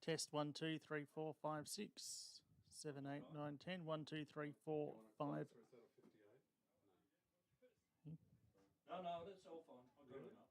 Test 1, 2, 3, 4, 5, 6, 7, 8, 9, 10. 1, 2, 3, 4, 5. Or is that a 58? No, that's all fine. I got enough.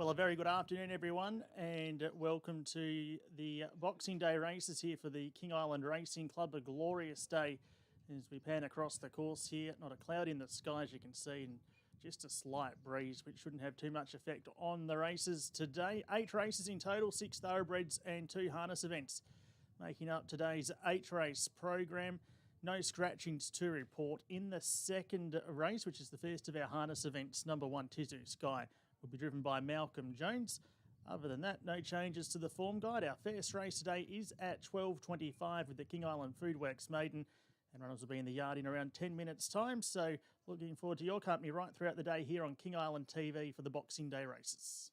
Well, a very good afternoon, everyone, and welcome to the Boxing Day races here for the King Island Racing Club. A glorious day as we pan across the course here. Not a cloud in the sky, as you can see, and just a slight breeze, which shouldn't have too much effect on the races today. 8 races in total, 6 thoroughbreds and 2 harness events, making up today's 8-race program. No scratchings to report in the second race, which is the first of our harness events. Number 1, Tizu Sky, will be driven by Malcolm Jones. Other than that, no changes to the form guide. Our first race today is at 12:25 with the King Island Foodworks Maiden, and runners will be in the yard in around 10 minutes' time. So looking forward to your company right throughout the day here on King Island TV for the Boxing Day races.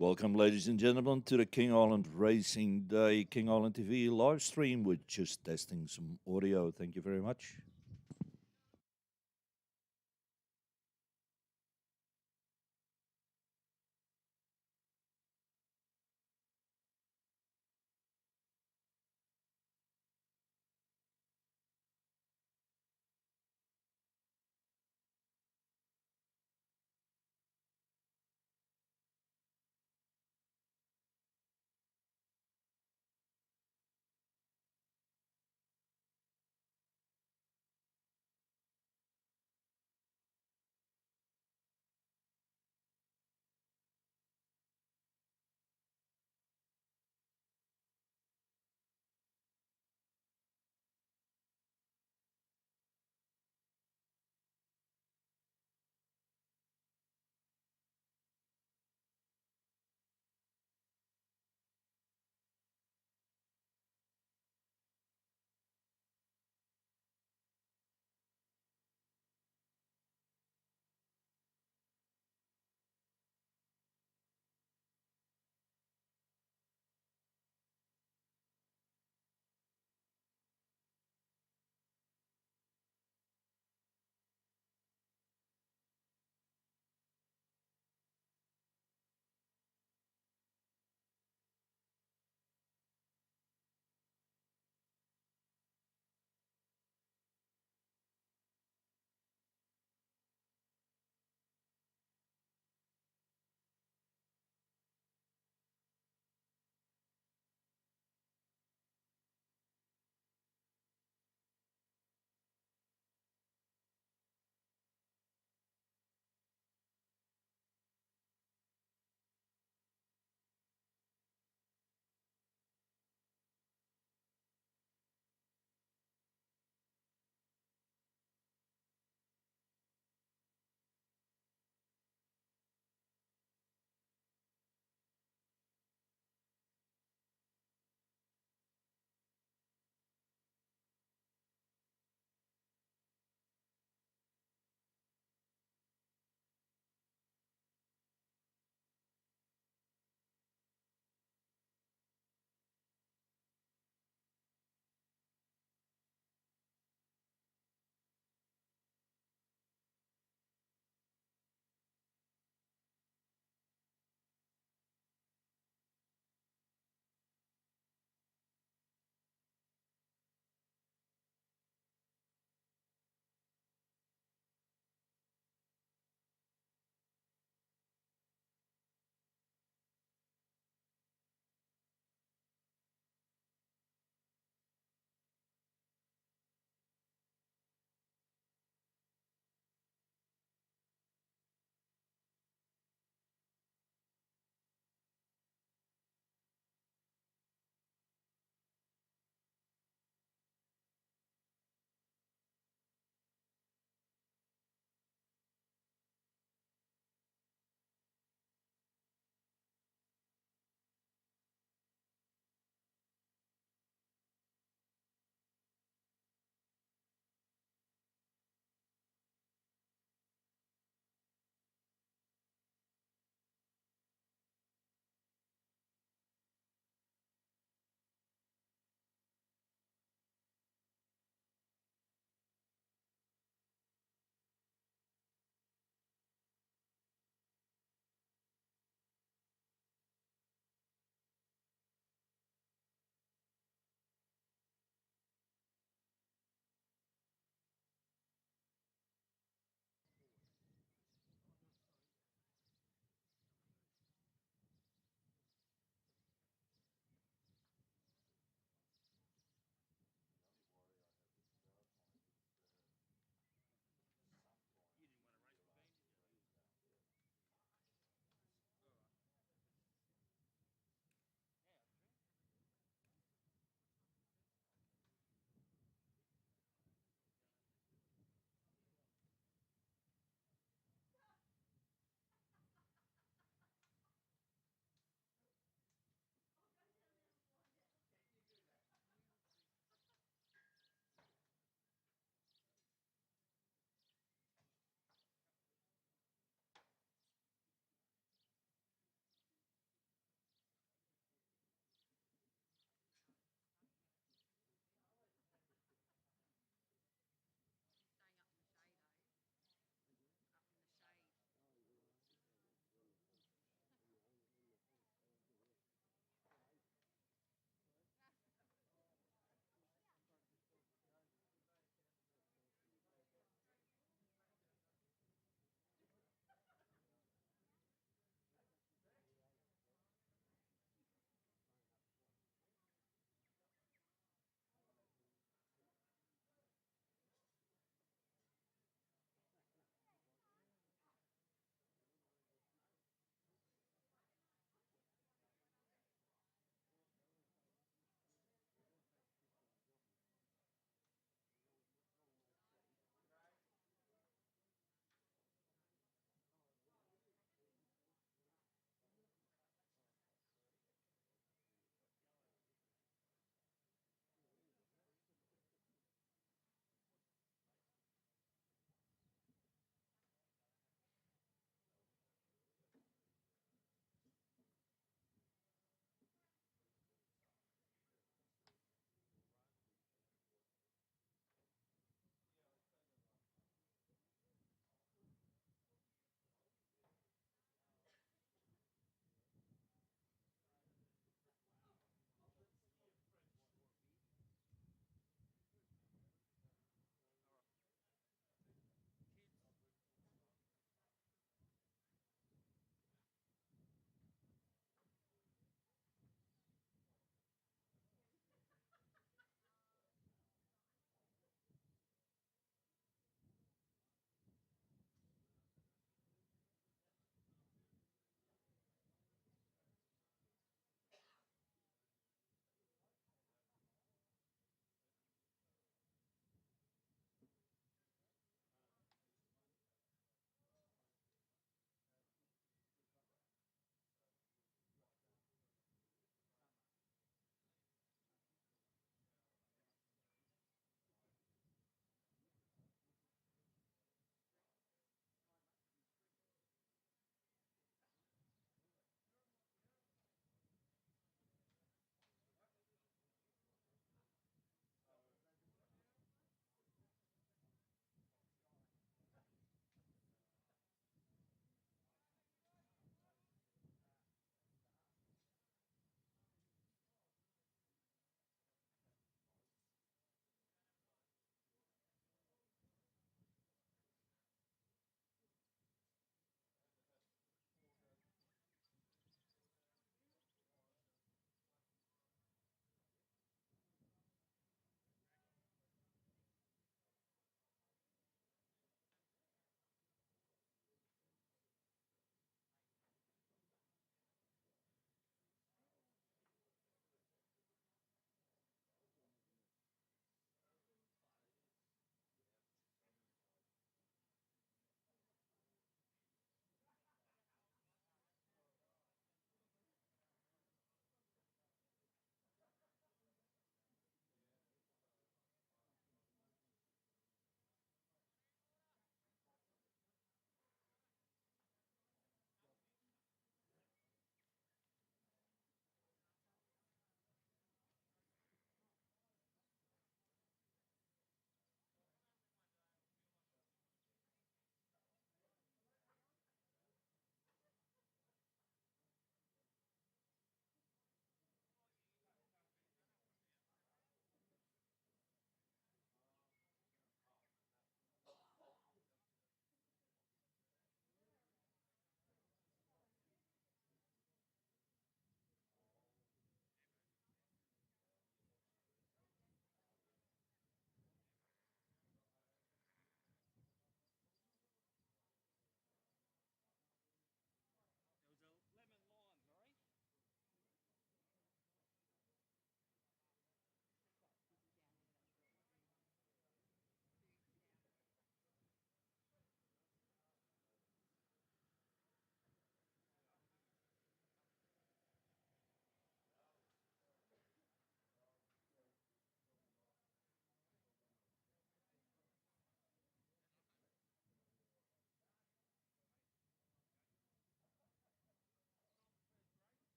Welcome, ladies and gentlemen, to the King Island Racing Day King Island TV live stream. We're just testing some audio. Thank you very much.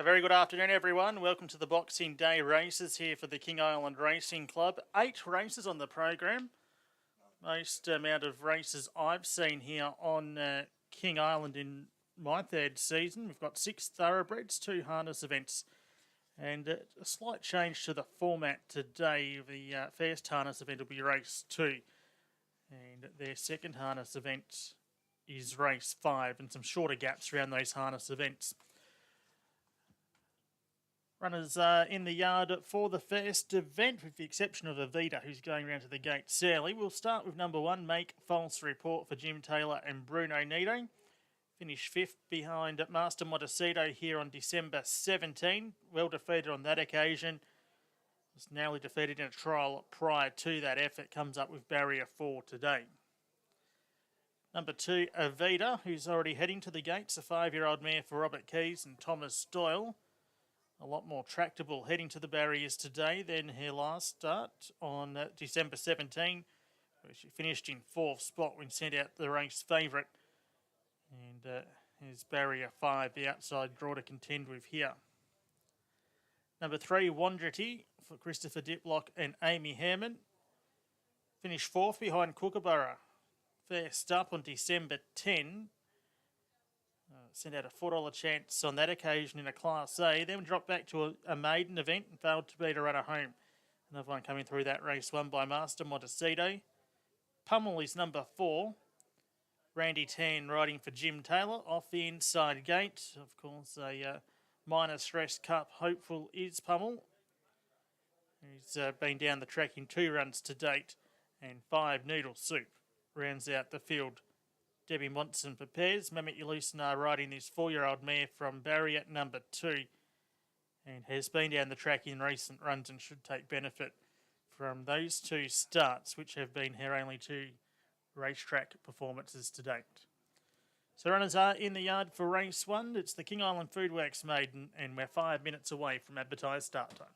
A very good afternoon, everyone. Welcome to the Boxing Day races here for the King Island Racing Club. 8 races on the program. Most amount of races I've seen here on King Island in my third season. We've got 6 thoroughbreds, 2 harness events, and a slight change to the format today. The first harness event will be race 2, and their second harness event is race 5, and some shorter gaps around those harness events. Runners in the yard for the first event, with the exception of Avita, who's going round to the gates early. We'll start with number 1, Make False Report for Jim Taylor and Bruno Nido. Finished 5th behind Master Montecito here on December 17. Well defeated on that occasion. Was narrowly defeated in a trial prior to that effort. Comes up with barrier 4 today. Number 2, Avita, who's already heading to the gates. A 5-year-old mare for Robert Keys and Thomas Doyle. A lot more tractable heading to the barriers today than her last start on December 17, where she finished in 4th spot when sent out the race favourite. And here's barrier 5, the outside draw to contend with here. Number 3, Wandrity for Christopher Diplock and Amy Herman. Finished 4th behind Kookaburra. First up on December 10. Sent out a $4 chance on that occasion in a Class A. Then dropped back to a maiden event and failed to beat a runner home. Another one coming through that race, won by Master Montecito. Pummel is number 4. Randy Tan riding for Jim Taylor off the inside gate. Of course, a minor stress cup hopeful is Pummel. He's been down the track in 2 runs to date. And 5, Noodle Soup rounds out the field. Debbie Monson prepares. Mehmet Yalusina riding this 4-year-old mare from barrier number 2 and has been down the track in recent runs and should take benefit from those 2 starts, which have been her only 2 racetrack performances to date. So runners are in the yard for race 1. It's the King Island Foodworks Maiden, and we're 5 minutes away from advertised start time.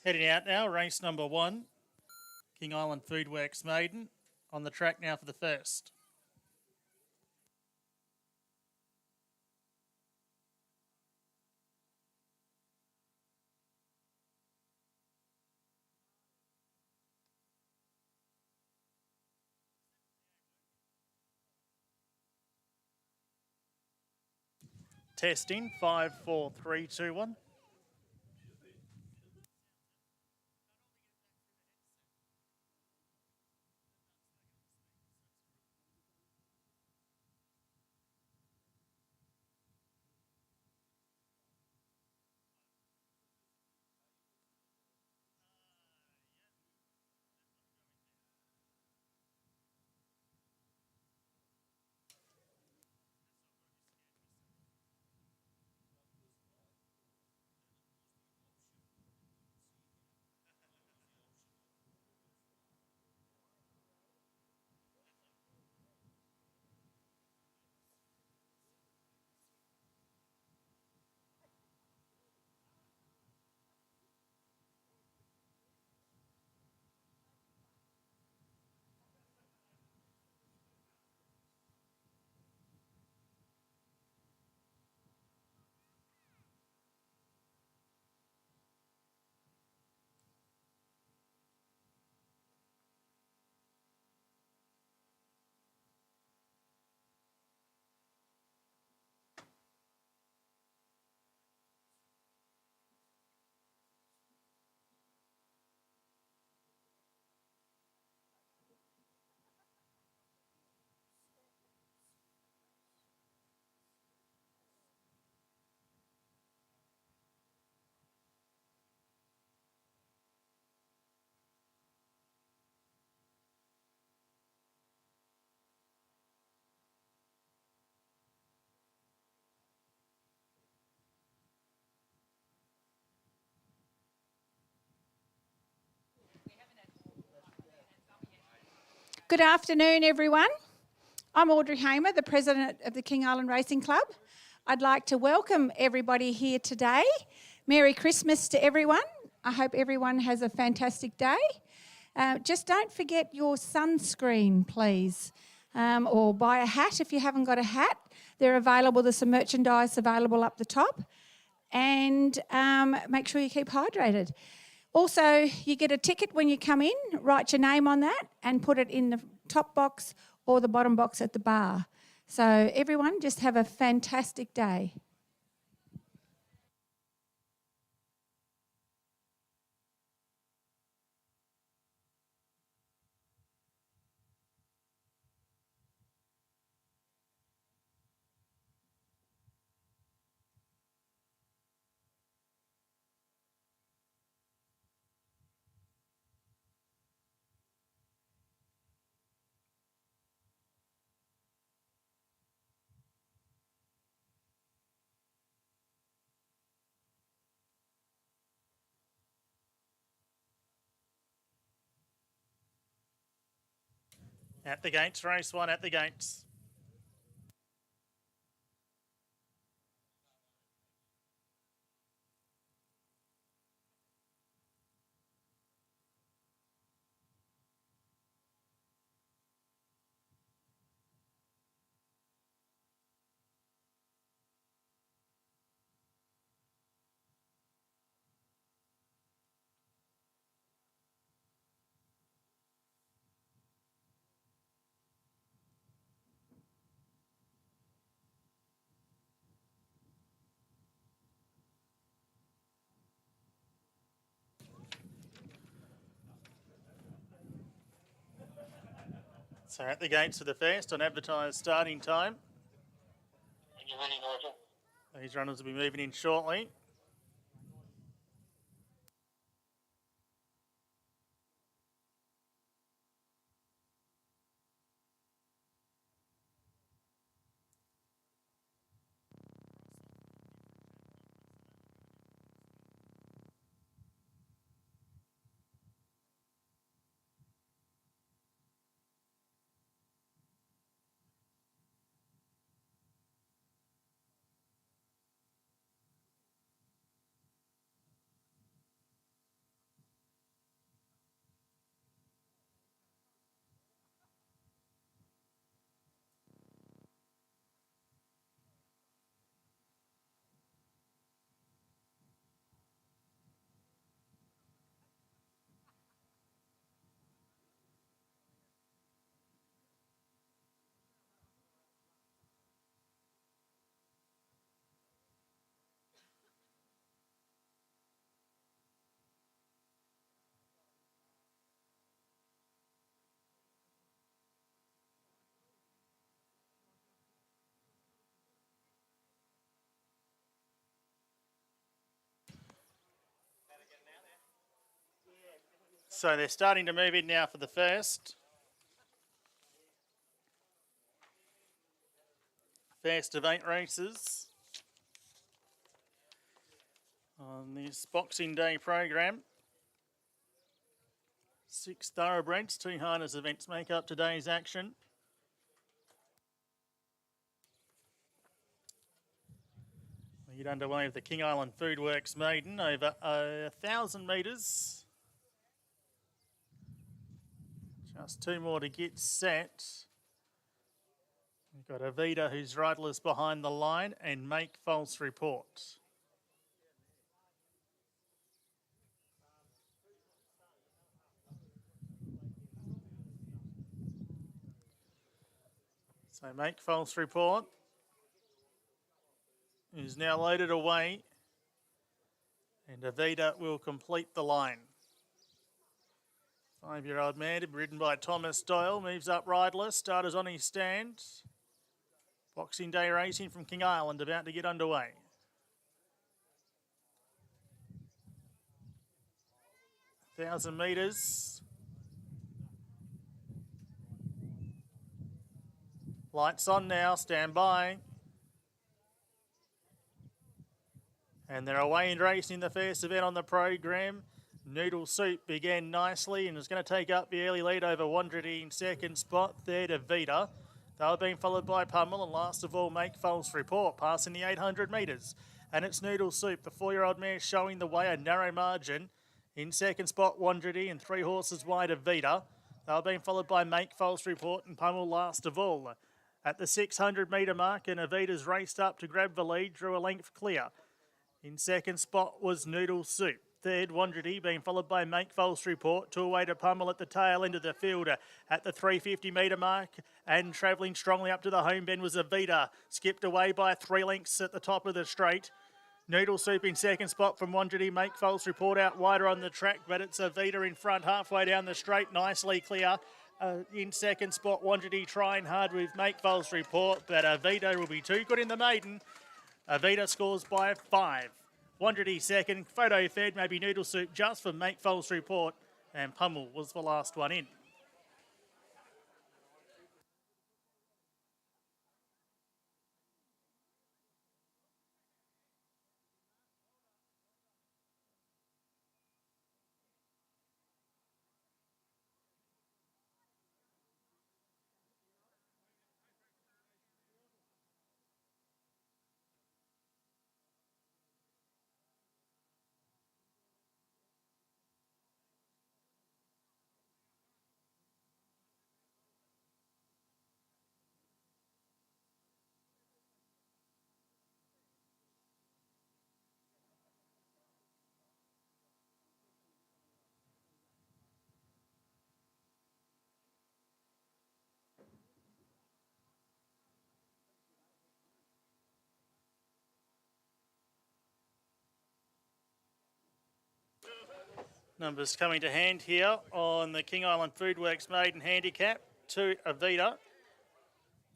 Heading out now, race number 1, King Island Foodworks Maiden, on the track now for the first. Testing, 5, 4, 3, 2, 1. Good afternoon, everyone. I'm Audrey Hamer, the President of the King Island Racing Club. I'd like to welcome everybody here today. Merry Christmas to everyone. I hope everyone has a fantastic day. Just don't forget your sunscreen, please, or buy a hat if you haven't got a hat. They're available. There's some merchandise available up the top. And make sure you keep hydrated. Also, you get a ticket when you come in, write your name on that and put it in the top box or the bottom box at the bar. So everyone, just have a fantastic day. At the gates, race one at the gates. So at the gates for the first on advertised starting time. When you're ready, Nigel. These runners will be moving in shortly. So they're starting to move in now for the first. First of 8 races on this Boxing Day program. 6 thoroughbreds, 2 harness events make up today's action. We get underway with the King Island Foodworks Maiden over 1,000 metres. Just 2 more to get set. We've got Avita, who's riderless behind the line, and Make False Report. So Make False Report is now loaded away, and Avita will complete the line. 5-year-old man, ridden by Thomas Doyle, moves up riderless. Starters on his stand. Boxing Day racing from King Island about to get underway. Thousand metres. Lights on now, stand by. And they're away and racing the first event on the program. Noodle Soup began nicely and is going to take up the early lead over Wandrity in second spot. Third, Avita. They were being followed by Pummel, and last of all, Make False Report, passing the 800 metres. And it's Noodle Soup, the 4-year-old mare, showing the way, a narrow margin. In second spot, Wandrity, and 3 horses wide, Avita. They were being followed by Make False Report and Pummel last of all. At the 600 metre mark, and Avita's raced up to grab the lead, drew a length clear. In second spot was Noodle Soup. Third, Wandrity, being followed by Make False Report. 2 away to Pummel at the tail end of the field at the 350 metre mark. And travelling strongly up to the home bend was Avita. Skipped away by 3 lengths at the top of the straight. Noodle Soup in second spot from Wandrity. Make False Report out wider on the track, but it's Avita in front halfway down the straight, nicely clear. In second spot, Wandrity trying hard with Make False Report, but Avita will be too good in the maiden. Avita scores by 5. Wandrity second, Photo Fed, maybe Noodle Soup just for Make False Report, and Pummel was the last one in. Numbers coming to hand here on the King Island Foodworks Maiden handicap. 2 Avita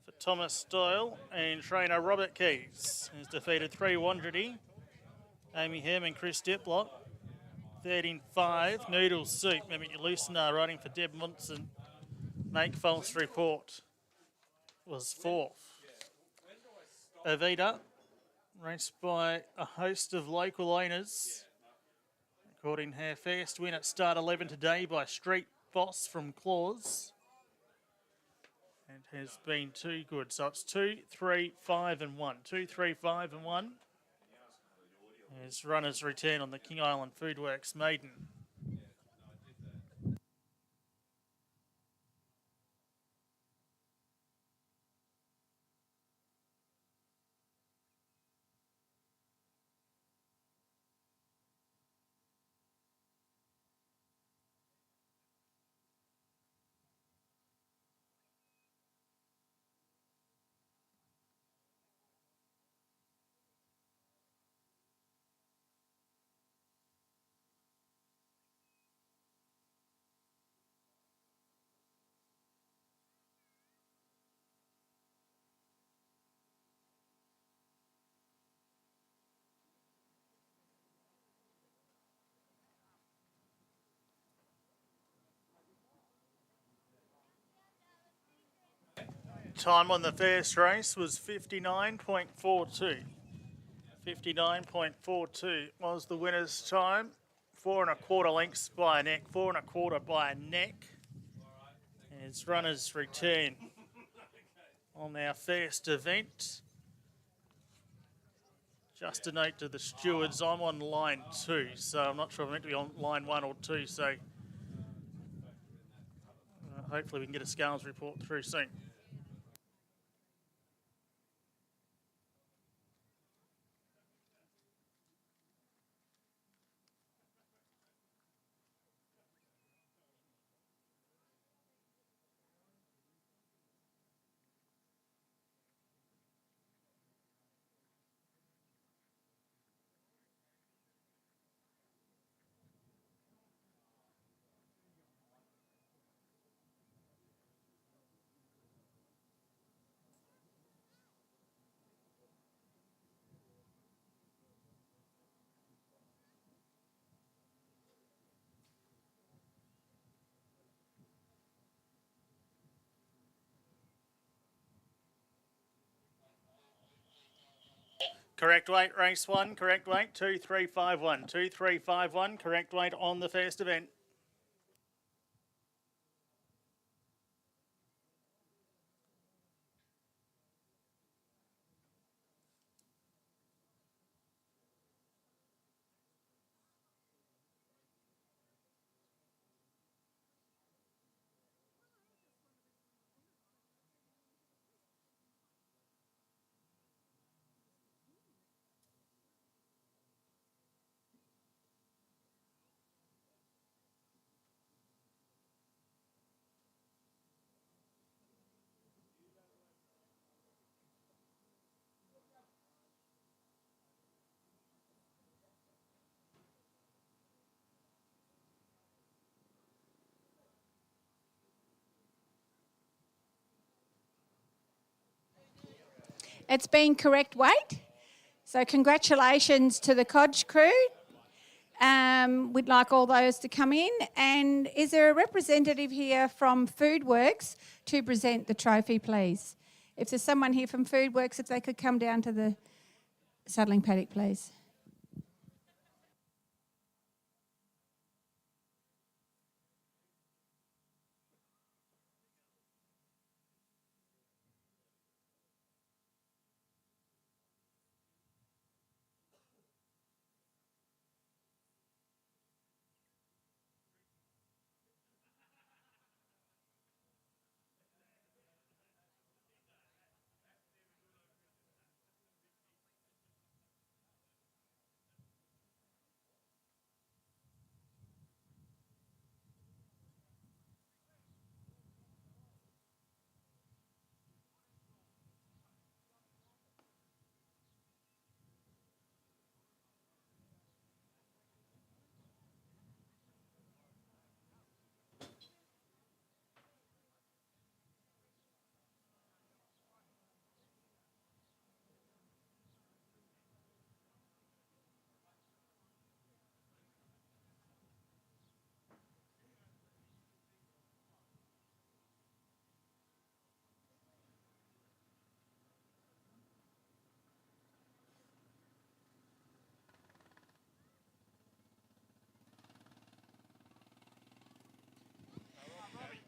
for Thomas Doyle, and trainer Robert Keys has defeated 3 Wandrity, Amy Herman, Chris Diplock. Third in 5, Noodle Soup, Mehmet Lucena riding for Deb Munson. Make False Report was 4th. Avita, raced by a host of local owners. According to her first win at start 11 today by Street Boss from Claus. And has been too good. So it's 2, 3, 5 and 1. 2, 3, 5 and 1. As runners return on the King Island Foodworks Maiden. Time on the first race was 59.42. 59.42 was the winner's time. 4 1/4 lengths by a neck, 4 1/4 by a neck. As runners return on our first event. Just a note to the stewards, I'm on line 2, so I'm not sure I'm meant to be on line 1 or 2, so hopefully we can get a scales report through soon. Correct weight, race 1. Correct weight, 2351. 2351, correct weight on the first event. It's been correct weight. So congratulations to the Codge crew. We'd like all those to come in. And is there a representative here from Foodworks to present the trophy, please? If there's someone here from Foodworks, if they could come down to the saddling paddock, please.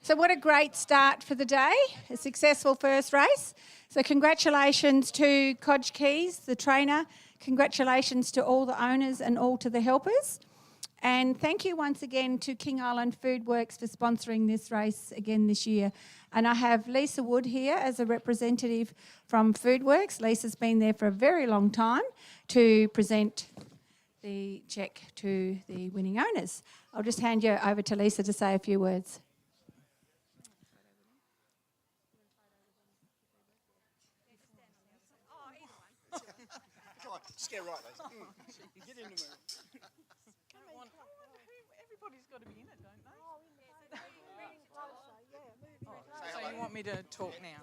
So what a great start for the day, a successful first race. So congratulations to Codge Keys, the trainer. Congratulations to all the owners and all to the helpers. And thank you once again to King Island Foodworks for sponsoring this race again this year. And I have Lisa Wood here as a representative from Foodworks. Lisa's been there for a very long time to present the cheque to the winning owners. I'll just hand you over to Lisa to say a few words. Scare right, Lisa. Get in the mood. Everybody's got to be in it, don't they? So you want me to talk now?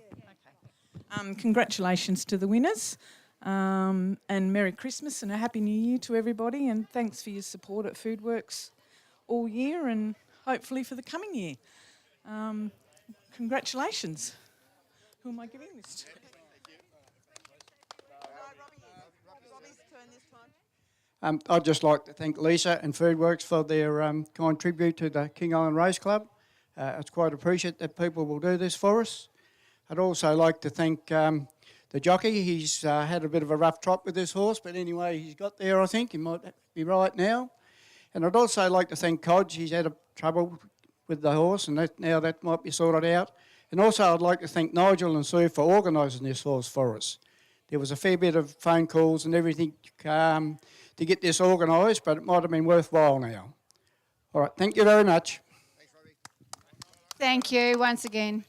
Okay. Congratulations to the winners, and Merry Christmas and a Happy New Year to everybody, and thanks for your support at Foodworks all year and hopefully for the coming year. Congratulations. Who am I giving this to? I'd just like to thank Lisa and Foodworks for their kind tribute to the King Island Race Club. It's quite appreciated that people will do this for us. I'd also like to thank the jockey. He's had a bit of a rough trot with this horse, but anyway, he's got there, I think. He might be right now. And I'd also like to thank Codge. He's had trouble with the horse, and now that might be sorted out. And also I'd like to thank Nigel and Sue for organising this horse for us. There was a fair bit of phone calls and everything to get this organised, but it might have been worthwhile now. All right, thank you very much. Thanks, Robbie. Thank you once again.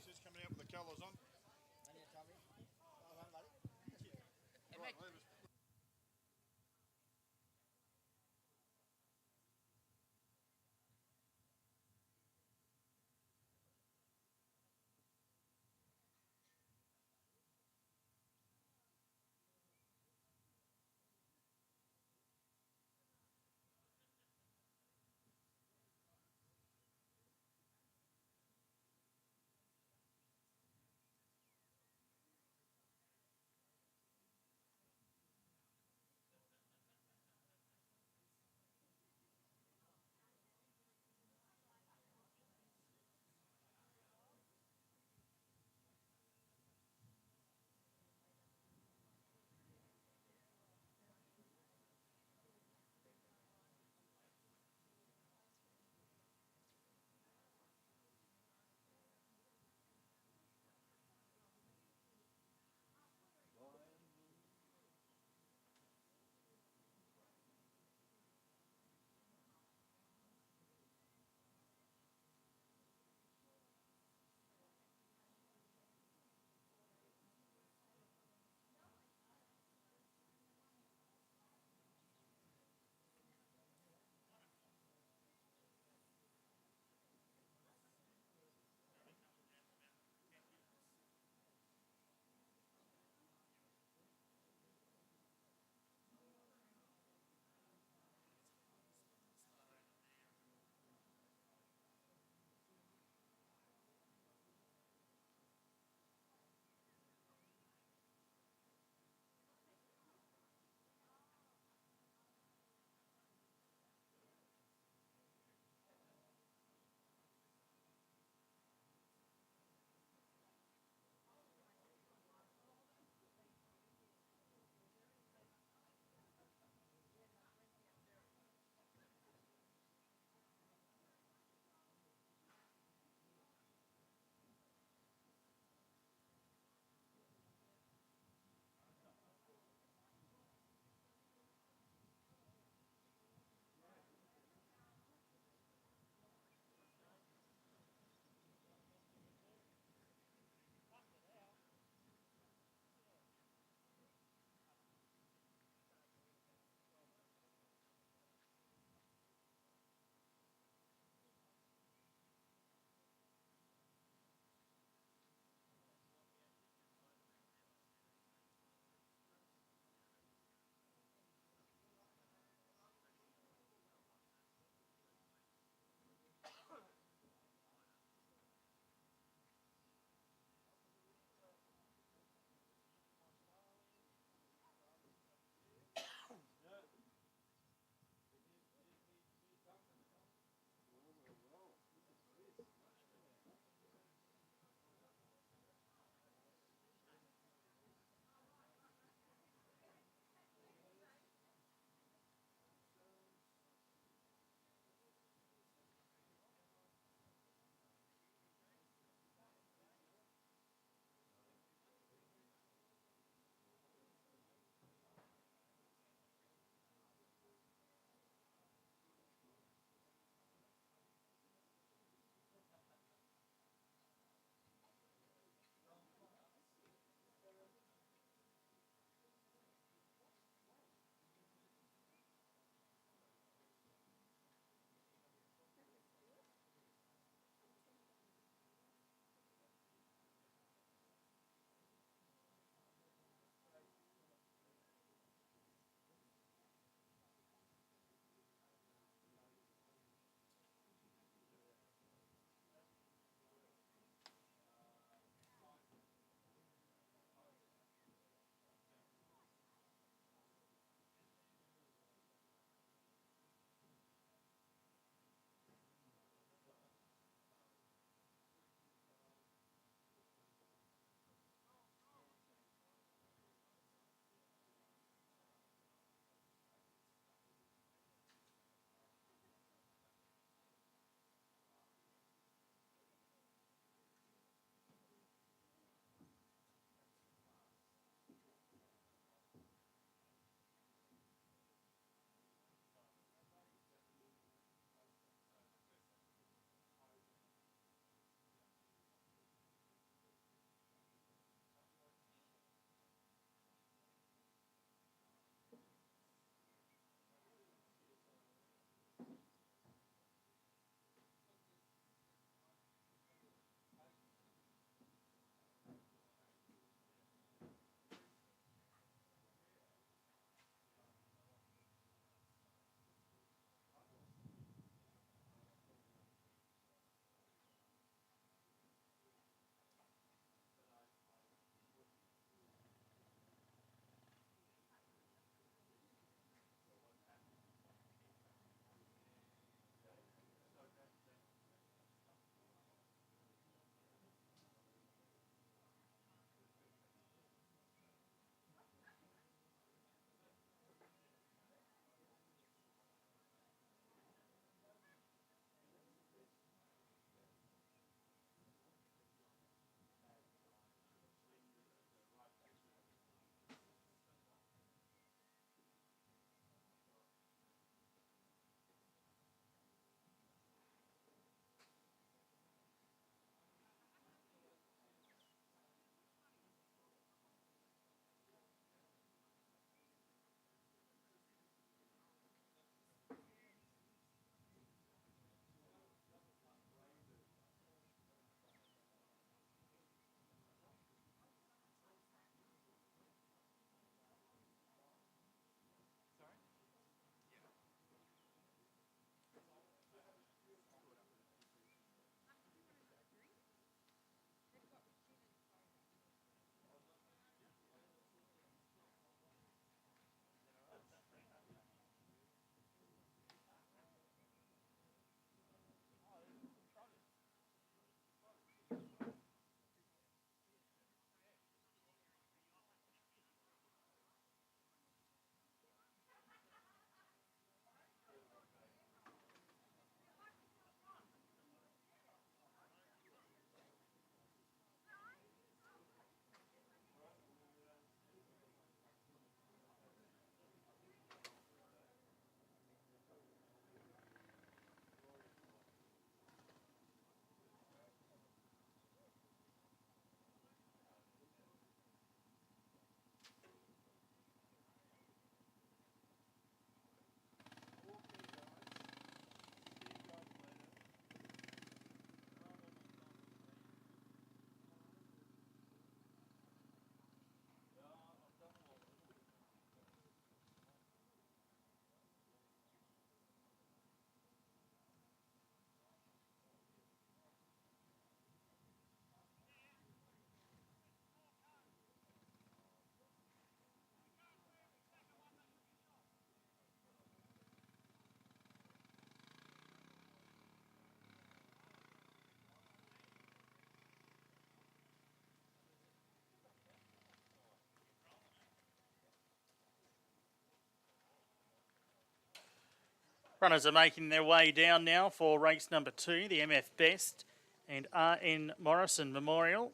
Runners are making their way down now for race number 2, the MF Best and RN Morrison Memorial.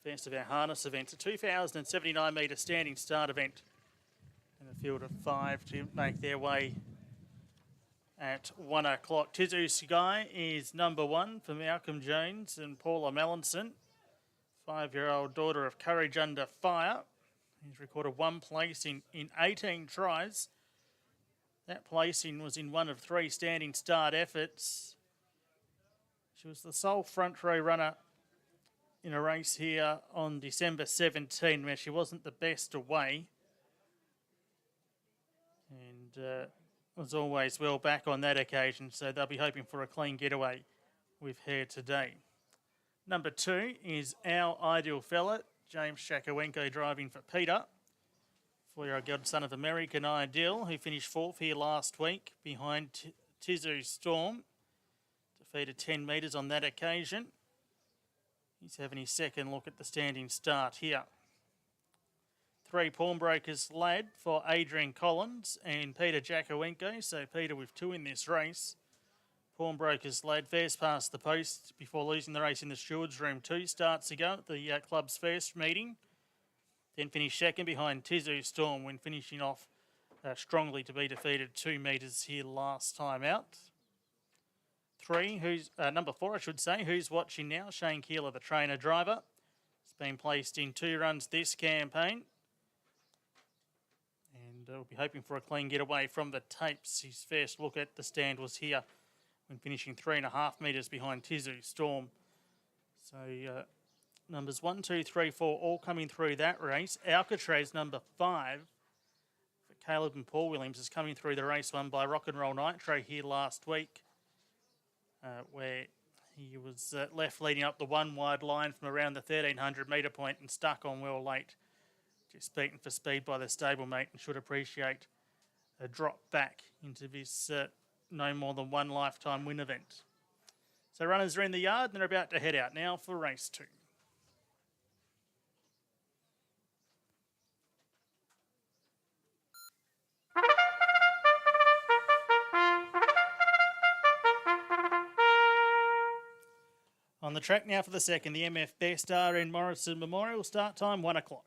First of our harness events, a 2,079 metre standing start event. And a field of 5 to make their way at 1 o'clock. Tizu Sky is number 1 for Malcolm Jones and Paula Mallinson. 5-year-old daughter of Courage Under Fire. He's recorded 1 place in 18 tries. That placing was in one of 3 standing start efforts. She was the sole front row runner in a race here on December 17 where she wasn't the best away. And was always well back on that occasion, so they'll be hoping for a clean getaway with her today. Number 2 is Our Ideal Fella, James Shakawenko driving for Peter. 4-year-old godson of American Ideal, who finished 4th here last week behind Tizu Storm. Defeated 10 metres on that occasion. He's having his second look at the standing start here. 3 Pawnbrokers Lad for Adrian Collins and Peter Jakawenko. So Peter with 2 in this race. Pawnbrokers Lad first past the post before losing the race in the Stewards Room 2 starts ago at the club's first meeting. Then finished second behind Tizu Storm when finishing off strongly to be defeated 2 metres here last time out. 3, number 4, I should say, Who's Watching Now? Shane Keeler, the trainer driver. It's been placed in 2 runs this campaign. And we'll be hoping for a clean getaway from the tapes. His first look at the stand was here when finishing 3.5 metres behind Tizu Storm. So numbers 1, 2, 3, 4 all coming through that race. Alcatraz, number 5 for Caleb and Paul Williams, is coming through the race won by Rock and Roll Nitro here last week, where he was left leading up the 1 wide line from around the 1,300 metre point and stuck on well late. Just beaten for speed by the stablemate and should appreciate a drop back into this no more than 1 lifetime win event. So runners are in the yard and they're about to head out now for race 2. On the track now for the second, the MF Best RN Morrison Memorial, start time 1 o'clock.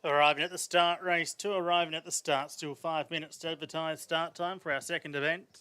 Arriving at the start, race 2, arriving at the start. Still 5 minutes to advertise start time for our second event.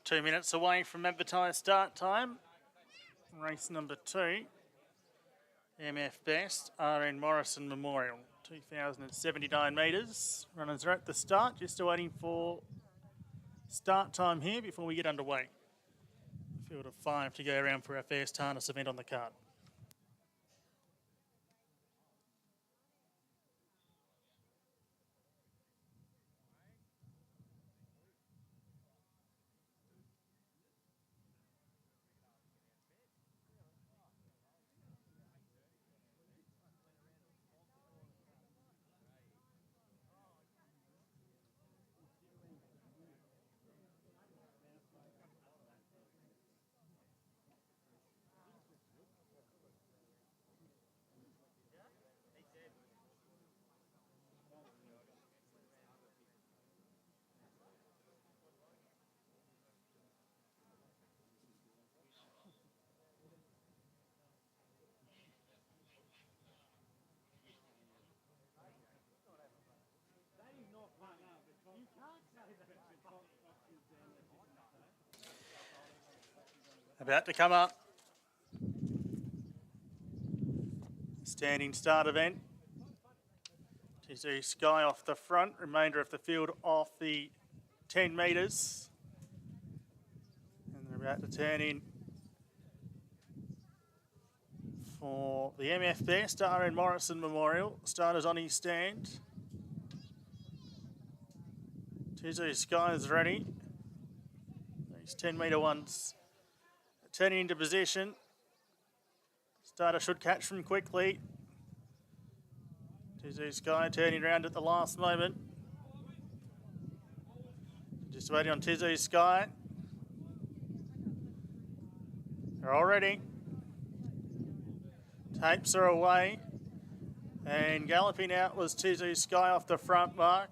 Two minutes away from advertised start time. Race number 2. MF Best, RN Morrison Memorial, 2,079 metres. Runners are at the start, just waiting for start time here before we get underway. Field of 5 to go around for our first harness event on the card. About to come up. Standing start event. Tizu Sky off the front. Remainder of the field off the 10 metres. And they're about to turn in for the MF there. Star and Morrison Memorial. Starters on his stand. Tizu Sky is ready. These 10 metre ones turning into position. Starter should catch them quickly. Tizu Sky turning around at the last moment. Just waiting on Tizu Sky. They're all ready. Tapes are away. And galloping out was Tizu Sky off the front mark.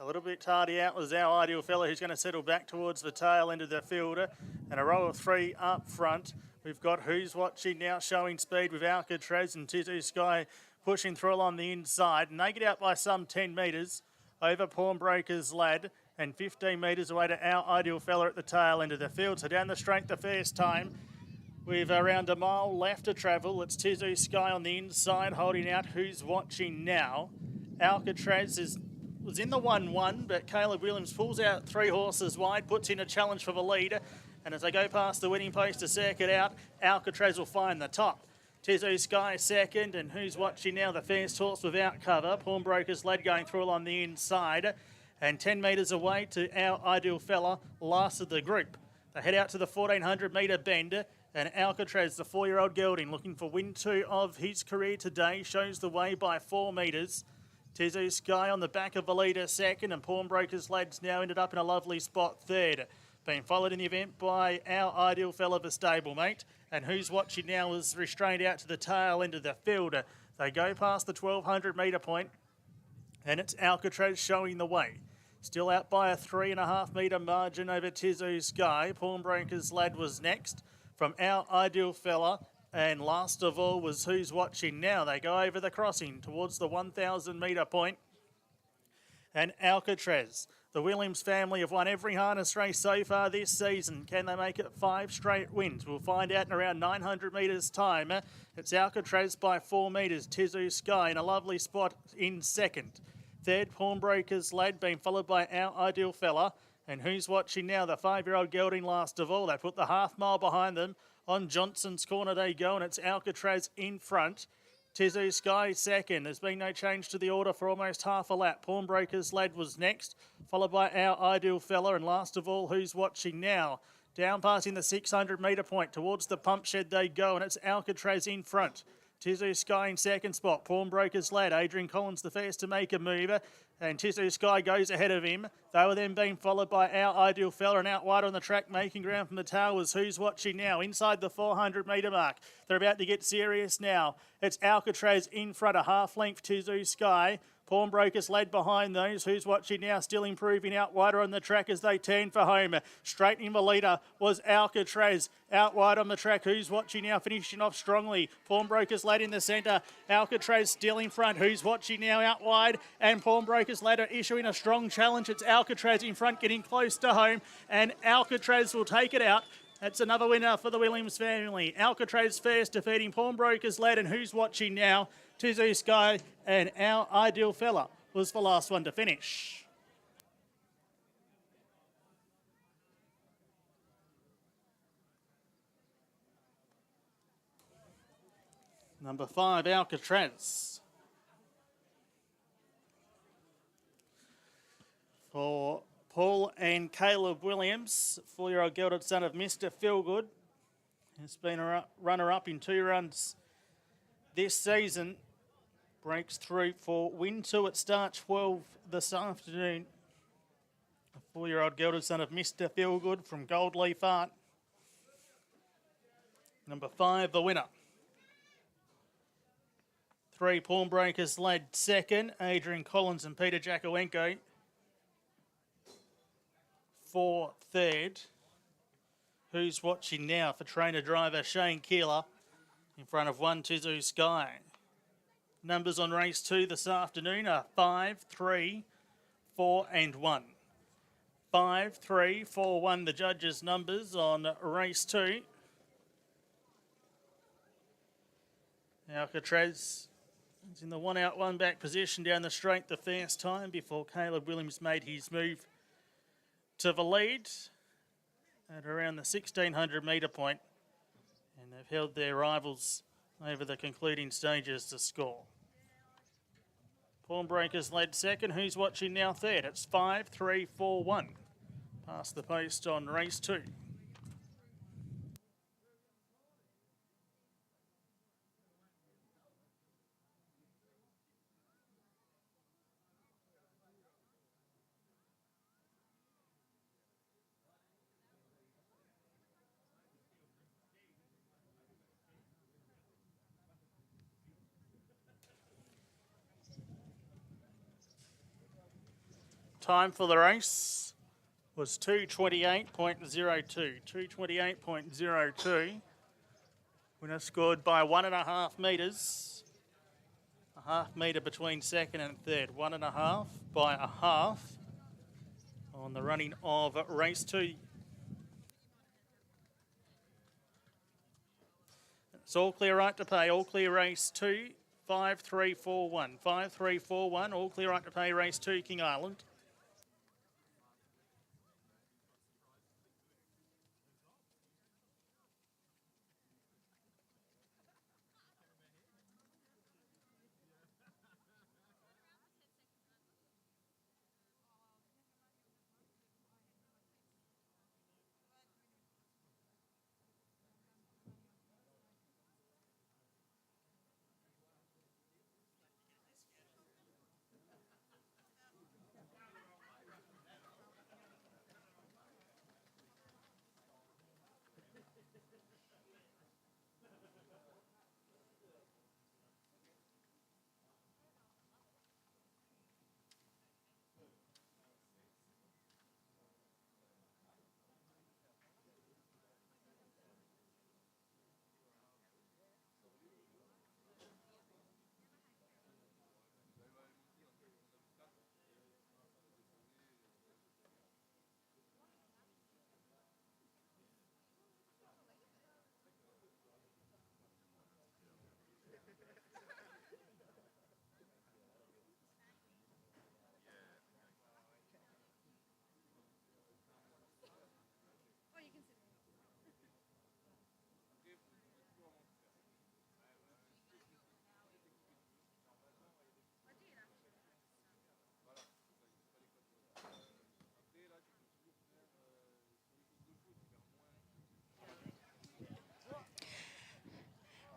A little bit tardy out was Our Ideal Fella, who's going to settle back towards the tail end of the fielder. And a row of three up front. We've got Who's Watching now showing speed with Alcatraz and Tizu Sky pushing through along the inside. And they get out by some 10 metres over Pawnbroker's Lad and 15 metres away to Our Ideal Fella at the tail end of the field. So down the straight the first time. We've around a mile left to travel. It's Tizu Sky on the inside holding out Who's Watching now. Alcatraz was in the 1-1, but Caleb Williams pulls out three horses wide, puts in a challenge for the lead. And as they go past the winning post to circuit out, Alcatraz will find the top. Tizu Sky second, and Who's Watching now, the first horse without cover. Pawnbroker's Lad going through along the inside. And 10 metres away to Our Ideal Fella, last of the group. They head out to the 1400 metre bend. And Alcatraz, the 4-year-old gelding, looking for win 2 of his career today, shows the way by 4 metres. Tizu Sky on the back of the leader second, and Pawnbroker's Lad's now ended up in a lovely spot third. Being followed in the event by Our Ideal Fella, the stablemate. And Who's Watching now is restrained out to the tail end of the field. They go past the 1200 metre point, and it's Alcatraz showing the way. Still out by a 3.5 metre margin over Tizu Sky. Pawnbroker's Lad was next from Our Ideal Fella. And last of all was Who's Watching now. They go over the crossing towards the 1,000 metre point. And Alcatraz, the Williams family have won every harness race so far this season. Can they make it 5 straight wins? We'll find out in around 900 metres time. It's Alcatraz by 4 metres. Tizu Sky in a lovely spot in second. Third, Pawnbroker's Lad, being followed by Our Ideal Fella. And Who's Watching now, the 5-year-old gelding last of all. They put the half mile behind them. On Johnson's corner they go, and it's Alcatraz in front. Tizu Sky second. There's been no change to the order for almost half a lap. Pawnbroker's Lad was next, followed by Our Ideal Fella, and last of all, Who's Watching now. Down passing the 600 metre point, towards the pump shed they go, and it's Alcatraz in front. Tizu Sky in second spot. Pawnbroker's Lad, Adrian Collins the first to make a move, and Tizu Sky goes ahead of him. They were then being followed by Our Ideal Fella, and out wide on the track making ground from the tail was Who's Watching now, inside the 400 metre mark. They're about to get serious now. It's Alcatraz in front, a half length Tizu Sky. Pawnbroker's Lad behind those. Who's Watching now, still improving out wider on the track as they turn for home. Straightening the leader was Alcatraz. Out wide on the track, Who's Watching now, finishing off strongly. Pawnbroker's Lad in the centre. Alcatraz still in front. Who's Watching now out wide. And Pawnbroker's Lad are issuing a strong challenge. It's Alcatraz in front, getting close to home. And Alcatraz will take it out. That's another winner for the Williams family. Alcatraz first, defeating Pawnbroker's Lad, and Who's Watching now. Tizu Sky and Our Ideal Fella was the last one to finish. Number 5, Alcatraz. For Paul and Caleb Williams, 4-year-old gelded son of Mr. Feelgood. Has been a runner-up in 2 runs this season. Breaks through for win 2 at start 12 this afternoon. A 4-year-old gelded son of Mr. Feelgood from Goldleaf Art. Number 5, the winner. 3, Pawnbroker's Lad second. Adrian Collins and Peter Jakowenko. 4, third. Who's Watching now for trainer driver Shane Keeler in front of 1, Tizu Sky. Numbers on race 2 this afternoon are 5, 3, 4 and 1. 5, 3, 4, 1 the judges' numbers on race 2. Alcatraz is in the 1 out, 1 back position down the straight the first time before Caleb Williams made his move to the lead at around the 1600 metre point, and they've held their rivals over the concluding stages to score. Pawnbreakers led second. Who's watching now third? It's 5, 3, 4, 1. Past the post on race 2. Time for the race was 2:28.02. 2:28.02. Winner scored by 1.5 metres. A half metre between second and third. 1.5 by a half on the running of race 2. It's all clear, right to pay. All clear race 2. 5, 3, 4, 1. 5, 3, 4, 1. All clear, right to pay race 2, King Island.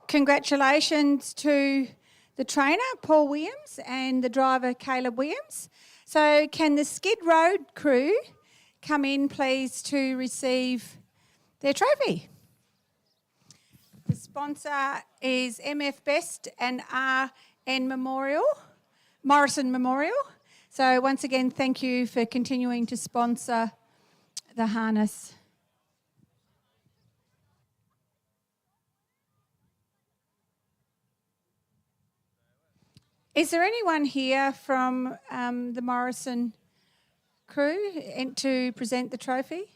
Congratulations to the trainer, Paul Williams, and the driver, Caleb Williams. So can the Skid Road crew come in, please, to receive their trophy? The sponsor is MF Best and RN Memorial, Morrison Memorial. So once again, thank you for continuing to sponsor the harness. Is there anyone here from the Morrison crew to present the trophy?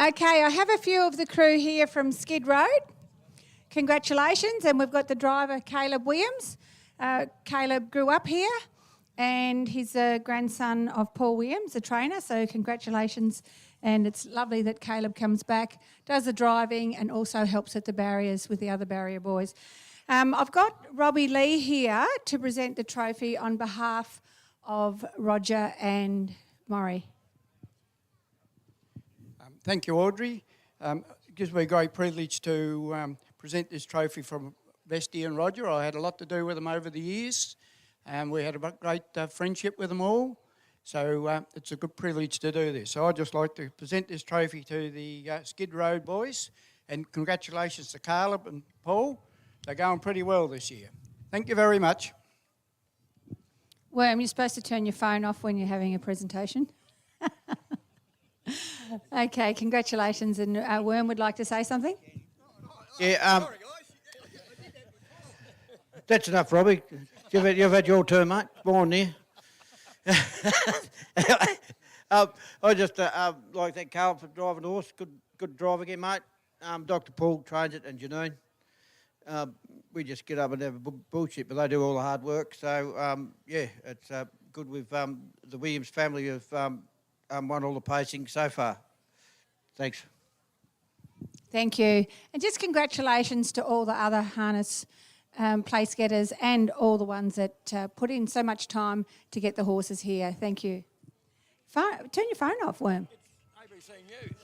Okay, I have a few of the crew here from Skid Road. Congratulations, and we've got the driver, Caleb Williams. Caleb grew up here, and he's a grandson of Paul Williams, the trainer, so congratulations. And it's lovely that Caleb comes back, does the driving, and also helps at the barriers with the other barrier boys. I've got Robbie Lee here to present the trophy on behalf of Roger and Murray. Thank you, Audrey. It gives me a great privilege to present this trophy from Vesty and Roger. I had a lot to do with them over the years, and we had a great friendship with them all. So it's a good privilege to do this. So I'd just like to present this trophy to the Skid Road boys, and congratulations to Caleb and Paul. They're going pretty well this year. Thank you very much. Worm, you're supposed to turn your phone off when you're having a presentation. Okay, congratulations. And Worm would like to say something? Yeah, that's enough, Robbie. You've had your turn, mate. Go on there. I just like that Carl for driving the horse. Good drive again, mate. Dr. Paul trains it, and Janine. We just get up and have bullshit, but they do all the hard work. So, yeah, it's good with the Williams family have won all the pacing so far. Thanks. Thank you. And just congratulations to all the other harness place getters and all the ones that put in so much time to get the horses here. Thank you. Turn your phone off, Worm. ABC News.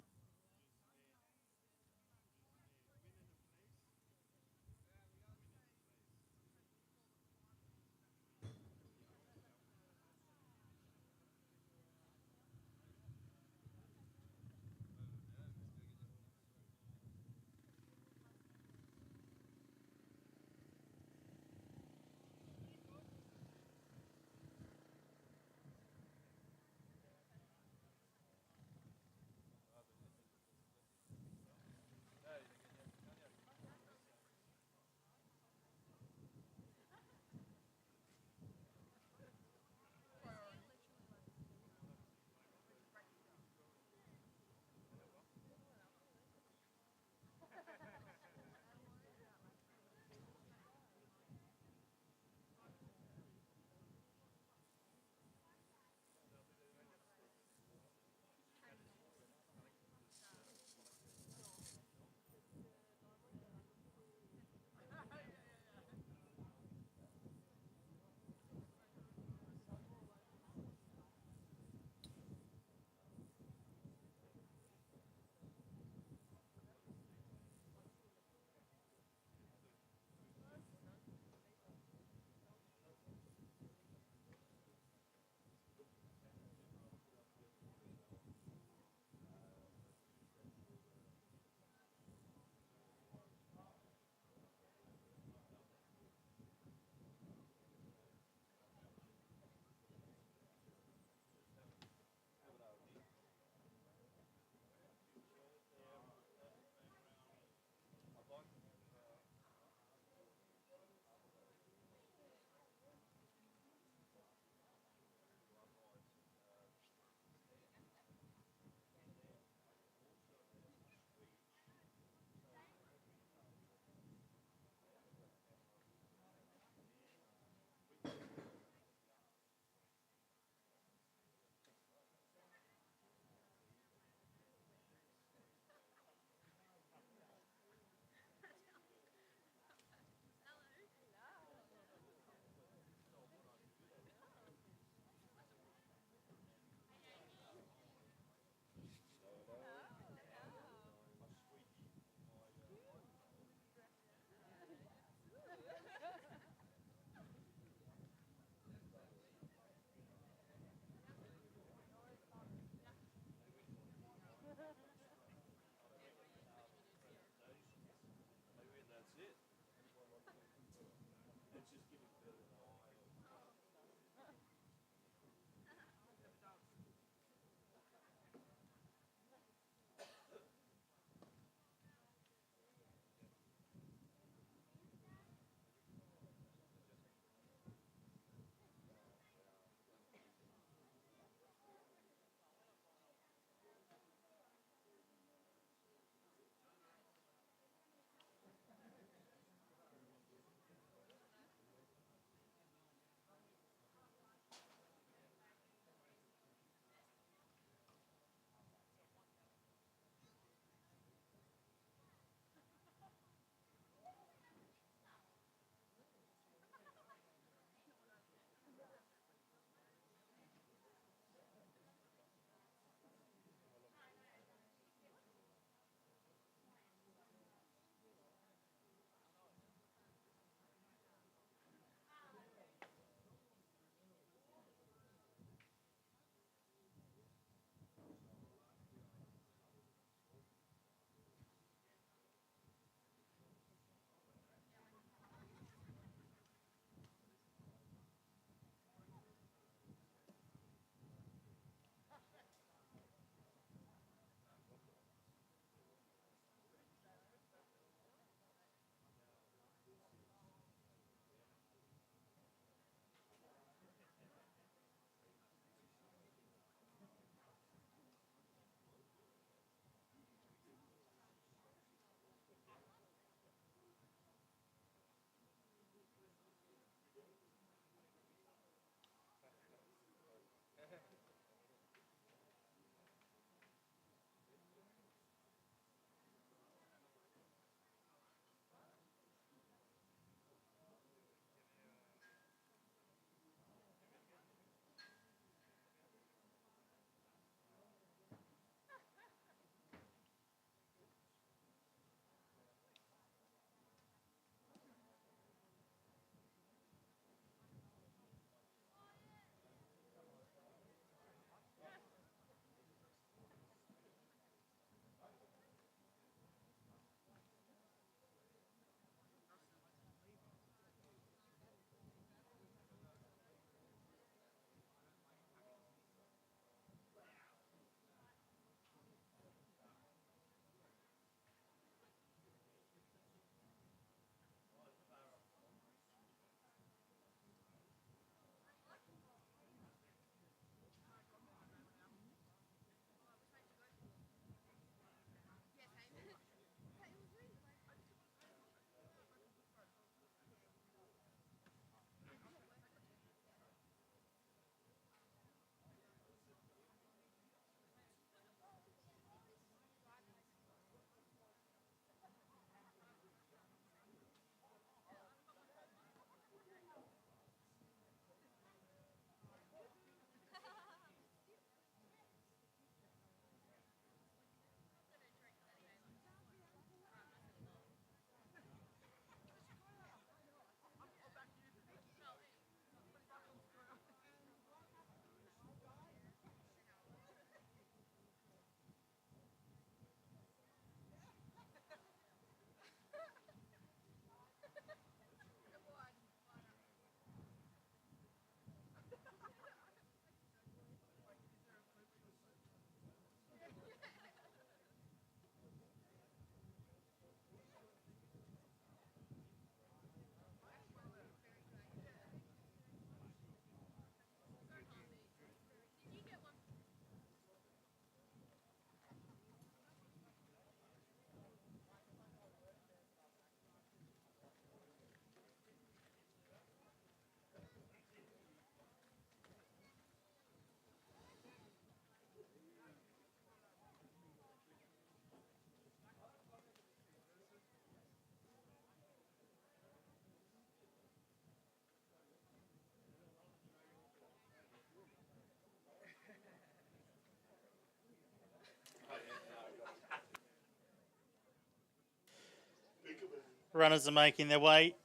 Runners are making their way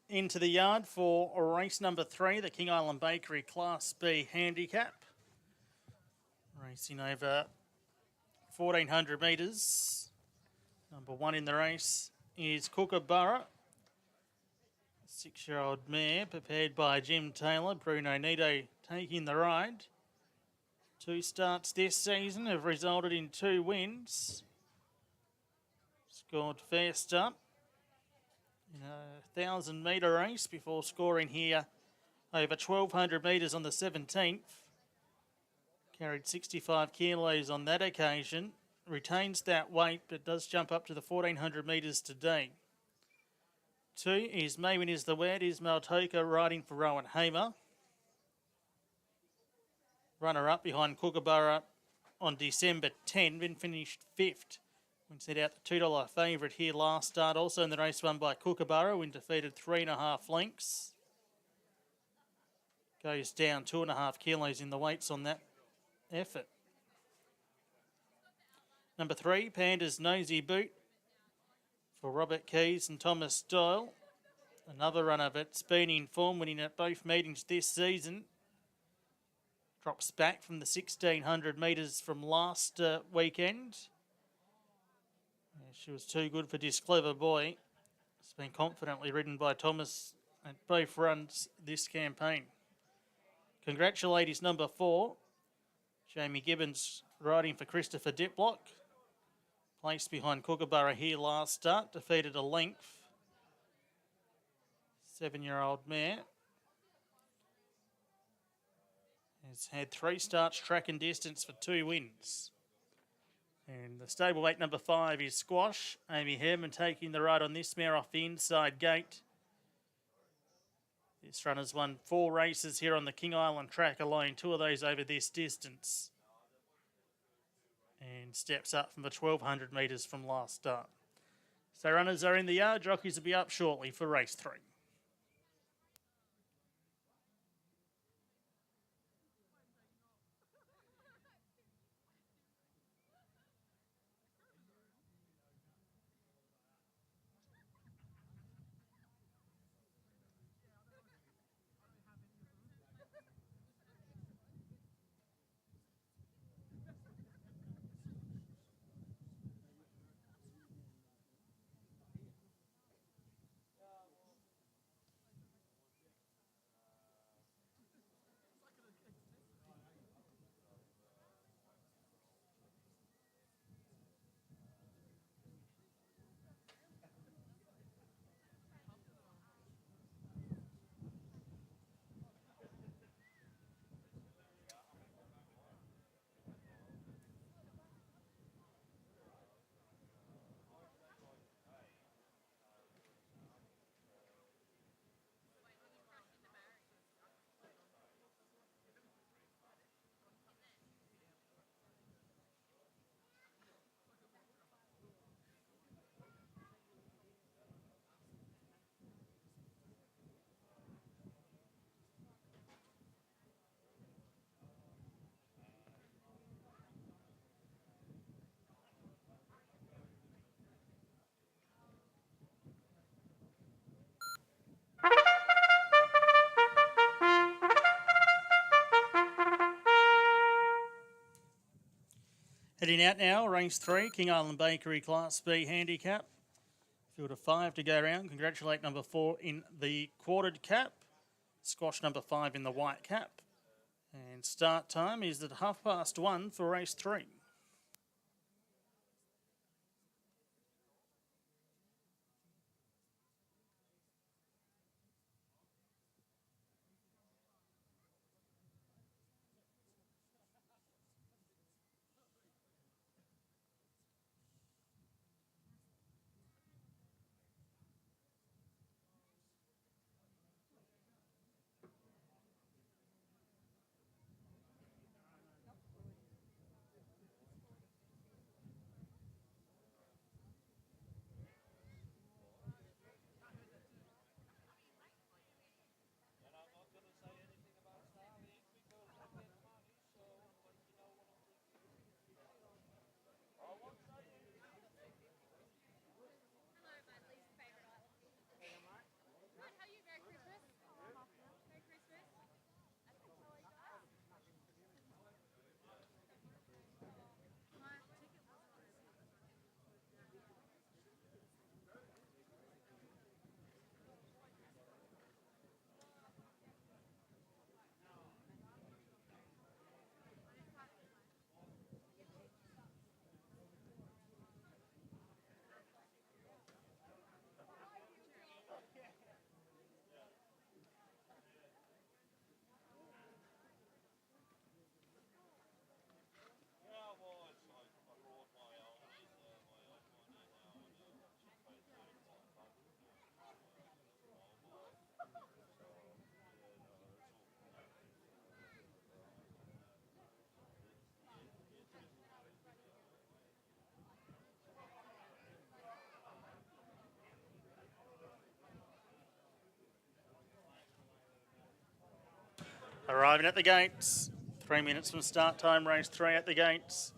into the yard for race number 3, the King Island Bakery Class B handicap. Racing over 1,400 metres. Number 1 in the race is Kookaburra. 6-year-old mare prepared by Jim Taylor. Bruno Nito taking the ride. 2 starts this season have resulted in 2 wins. Scored first up in a 1,000-metre race before scoring here over 1,200 metres on the 17th. Carried 65 kilos on that occasion. Retains that weight, but does jump up to the 1,400 metres today. 2 is Maiden is the Word, Ismail Toka riding for Rowan Hamer. Runner-up behind Kookaburra on December 10, then finished 5th. We set out the $2 favourite here last start. Also in the race won by Kookaburra, when defeated 3.5 lengths. Goes down 2.5 kilos in the weights on that effort. Number 3, Panda's Nosy Boot for Robert Keys and Thomas Doyle. Another runner that's been in form, winning at both meetings this season. Drops back from the 1,600 metres from last weekend. She was too good for this clever boy. It's been confidently ridden by Thomas at both runs this campaign. Congratulate his number 4, Jamie Gibbons, riding for Christopher Diplock. Placed behind Kookaburra here last start, defeated a length. 7-year-old mare. Has had 3 starts, track and distance for 2 wins. And the stablemate number 5 is Squash. Amy Herman taking the ride on this mare off the inside gate. This runner's won 4 races here on the King Island track alone, 2 of those over this distance. And steps up from the 1,200 metres from last start. So runners are in the yard. Jockeys will be up shortly for race 3. Heading out now, race 3, King Island Bakery Class B handicap. Field of 5 to go around. Congratulate number 4 in the quartered cap. Squash number 5 in the white cap. And start time is at 1:30 for race 3. Arriving at the gates. 3 minutes from start time, race 3 at the gates.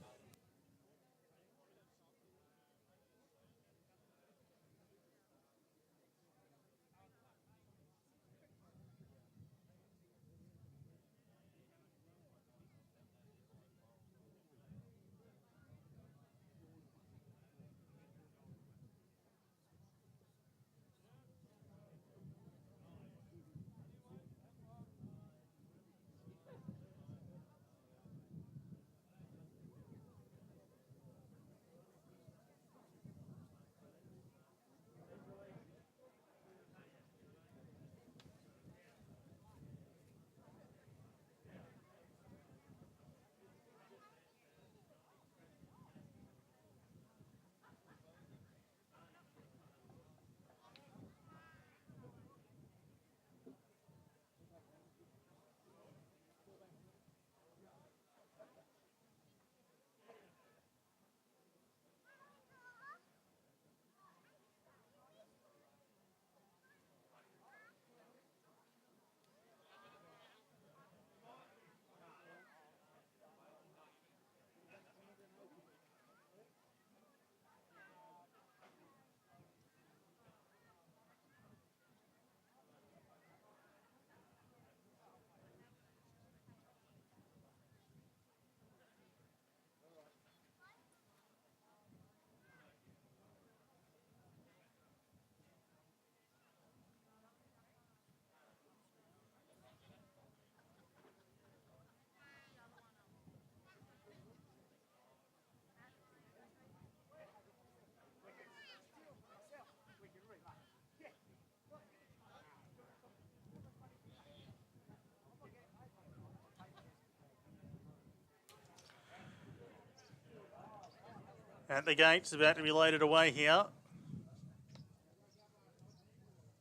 At the gates, about to be loaded away here.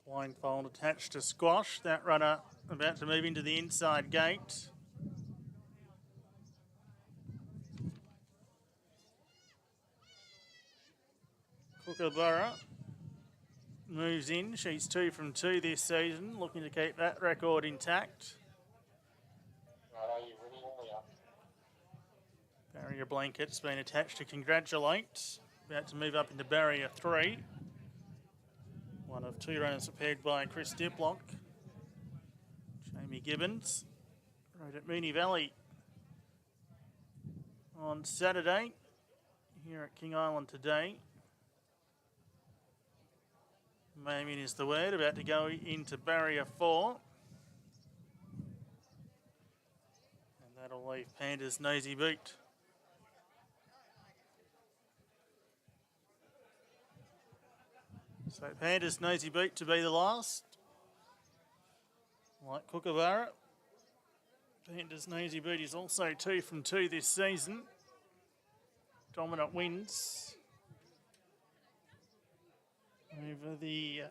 Blindfold attached to Squash. That runner about to move into the inside gate. Kookaburra moves in. She's 2 from 2 this season, looking to keep that record intact. Right, are you ready? We are. Barrier blanket's been attached to congratulate. About to move up into barrier 3. One of 2 runners prepared by Chris Diplock. Jamie Gibbons rode at Moonee Valley on Saturday. Here at King Island today. Maiden is the word, about to go into barrier 4. And that'll leave Panda's Nosy Boot. So Panda's Nosy Boot to be the last. Like Kookaburra. Panda's Nosy Boot is also 2 from 2 this season. Dominant wins over the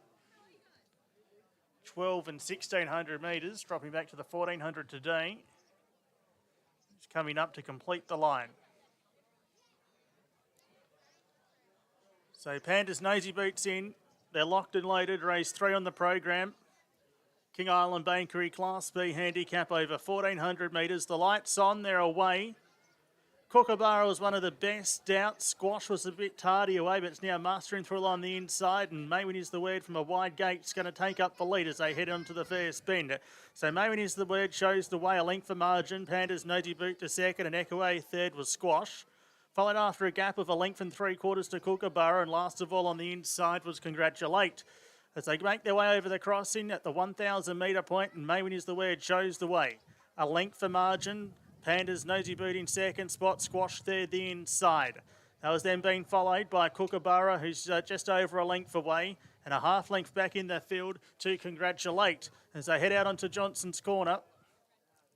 12 and 1600 metres, dropping back to the 1400 today. It's coming up to complete the line. So Panda's Nosy Boot's in. They're locked and loaded. Race 3 on the program. King Island Bankery Class B handicap over 1400 metres. The lights on, they're away. Kookaburra was one of the best out. Squash was a bit tardy away, but it's now mastering through along the inside. And Maiden is the word from a wide gate. It's going to take up the lead as they head onto the first bend. So Maiden is the word, shows the way, a length for margin. Panda's Nosy Boot to second, and Echoe third was Squash. Followed after a gap of a length and 3/4 to Kookaburra, and last of all on the inside was Congratulate. As they make their way over the crossing at the 1,000 metre point, and Maiden is the word, shows the way. A length for margin. Panda's Nosy Boot in second spot, Squash third the inside. That was then being followed by Kookaburra, who's just over a length away, and a half length back in the field to Congratulate as they head out onto Johnson's Corner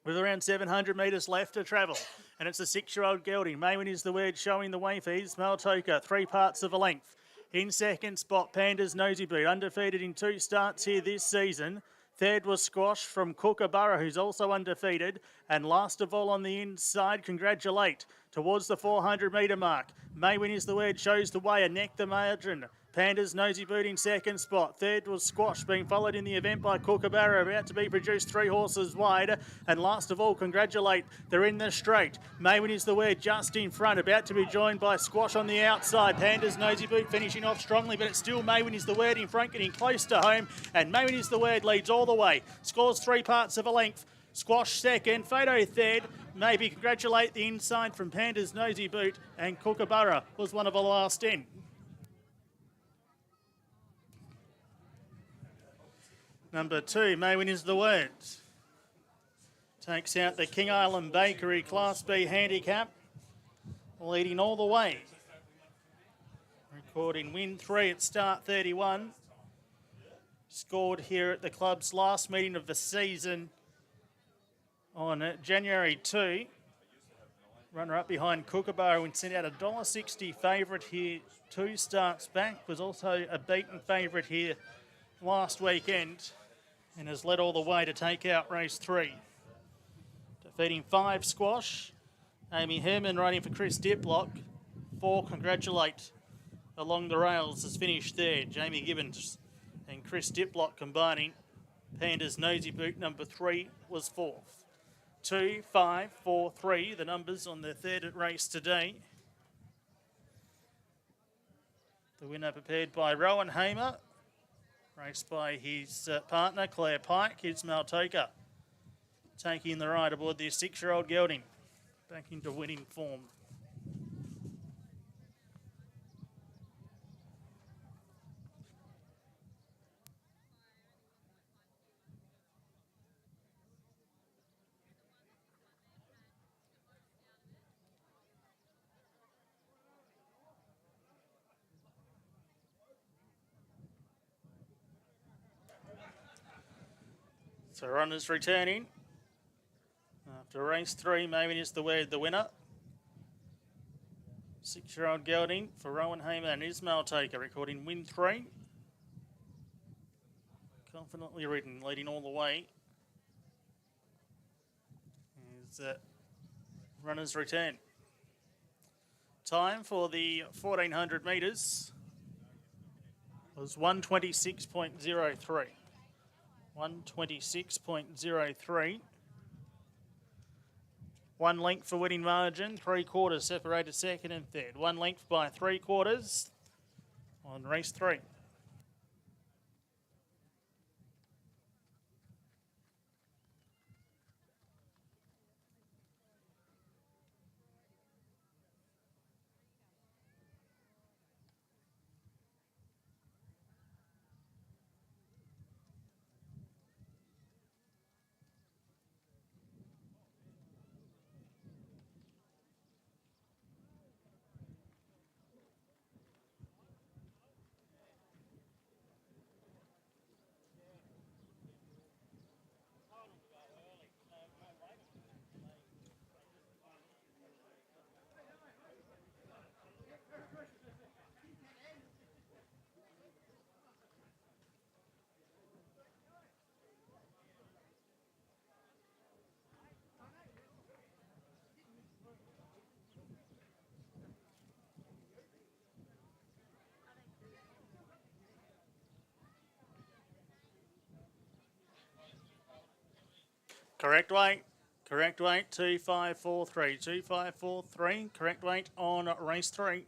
with around 700 metres left to travel. And it's a 6-year-old gelding. Maiden is the word, showing the way for Ismail Toka, 3 parts of a length. In second spot, Panda's Nosy Boot, undefeated in 2 starts here this season. Third was Squash from Kookaburra, who's also undefeated. And last of all on the inside, Congratulate towards the 400 metre mark. Maiden is the word, shows the way, a neck the margin. Pandas, Nosy Boot in second spot. Third was Squash, being followed in the event by Kookaburra, about to be produced 3 horses wide. And last of all, congratulate, they're in the straight. Maiden is the word just in front, about to be joined by Squash on the outside. Pandas, Nosy Boot finishing off strongly, but it's still Maiden is the word in front, getting close to home. And Maiden is the word leads all the way. Scores 3 parts of a length. Squash second, Fado third. Maybe congratulate the inside from Pandas, Nosy Boot, and Kookaburra was one of the last in. Number 2, Maywin is the words. Takes out the King Island Bakery Class B handicap, leading all the way. Recording win 3 at start 31. Scored here at the club's last meeting of the season on January 2. Runner up behind Kookaburra and sent out a $1.60 favourite here 2 starts back. Was also a beaten favourite here last weekend and has led all the way to take out race 3. Defeating 5 Squash. Amy Herman riding for Chris Diplock. 4 Congratulate along the rails has finished third. Jamie Gibbons and Chris Diplock combining. Panda's Nosy Boot number 3 was 4th. 2, 5, 4, 3, the numbers on the third race today. The winner prepared by Rowan Hamer, raced by his partner Claire Pike, Ismail Toker, taking the ride aboard the 6-year-old gelding, back into winning form. So runners returning. After race 3, Maven is the winner. 6-year-old gelding for Rowan Hamer and Ismail Taker, recording win 3. Confidently ridden, leading all the way. As runners return. Time for the 1400 metres was 1:26.03. 1:26.03. 1 length for winning margin, 3/4 separated second and third. 1 length by 3/4 on race 3. Correct weight, 2543, 2543, correct weight on race 3.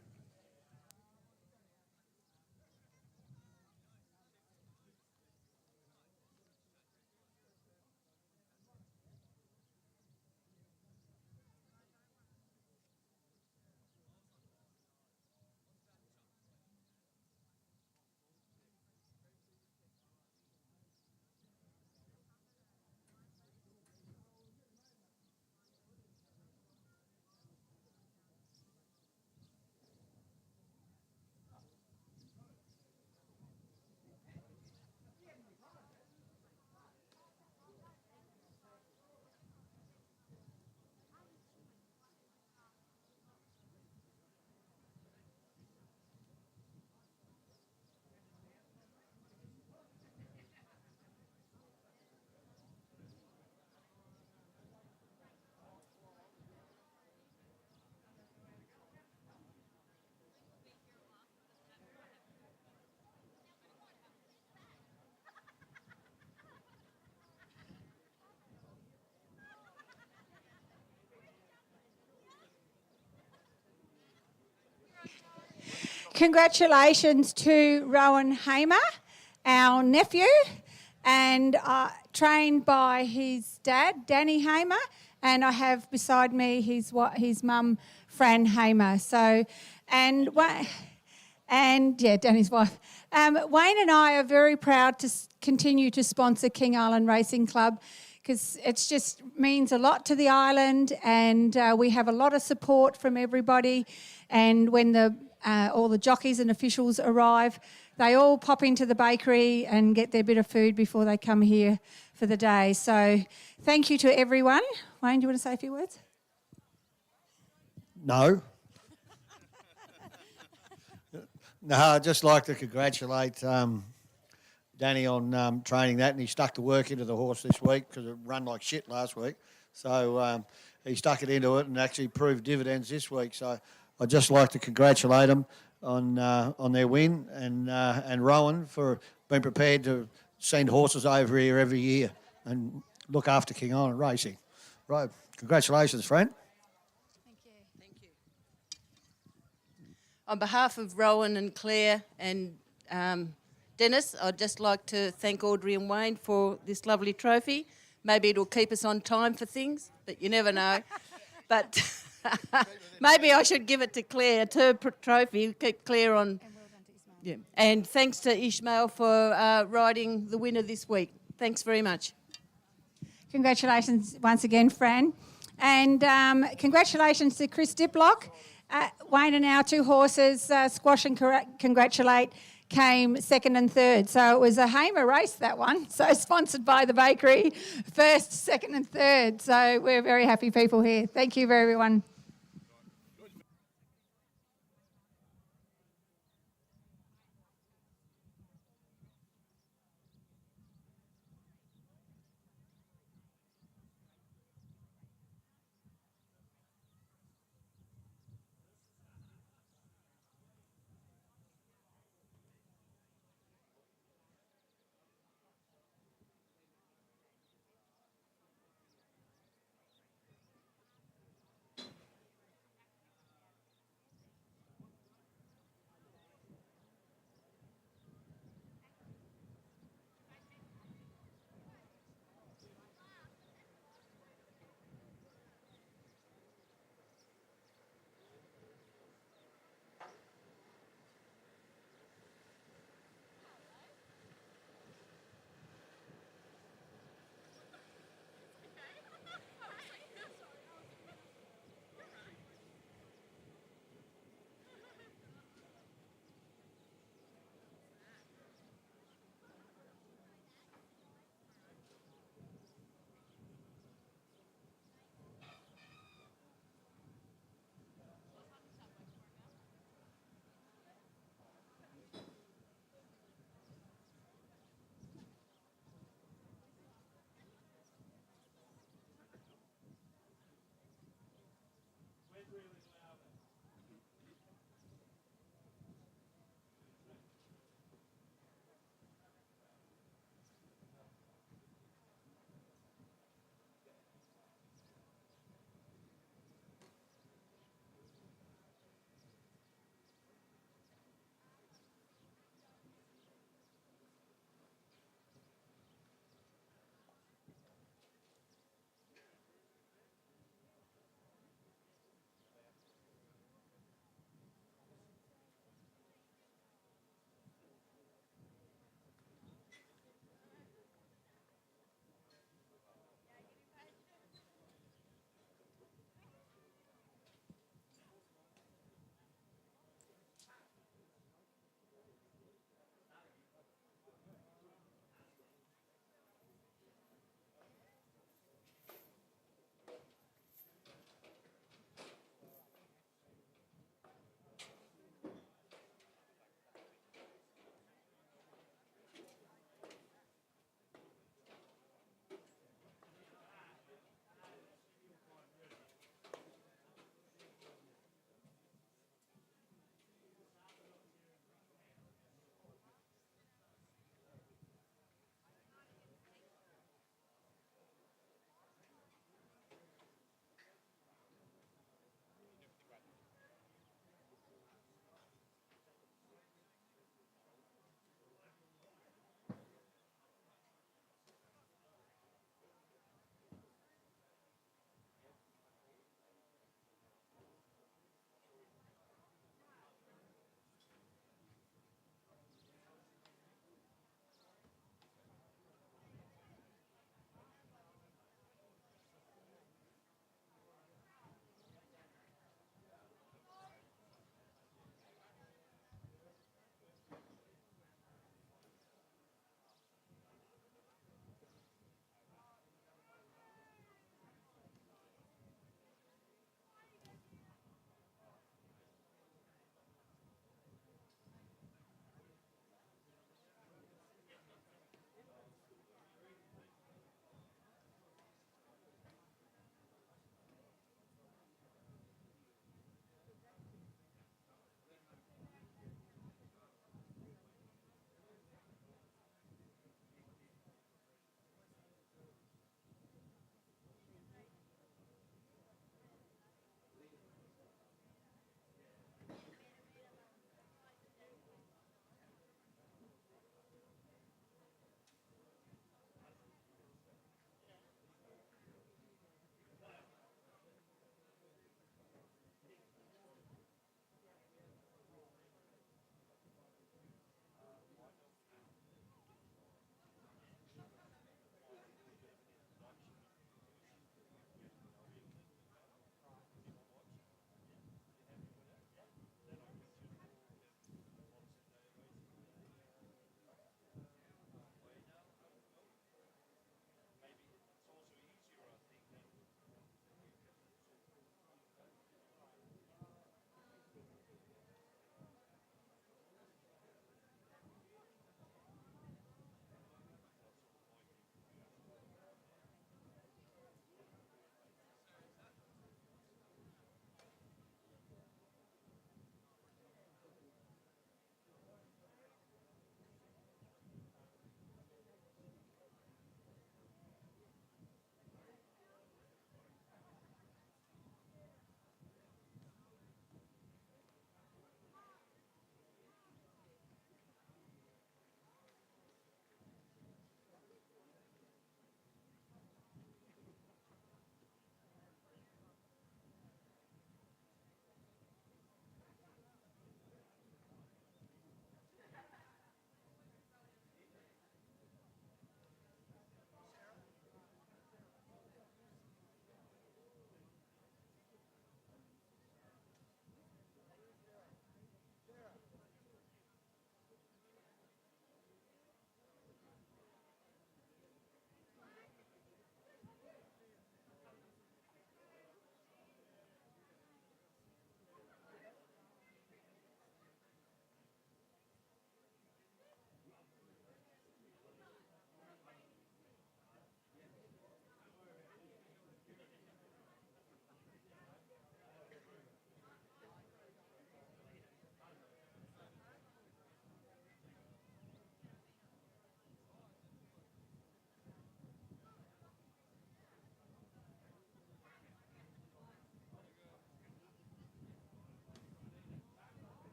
congratulations to Rowan Hamer, our nephew, and trained by his dad, Danny Hamer, and I have beside me his mum, Fran Hamer. So, and Danny's wife. Wayne and I are very proud to continue to sponsor King Island Racing Club because it just means a lot to the island, and we have a lot of support from everybody. And when all the jockeys and officials arrive, they all pop into the bakery and get their bit of food before they come here for the day. So thank you to everyone. Wayne, do you want to say a few words? No. No, I'd just like to congratulate Danny on training that, and he stuck the work into the horse this week because it run like shit last week. So he stuck it into it and actually proved dividends this week. So I'd just like to congratulate them on their win, and Rowan for being prepared to send horses over here every year and look after King Island Racing. Right, congratulations, friend. On behalf of Rowan and Claire and Dennis, I'd just like to thank Audrey and Wayne for this lovely trophy. Maybe it'll keep us on time for things, but you never know. But maybe I should give it to Claire, it's her trophy, keep Claire on. And well done to Ismail. Yeah. And thanks to Ishmael for riding the winner this week. Thanks very much. Congratulations once again, Fran. And congratulations to Chris Diplock. Wayne and our two horses, Squash and Congratulate, came second and third. So it was a Hamer race, that one. So sponsored by the bakery, first, second and third. So we're very happy people here. Thank you, everyone.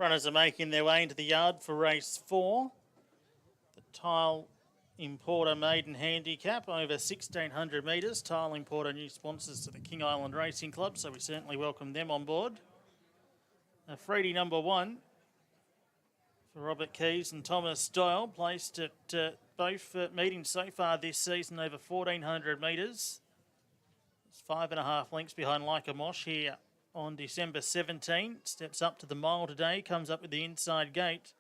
Runners are making their way into the yard for race 4. The Tile Importer Maiden handicap over 1,600 metres. Tile Importer, new sponsors to the King Island Racing Club, so we certainly welcome them on board. Freddie number 1 for Robert Keys and Thomas Doyle, placed at both meetings so far this season over 1,400 metres. It's 5.5 lengths behind Like a Mosh here on December 17. Steps up to the mile today, comes up with the inside gate.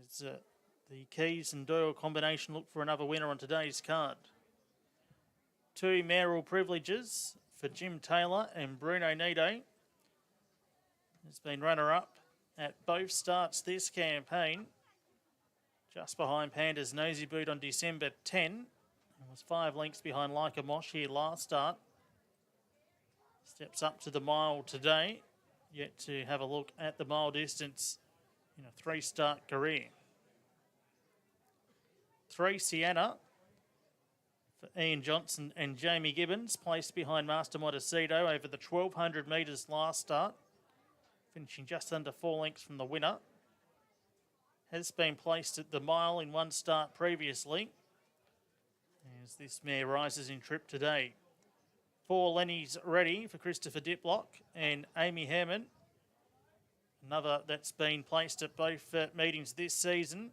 As the Keys and Doyle combination look for another winner on today's card. 2 mayoral privileges for Jim Taylor and Bruno Nido. Has been runner-up at both starts this campaign. Just behind Panda's Nosy Boot on December 10. And was 5 lengths behind Like a Mosh here last start. Steps up to the mile today. Yet to have a look at the mile distance in a 3-start career. 3 Sienna for Ian Johnson and Jamie Gibbons, placed behind Master Montecito over the 1,200 metres last start, finishing just under 4 lengths from the winner. Has been placed at the mile in 1 start previously, as this mare rises in trip today. 4 Lenny's Ready for Christopher Diplock and Amy Herman, another that's been placed at both meetings this season.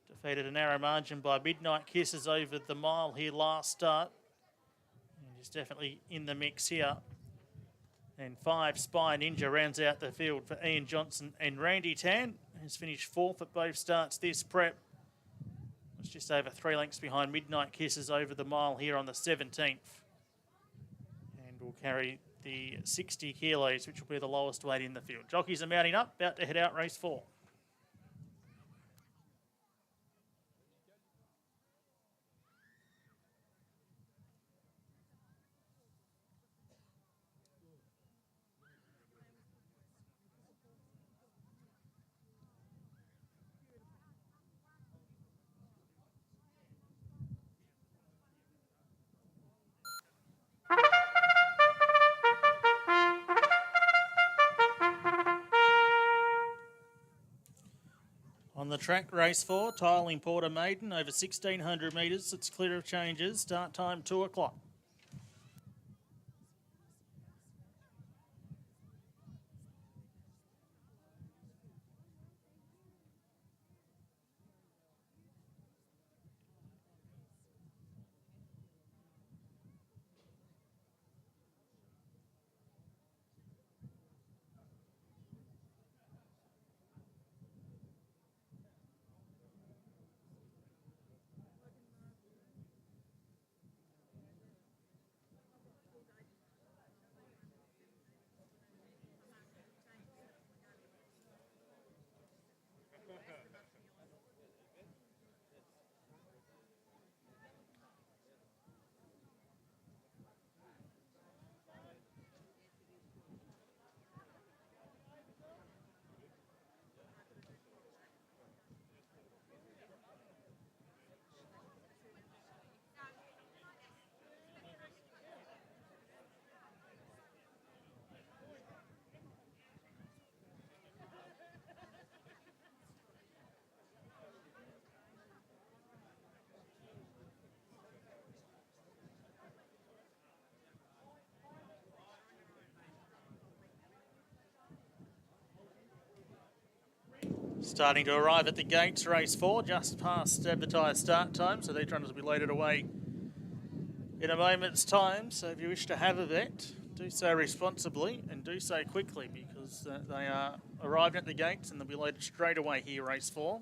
Defeated a narrow margin by Midnight Kisses over the mile here last start. And is definitely in the mix here. And 5 Spy Ninja rounds out the field for Ian Johnson and Randy Tan, who's finished 4th at both starts this prep. It's just over 3 lengths behind Midnight Kisses over the mile here on the 17th. And will carry the 60 kilos, which will be the lowest weight in the field. Jockeys are mounting up, about to head out race 4. On the track, race 4, Tile Importer Maiden, over 1,600 metres. It's clear of changes. Start time 2 o'clock. Starting to arrive at the gates, race 4, just past advertised start time, so these runners will be loaded away in a moment's time. So if you wish to have a bet, do so responsibly and do so quickly, because they are arriving at the gates and they'll be loaded straight away here, race 4.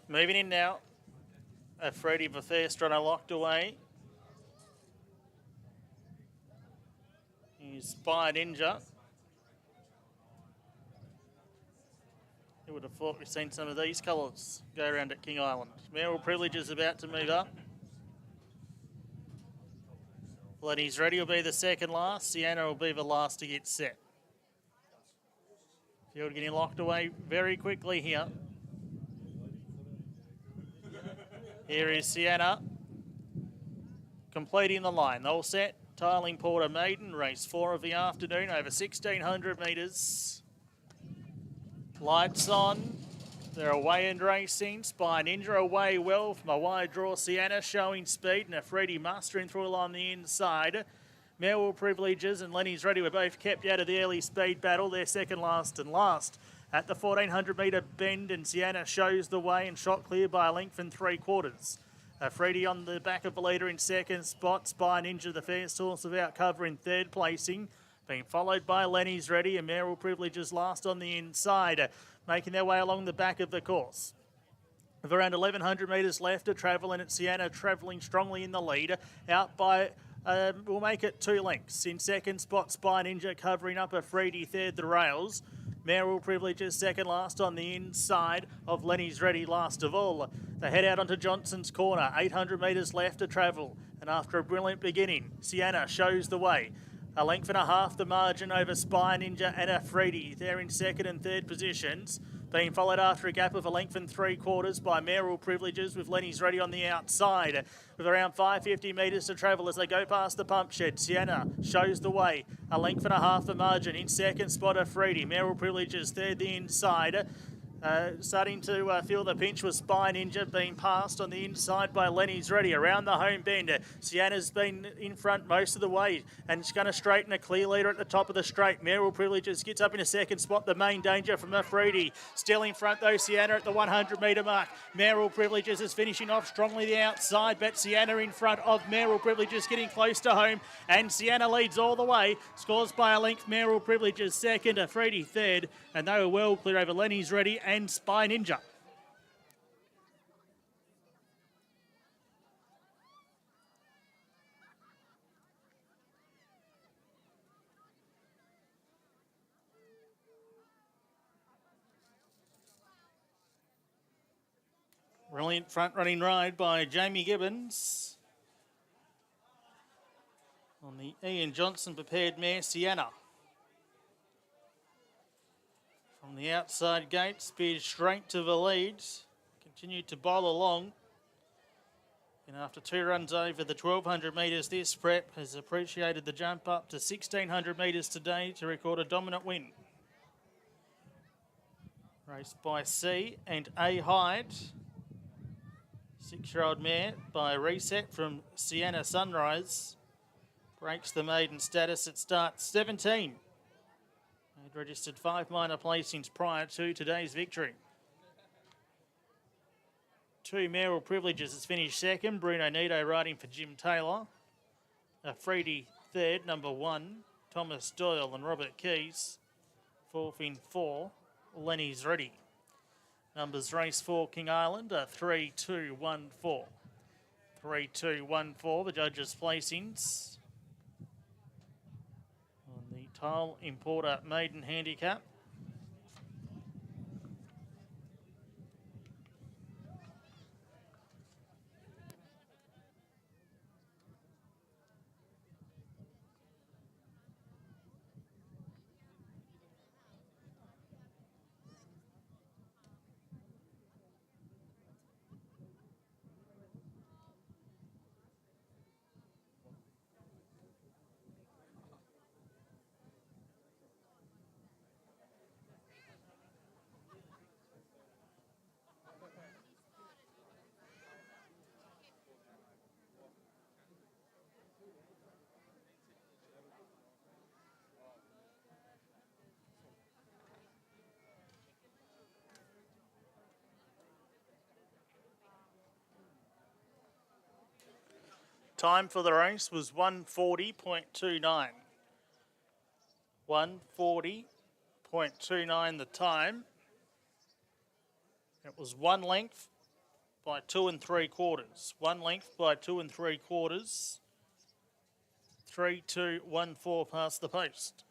Moving in now. Freddie the first runner locked away. He's by an injure. Who would have thought we've seen some of these colours go around at King Island? Mayoral Privilege is about to move up. Lenny's Ready will be the second last. Sienna will be the last to get set. Field getting locked away very quickly here. Here is Sienna completing the line. All set. Tiling Porter Maiden, race 4 of the afternoon, over 1,600 metres. Lights on. They're away and racing. Spine Ninja away well from a wide draw. Sienna showing speed, and a Freddie mustering through along the inside. Mayoral Privileges and Lenny's Ready were both kept out of the early speed battle. They're second last and last. At the 1,400 metre bend, and Sienna shows the way and shot clear by a length and 3/4. Freddie on the back of the leader in second spot. Spine Ninja, the first horse of Outcover, in third placing. Being followed by Lenny's Ready and Mayoral Privileges last on the inside, making their way along the back of the course. With around 1,100 metres left to travel, and it's Sienna travelling strongly in the lead. Out by, we'll make it 2 lengths. In second spot, Spine Ninja covering up a Freddie, third the rails. Mayoral Privileges second last on the inside of Lenny's Ready last of all. They head out onto Johnson's Corner, 800 metres left to travel. And after a brilliant beginning, Sienna shows the way. A length and a half the margin over Spine Ninja and a Freddie. They're in second and third positions. Being followed after a gap of a length and 3/4 by Mayoral Privileges, with Lenny's Ready on the outside. With around 550 metres to travel as they go past the pump shed. Sienna shows the way. A length and a half the margin. In second spot of Freddie. Mayoral Privileges third the inside. Starting to feel the pinch with Spine Ninja, being passed on the inside by Lenny's Ready around the home bend. Sienna's been in front most of the way, and it's going to straighten a clear leader at the top of the straight. Mayoral Privileges gets up in a second spot. The main danger from Freddie. Still in front though, Sienna at the 100 metre mark. Mayoral Privileges is finishing off strongly the outside, but Sienna in front of Mayoral Privileges, getting close to home, and Sienna leads all the way. Scores by a length. Mayoral Privileges second, Freddie third, and they were well clear over Lenny's Ready and Spine Ninja. Brilliant front running ride by Jamie Gibbons on the Ian Johnson prepared mare Sienna. From the outside gate, speared straight to the lead. Continued to bowl along. And after 2 runs over the 1,200 metres, this prep has appreciated the jump up to 1,600 metres today to record a dominant win. Raced by C and A Hyde. 6-year-old mare by Reset from Sienna Sunrise. Breaks the maiden status at start 17. They'd registered 5 minor placings prior to today's victory. 2 Mayoral Privileges has finished second. Bruno Nito riding for Jim Taylor. Freddie third, number 1. Thomas Doyle and Robert Keys. Fourth in 4, Lenny's Ready. Numbers race 4, King Island, 3, 2, 1, 4. 3, 2, 1, 4, the judges' placings. On the Tile Importer Maiden handicap. Time for the race was 1:40.29. 1:40.29 the time. It was 1 length by 2 3/4. 1 length by 2 3/4. 3, 2, 1, 4 past the post.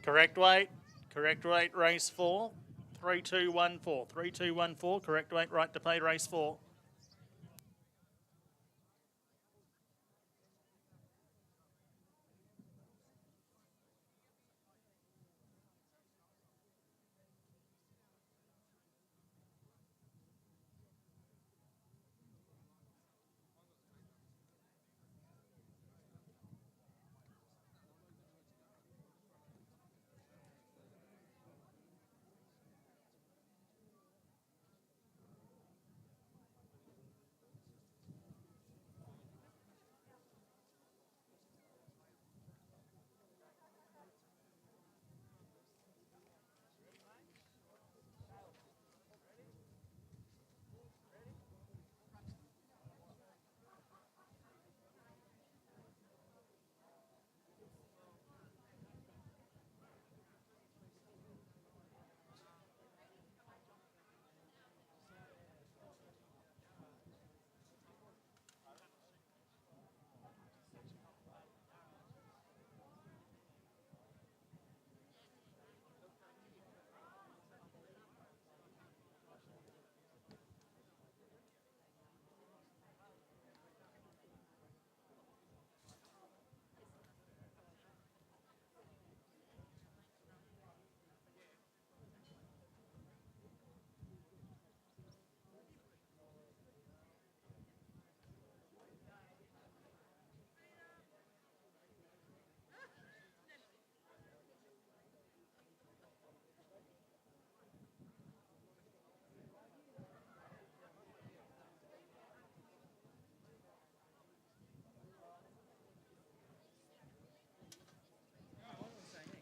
Correct weight, race 4. 3, 2, 1, 4. 3, 2, 1, 4. Correct weight, right to pay, race 4.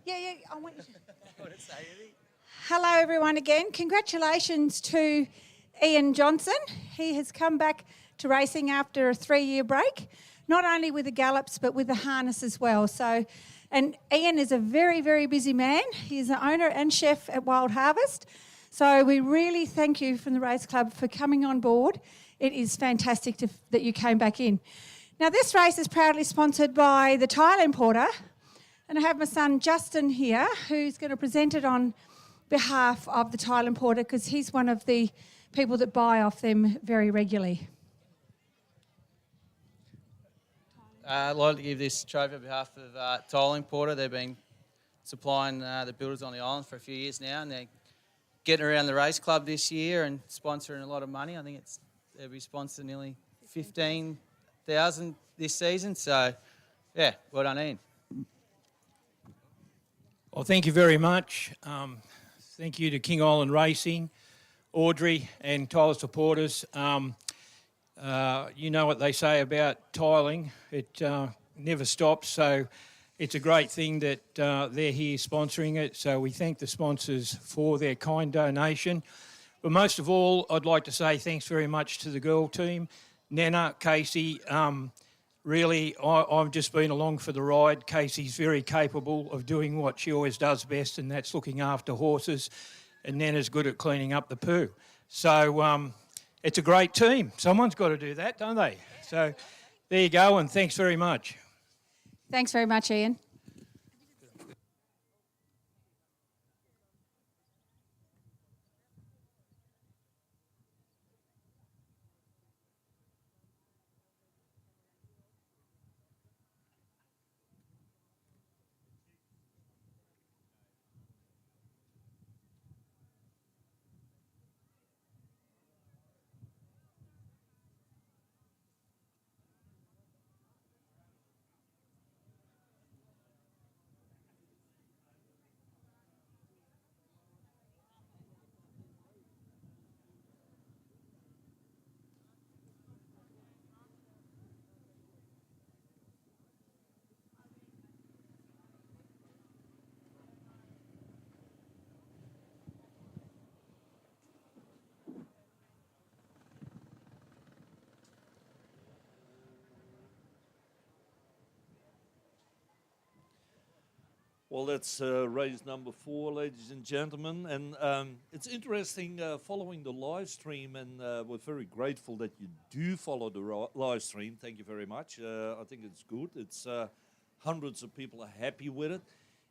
Yeah, I want you to. Hello, everyone, again. Congratulations to Ian Johnson. He has come back to racing after a 3-year break, not only with the gallops, but with the harness as well. So, and Ian is a very, very busy man. He's the owner and chef at Wild Harvest. So we really thank you from the Race Club for coming on board. It is fantastic that you came back in. Now, this race is proudly sponsored by the Tile Importer, and I have my son Justin here, who's going to present it on behalf of the Tile Importer, because he's one of the people that buy off them very regularly. I'd like to give this trophy on behalf of Tile Importer. They've been supplying the builders on the island for a few years now, and they're getting around the race club this year and sponsoring a lot of money. I think they'll be sponsoring nearly 15,000 this season. So, yeah, well done, Ian. Well, thank you very much. Thank you to King Island Racing, Audrey and Tile supporters. You know what they say about tiling. It never stops, so it's a great thing that they're here sponsoring it. So we thank the sponsors for their kind donation. But most of all, I'd like to say thanks very much to the girl team, Nana, Casey. Really, I've just been along for the ride. Casey's very capable of doing what she always does best, and that's looking after horses. And Nana's good at cleaning up the poo. So it's a great team. Someone's got to do that, don't they? So there you go, and thanks very much. Thanks very much, Ian. Well, that's race number 4, ladies and gentlemen. And it's interesting following the live stream, and we're very grateful that you do follow the live stream. Thank you very much. I think it's good. It's hundreds of people are happy with it.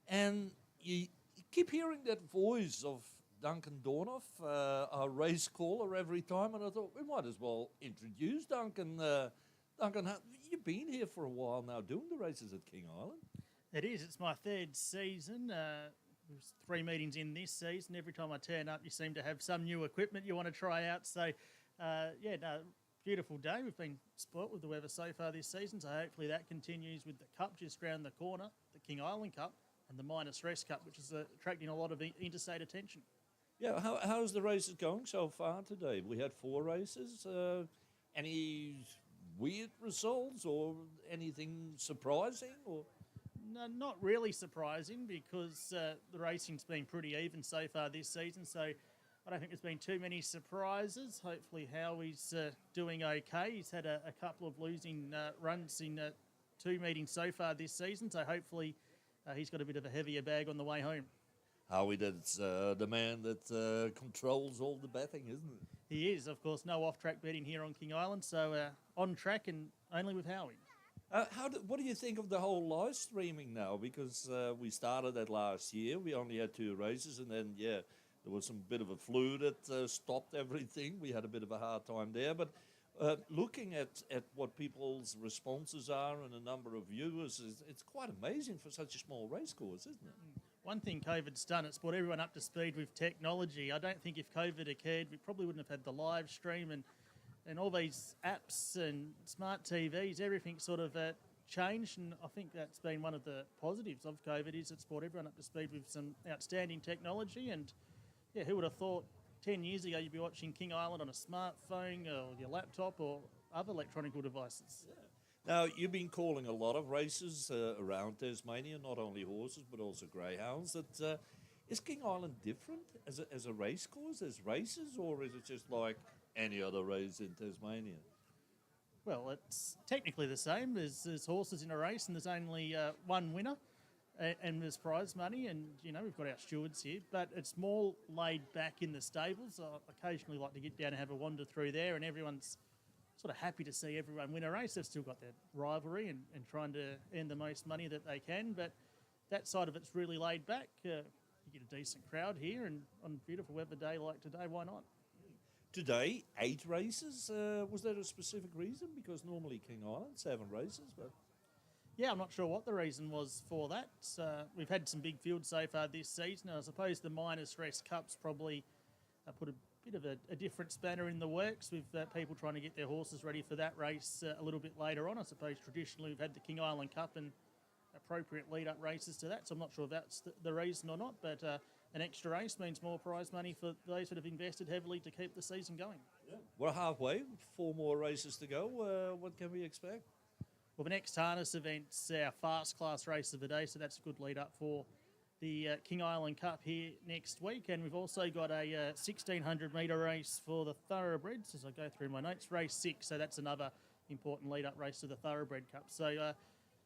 And you keep hearing that voice of Duncan Dornoff, our race caller, every time. And I thought we might as well introduce Duncan. Duncan, you've been here for a while now doing the races at King Island. It is. It's my 3rd season. There's 3 meetings in this season. Every time I turn up, you seem to have some new equipment you want to try out. So, beautiful day. We've been spoilt with the weather so far this season, so hopefully that continues with the Cup just round the corner, the King Island Cup, and the Minus Rest Cup, which is attracting a lot of interstate attention. Yeah, how's the races going so far today? We had 4 races. Any weird results or anything surprising? Or No, not really surprising because the racing's been pretty even so far this season, so I don't think there's been too many surprises. Hopefully Howie's doing okay. He's had a couple of losing runs in 2 meetings so far this season, so hopefully he's got a bit of a heavier bag on the way home. Howie, that's the man that controls all the betting, isn't it? He is, of course, no off-track betting here on King Island, so on track and only with Howie. What do you think of the whole live streaming now? Because we started that last year. We only had 2 races, and then, there was some bit of a flu that stopped everything. We had a bit of a hard time there. But looking at what people's responses are and the number of viewers, it's quite amazing for such a small race course, isn't it? One thing COVID's done, it's brought everyone up to speed with technology. I don't think if COVID occurred, we probably wouldn't have had the live stream and all these apps and smart TVs, everything sort of changed, and I think that's been one of the positives of COVID is it's brought everyone up to speed with some outstanding technology. And who would have thought 10 years ago you'd be watching King Island on a smartphone or your laptop or other electronic devices? Yeah. Now, you've been calling a lot of races around Tasmania, not only horses but also greyhounds. Is King Island different as a race course, as races, or is it just like any other race in Tasmania? Well, it's technically the same. There's horses in a race and there's only one winner and there's prize money, and, we've got our stewards here, but it's more laid back in the stables. I occasionally like to get down and have a wander through there, and everyone's sort of happy to see everyone win a race. They've still got their rivalry and trying to earn the most money that they can, but that side of it's really laid back. You get a decent crowd here, and on a beautiful weather day like today, why not? Today, 8 races. Was there a specific reason? Because normally King Island, 7 races. But yeah, I'm not sure what the reason was for that. We've had some big fields so far this season. I suppose the Minus Rest Cup's probably put a bit of a different spanner in the works with people trying to get their horses ready for that race a little bit later on. I suppose traditionally we've had the King Island Cup and appropriate lead-up races to that, so I'm not sure if that's the reason or not, but an extra race means more prize money for those that have invested heavily to keep the season going. yeah, we're halfway, 4 more races to go. What can we expect? Well, the next harness event's our fast class race of the day, so that's a good lead-up for the King Island Cup here next week. And we've also got a 1,600 metre race for the thoroughbreds, as I go through my notes, race 6, so that's another important lead-up race to the Thoroughbred Cup. So,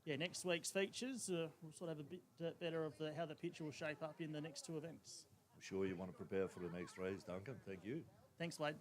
next week's features, we'll sort of have a bit better of how the picture will shape up in the next 2 events. I'm sure you want to prepare for the next race, Duncan. Thank you. Thanks, Wade.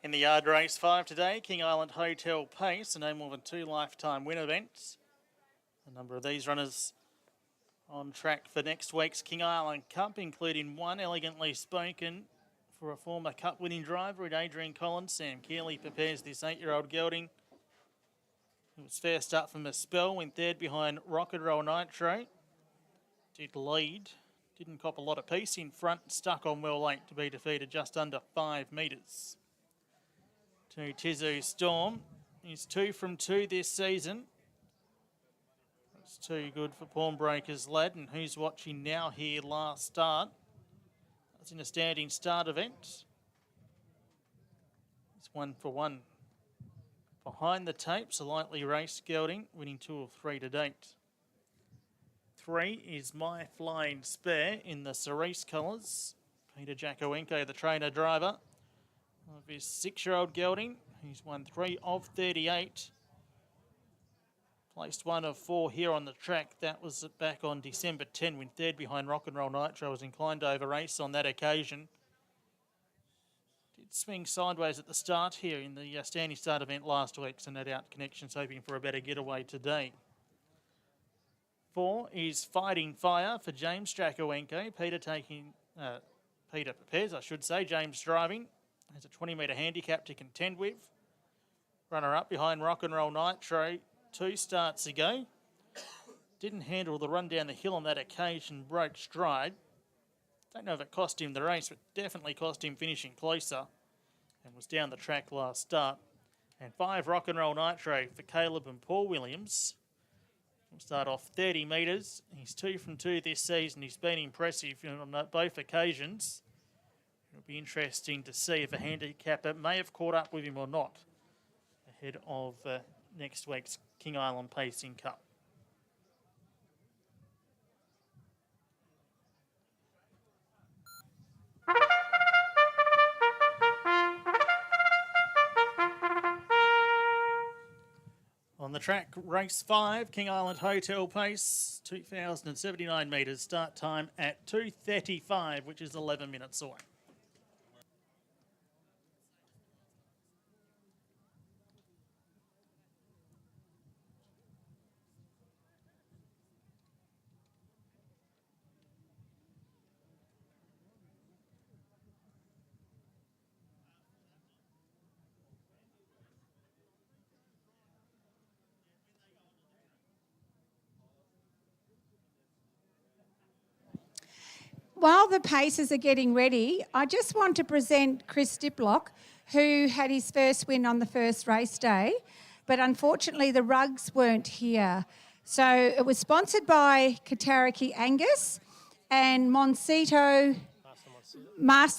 In the yard race 5 today, King Island Hotel Pace, no more than 2 lifetime win events. A number of these runners on track for next week's King Island Cup, including one elegantly spoken for a former Cup winning driver at Adrian Collins. Sam Keeley prepares this 8-year-old gelding. It was first up from a spell, went third behind Rock and Roll Nitro. Did lead, didn't cop a lot of pace in front, stuck on well late to be defeated just under 5 metres. To Tizu Storm. He's 2 from 2 this season. That's too good for Pawnbreaker's lad, and who's watching now here last start. That's in a standing start event. It's 1 for 1. Behind the tapes, a lightly raced gelding, winning 2 of 3 to date. 3 is My Flying Spare in the cerise colours. Peter Jacowenko, the trainer-driver of his 6-year-old gelding. He's won 3 of 38. Placed 1 of 4 here on the track. That was back on December 10 when third behind Rock and Roll Nitro. Was inclined over race on that occasion. Did swing sideways at the start here in the standing start event last week, so no doubt Connection's hoping for a better getaway today. 4 is Fighting Fire for James Jacowenko. Peter prepares, I should say. James driving. Has a 20-metre handicap to contend with. Runner up behind Rock and Roll Nitro 2 starts ago. Didn't handle the run down the hill on that occasion, broke stride. Don't know if it cost him the race, but definitely cost him finishing closer and was down the track last start. And 5 Rock and Roll Nitro for Caleb and Paul Williams. We'll start off 30 metres. He's 2 from 2 this season. He's been impressive on both occasions. It'll be interesting to see if a handicapper may have caught up with him or not ahead of next week's King Island Pacing Cup. On the track, race 5, King Island Hotel Pace, 2,079 metres, start time at 2:35, which is 11 minutes away. While the paces are getting ready, I just want to present Chris Diplock, who had his first win on the first race day, but unfortunately the rugs weren't here. So it was sponsored by Katariki Angus, and Master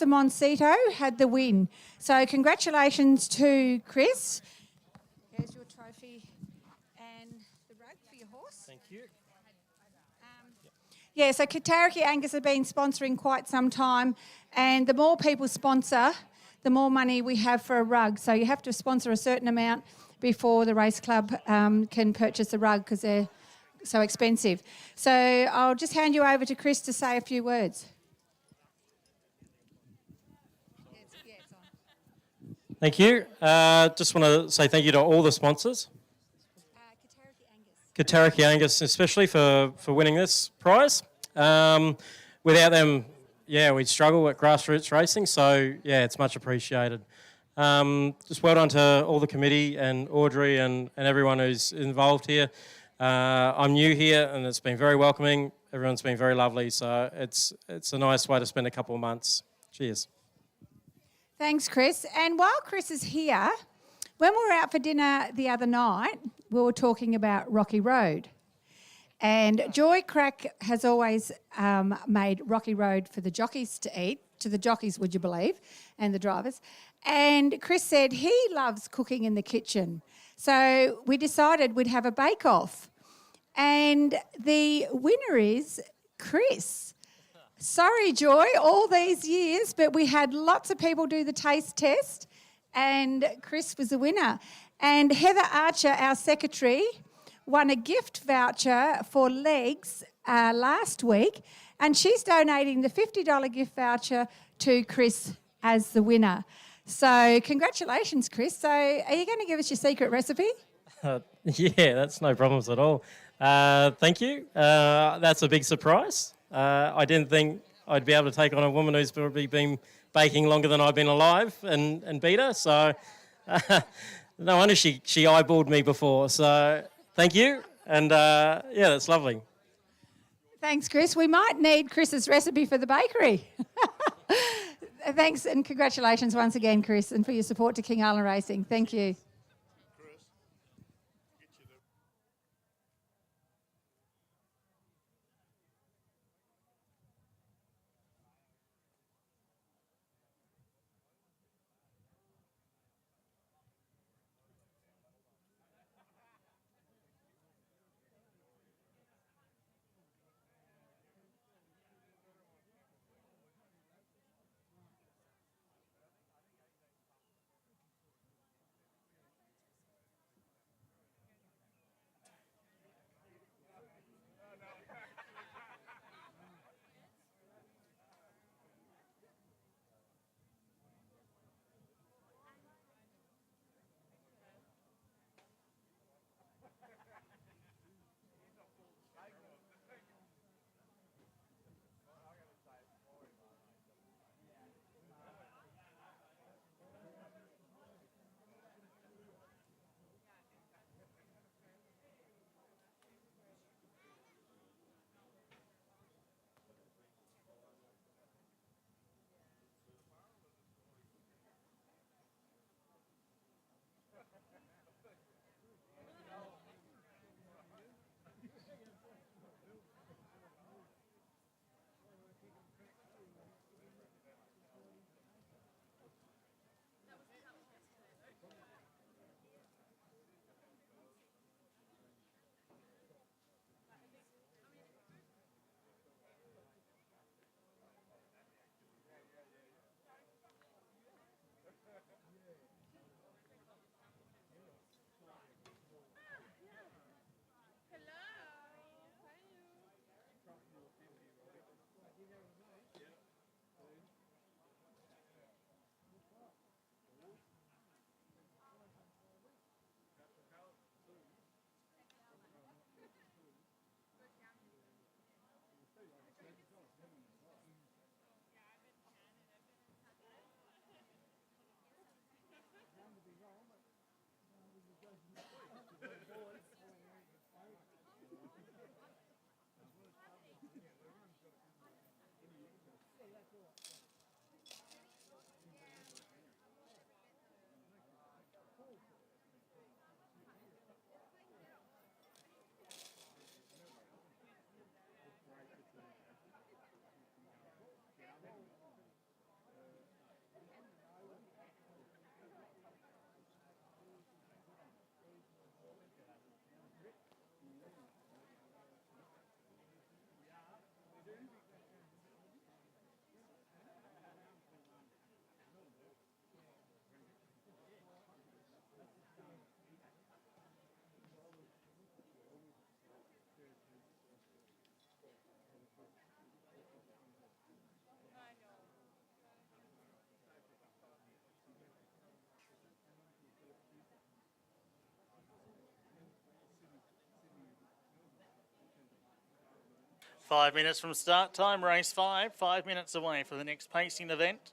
Moncito had the win. So congratulations to Chris. Here's your trophy and the rug for your horse. Thank you. Yeah, so Katariki Angus have been sponsoring quite some time, and the more people sponsor, the more money we have for a rug. So you have to sponsor a certain amount before the race club can purchase the rug because they're so expensive. So I'll just hand you over to Chris to say a few words. Thank you. Just want to say thank you to all the sponsors. Katariki Angus especially for winning this prize. Without them, we'd struggle at grassroots racing, so it's much appreciated. Just well done to all the committee and Audrey and everyone who's involved here. I'm new here and it's been very welcoming. Everyone's been very lovely, so it's a nice way to spend a couple of months. Cheers. Thanks, Chris. And while Chris is here, when we were out for dinner the other night, we were talking about Rocky Road. And Joy Crack has always made Rocky Road for the jockeys to eat, to the jockeys, would you believe, and the drivers. And Chris said he loves cooking in the kitchen. So we decided we'd have a bake-off. And the winner is Chris. Sorry, Joy, all these years, but we had lots of people do the taste test, and Chris was the winner. And Heather Archer, our secretary, won a gift voucher for legs last week, and she's donating the $50 gift voucher to Chris as the winner. So congratulations, Chris. So are you going to give us your secret recipe? That's no problems at all. Thank you. That's a big surprise. I didn't think I'd be able to take on a woman who's probably been baking longer than I've been alive and beat her. So no wonder she eyeballed me before. So thank you. And that's lovely. Thanks, Chris. We might need Chris's recipe for the bakery. Thanks and congratulations once again, Chris, and for your support to King Island Racing. Thank you. 5 minutes from start time, race 5, 5 minutes away for the next pacing event.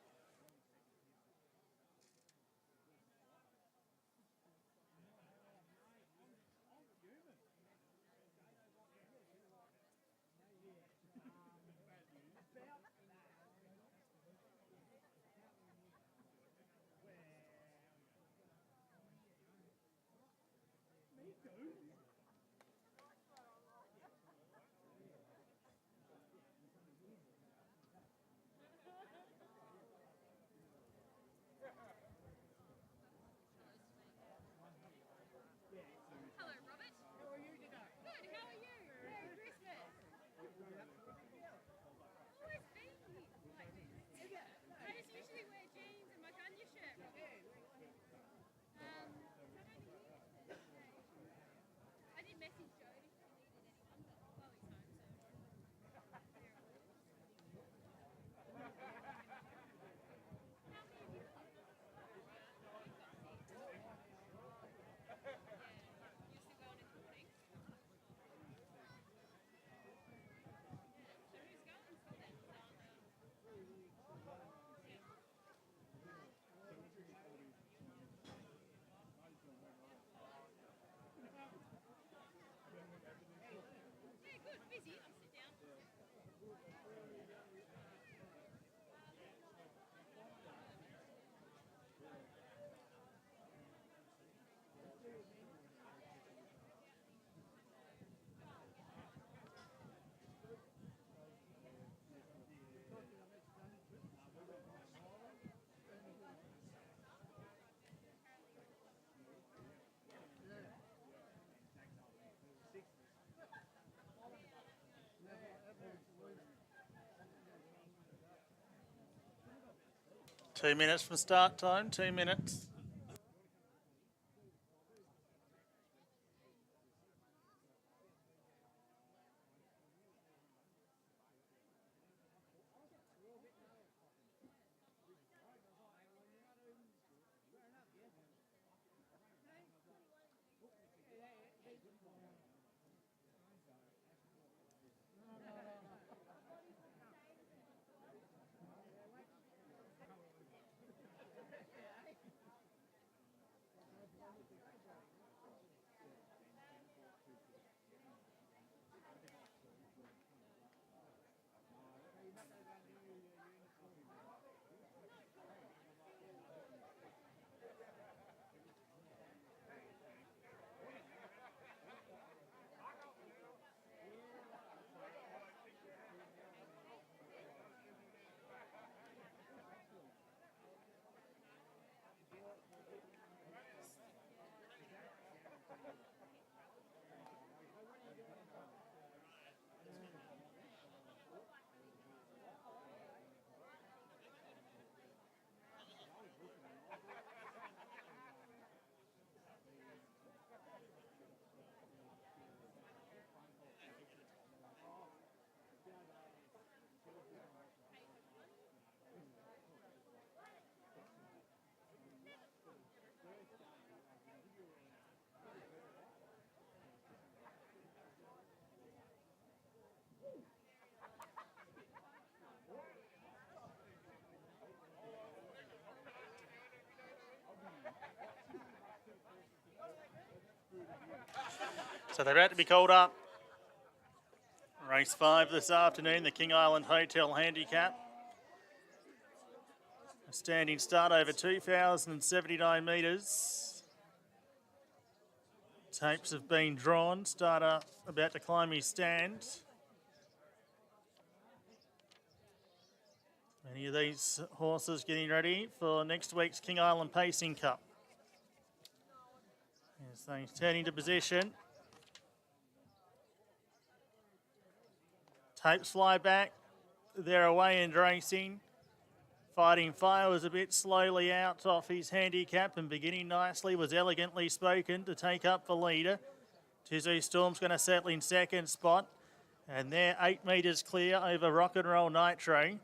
Two minutes from start time, 2 minutes. So they're about to be called up. Race 5 this afternoon, the King Island Hotel Handicap. A standing start over 2,079 metres. Tapes have been drawn. Starter about to climb his stand. Many of these horses getting ready for next week's King Island Pacing Cup. As they turn into position. Tapes fly back. They're away and racing. Fighting Fire was a bit slowly out off his handicap and beginning nicely, was elegantly spoken to take up the leader. Tizu Storm's going to settle in second spot. And they're 8 metres clear over Rock and Roll Nitro.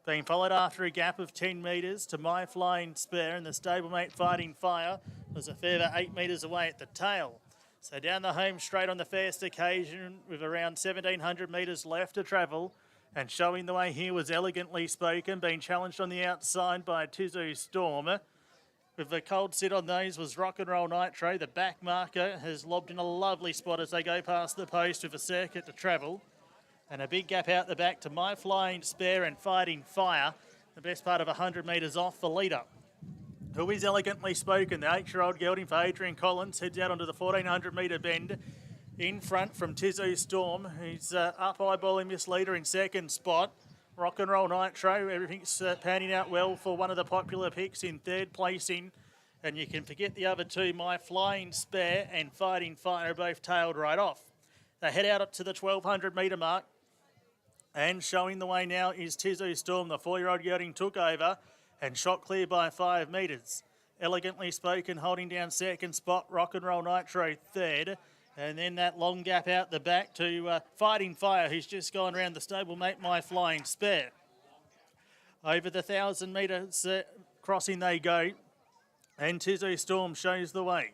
Being followed after a gap of 10 metres to My Flying Spur, and the stablemate Fighting Fire was a further 8 metres away at the tail. So down the home straight on the first occasion with around 1,700 metres left to travel. And showing the way here was Elegantly Spoken, being challenged on the outside by Tizu Storm. With the cold sit on those was Rock and Roll Nitro. The back marker has lobbed in a lovely spot as they go past the post with a circuit to travel. And a big gap out the back to My Flying Spare and Fighting Fire. The best part of 100 metres off the leader. Who is Elegantly Spoken? The 8-year-old gelding for Adrian Collins heads out onto the 1,400 metre bend. In front from Tizu Storm. He's up eyeballing this leader in second spot. Rock and Roll Nitro. Everything's panning out well for one of the popular picks in third placing. And you can forget the other two. My Flying Spare and Fighting Fire are both tailed right off. They head out up to the 1,200 metre mark. And showing the way now is Tizu Storm. The 4-year-old gelding took over and shot clear by 5 metres. Elegantly Spoken holding down second spot. Rock and Roll Nitro third. And then that long gap out the back to Fighting Fire, who's just gone around the stablemate My Flying Spare. Over the 1,000 metres crossing they go. And Tizu Storm shows the way.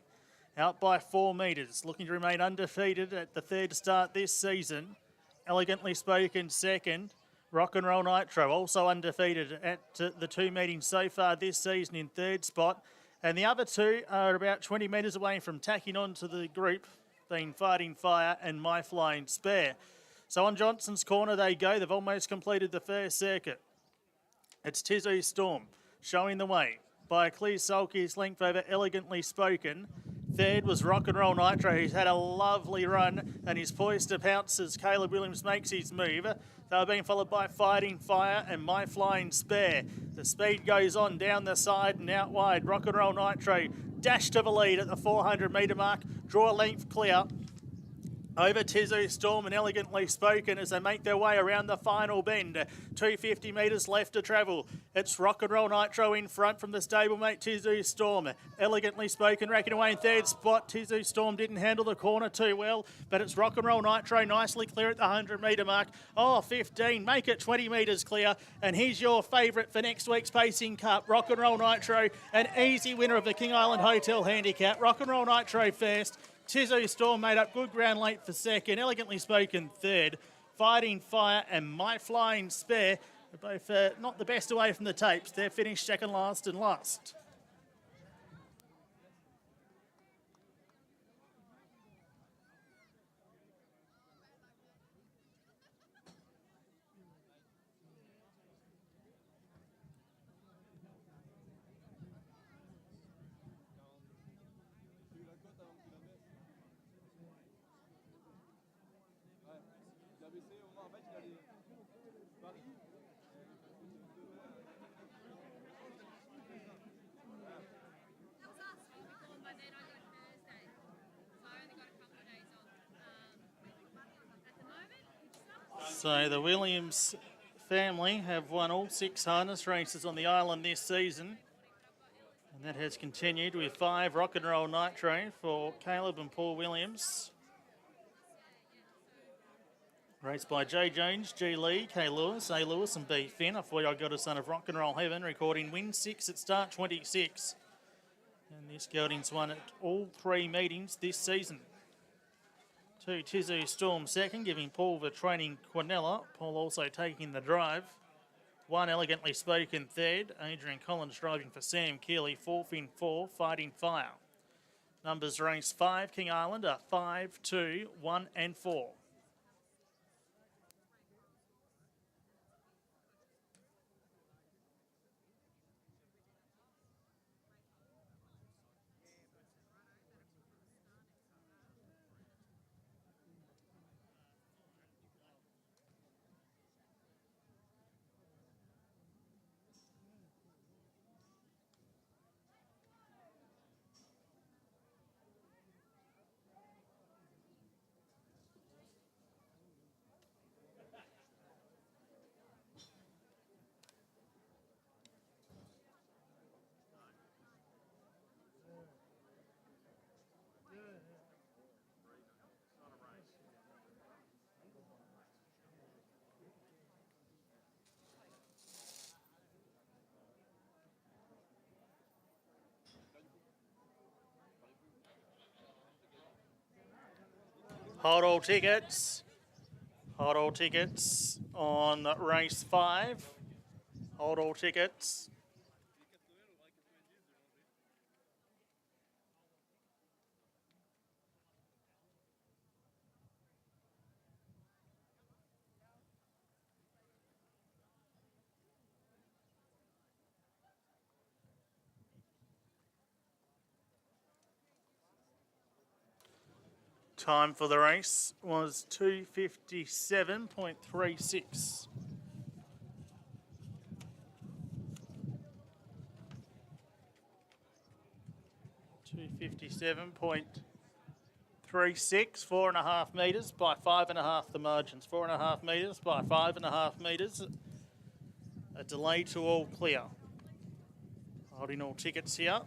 Out by 4 metres, looking to remain undefeated at the third start this season. Elegantly Spoken second. Rock and Roll Nitro also undefeated at the 2 meetings so far this season in third spot. And the other two are about 20 metres away from tacking on to the group, being Fighting Fire and My Flying Spare. So on Johnson's Corner they go. They've almost completed the first circuit. It's Tizu Storm showing the way by a clear sulky's length over Elegantly Spoken. Third was Rock and Roll Nitro. He's had a lovely run and he's poised to pounce as Caleb Williams makes his move. They're being followed by Fighting Fire and My Flying Spare. The speed goes on down the side and out wide. Rock and Roll Nitro dash to the lead at the 400 metre mark. Draw a length clear. Over Tizu Storm and Elegantly Spoken as they make their way around the final bend. 250 metres left to travel. It's Rock and Roll Nitro in front from the stablemate Tizu Storm. Elegantly Spoken racking away in third spot. Tizu Storm didn't handle the corner too well, but it's Rock and Roll Nitro nicely clear at the 100 metre mark. 15, make it 20 metres clear. And here's your favourite for next week's Pacing Cup. Rock and Roll Nitro, an easy winner of the King Island Hotel Handicap. Rock and Roll Nitro first. Tizu Storm made up good ground late for second. Elegantly Spoken third. Fighting Fire and My Flying Spare are both not the best away from the tapes. They're finished second last and last. So the Williams family have won all 6 harness races on the island this season. And that has continued with 5 Rock and Roll Nitro for Caleb and Paul Williams. Raced by J. Jones, G. Lee, K. Lewis, A. Lewis and B. Finn. A 4-year-old got a son of Rock and Roll Heaven, recording win 6 at start 26. And this gelding's won at all 3 meetings this season. 2 Tizu Storm second, giving Paul the training Quinella. Paul also taking the drive. 1 Elegantly Spoken third. Adrian Collins driving for Sam Keeley. 4th in 4, Fighting Fire. Numbers race 5, King Island are 5, 2, 1 and 4. Hold all tickets. Hold all tickets on race 5. Hold all tickets. Time for the race was 2:57.36. .36, 4.5 metres by 5.5 the margins. 4.5 metres by 5.5 metres. A delay to all clear. Holding all tickets here.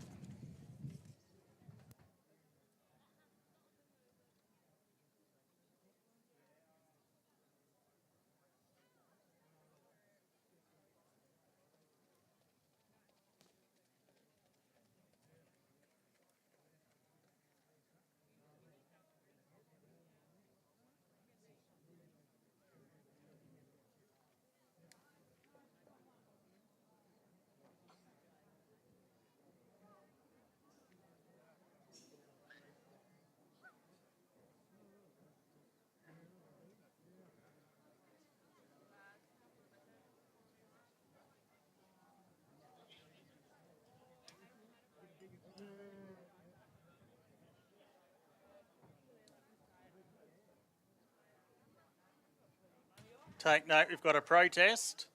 Take note, we've got a protest.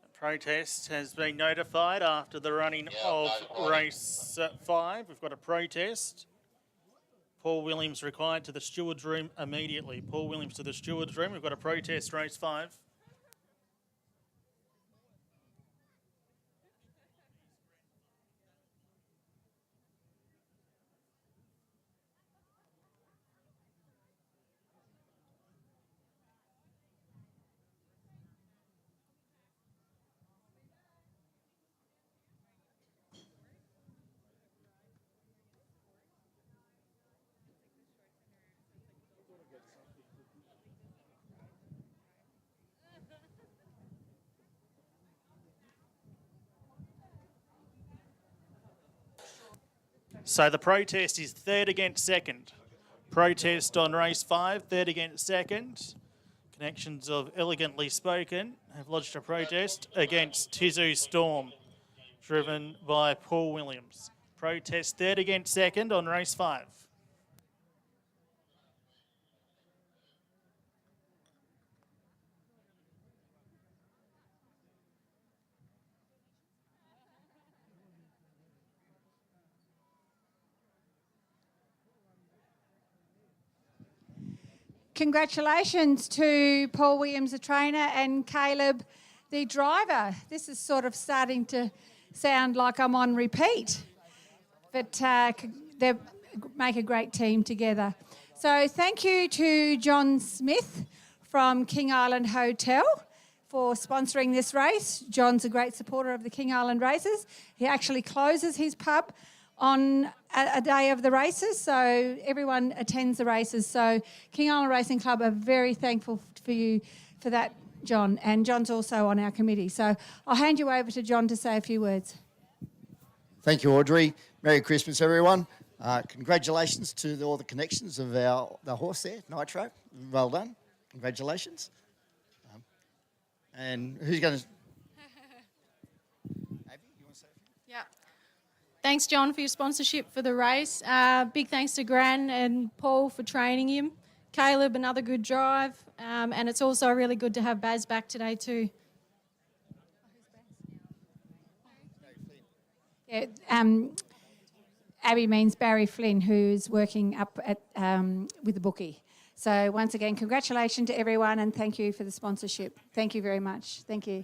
A protest has been notified after the running of race 5. We've got a protest. Paul Williams required to the steward's room immediately. Paul Williams to the steward's room. We've got a protest, race 5. So the protest is third against second. Protest on race 5, third against second. Connections of Elegantly Spoken have lodged a protest against Tizu Storm, driven by Paul Williams. Protest third against second on race 5. Congratulations to Paul Williams, the trainer, and Caleb, the driver. This is sort of starting to sound like I'm on repeat, but they make a great team together. So thank you to John Smith from King Island Hotel for sponsoring this race. John's a great supporter of the King Island races. He actually closes his pub on a day of the races, so everyone attends the races. So King Island Racing Club are very thankful for you for that, John, and John's also on our committee. So I'll hand you over to John to say a few words. Thank you, Audrey. Merry Christmas, everyone. Congratulations to all the connections of the horse there, Nitro. Well done. Congratulations. And who's going to... Yeah. Thanks, John, for your sponsorship for the race. Big thanks to Gran and Paul for training him. Caleb, another good drive. And it's also really good to have Baz back today too. Yeah, Abby means Barry Flynn, who's working up at with the bookie. So once again, congratulations to everyone and thank you for the sponsorship. Thank you very much. Thank you.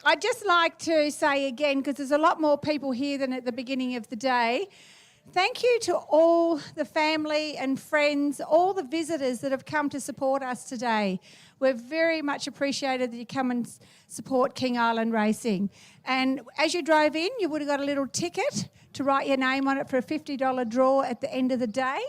I'd just like to say again, because there's a lot more people here than at the beginning of the day, Thank you to all the family and friends, all the visitors that have come to support us today. We're very much appreciated that you come and support King Island Racing. And as you drove in, you would have got a little ticket to write your name on it for a $50 draw at the end of the day.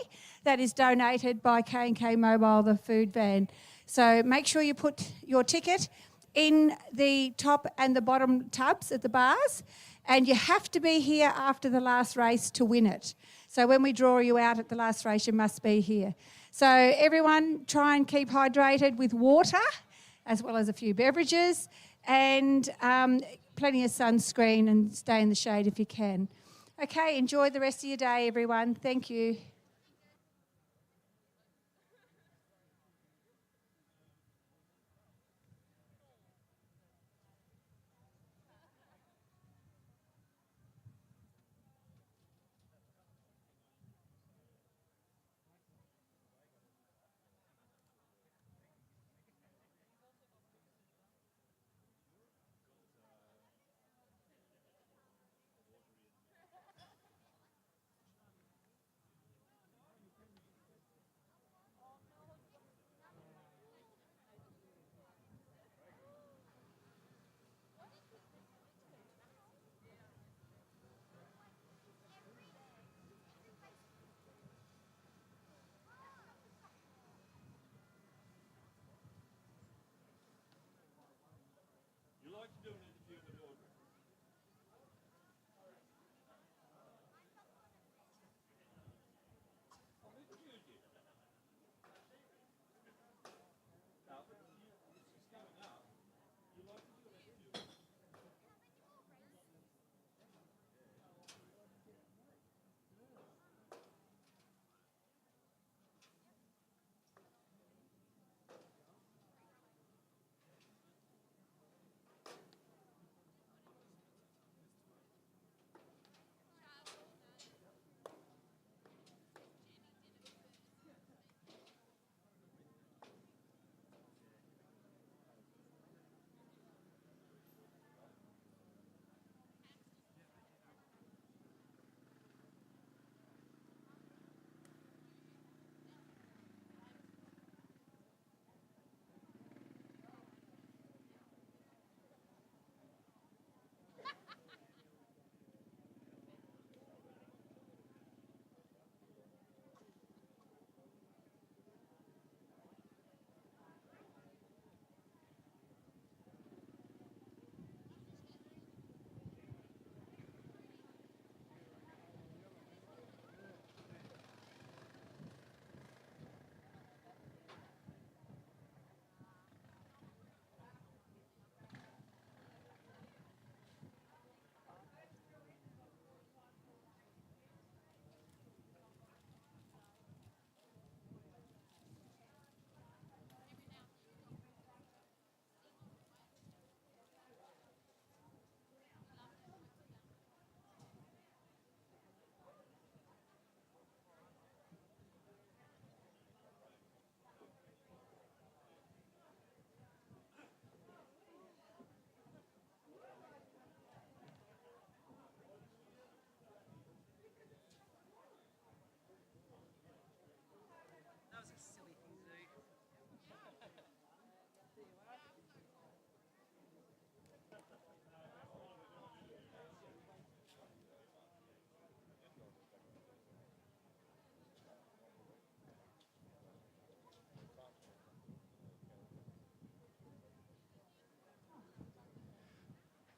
That is donated by K&K Mobile, the food van. So make sure you put your ticket in the top and the bottom tubs at the bars, and you have to be here after the last race to win it. So when we draw you out at the last race, you must be here. So everyone try and keep hydrated with water, as well as a few beverages, and plenty of sunscreen, and stay in the shade if you can. Okay, enjoy the rest of your day, everyone. Thank you.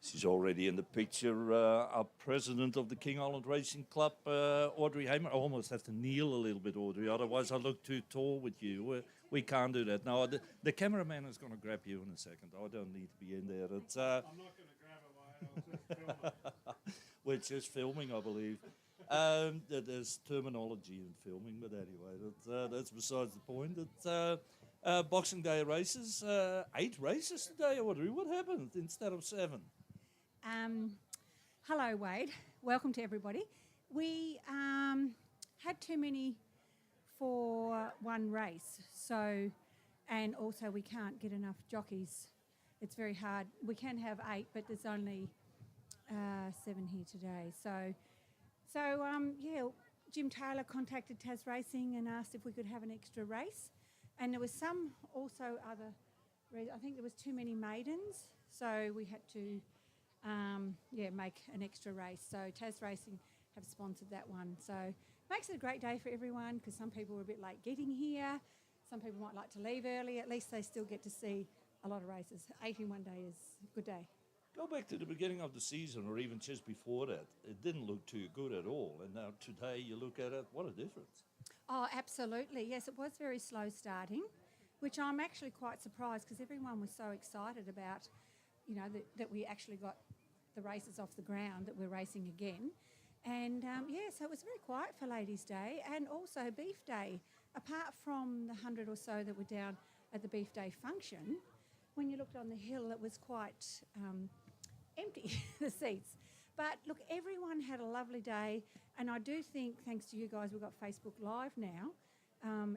She's already in the picture. Our president of the King Island Racing Club, Audrey Hamer. I almost have to kneel a little bit, Audrey, otherwise I look too tall with you. We can't do that. No, the cameraman is going to grab you in a second. I don't need to be in there. It's, I'm not going to grab him, I'll just film it. We're just filming, I believe. There's terminology in filming, but anyway, that's besides the point. It's Boxing Day races, 8 races today, Audrey. What happened instead of 7? Hello, Wade. Welcome to everybody. We had too many for one race, and also we can't get enough jockeys. It's very hard. We can have 8, but there's only 7 here today. So yeah, Jim Taylor contacted Tas Racing and asked if we could have an extra race. And there was some also other, I think there was too many maidens, so we had to, make an extra race. So Tas Racing have sponsored that one. So makes it a great day for everyone because some people were a bit late getting here. Some people might like to leave early. At least they still get to see a lot of races. 81 day is a good day. Go back to the beginning of the season or even just before that. It didn't look too good at all. And now today you look at it, what a difference. Oh, absolutely. Yes, it was very slow starting, which I'm actually quite surprised because everyone was so excited about, that we actually got the races off the ground, that we're racing again. And, so it was very quiet for Ladies' Day and also Beef Day. Apart from the 100 or so that were down at the Beef Day function, when you looked on the hill, it was quite empty, the seats. But look, everyone had a lovely day, and I do think, thanks to you guys, we've got Facebook Live now.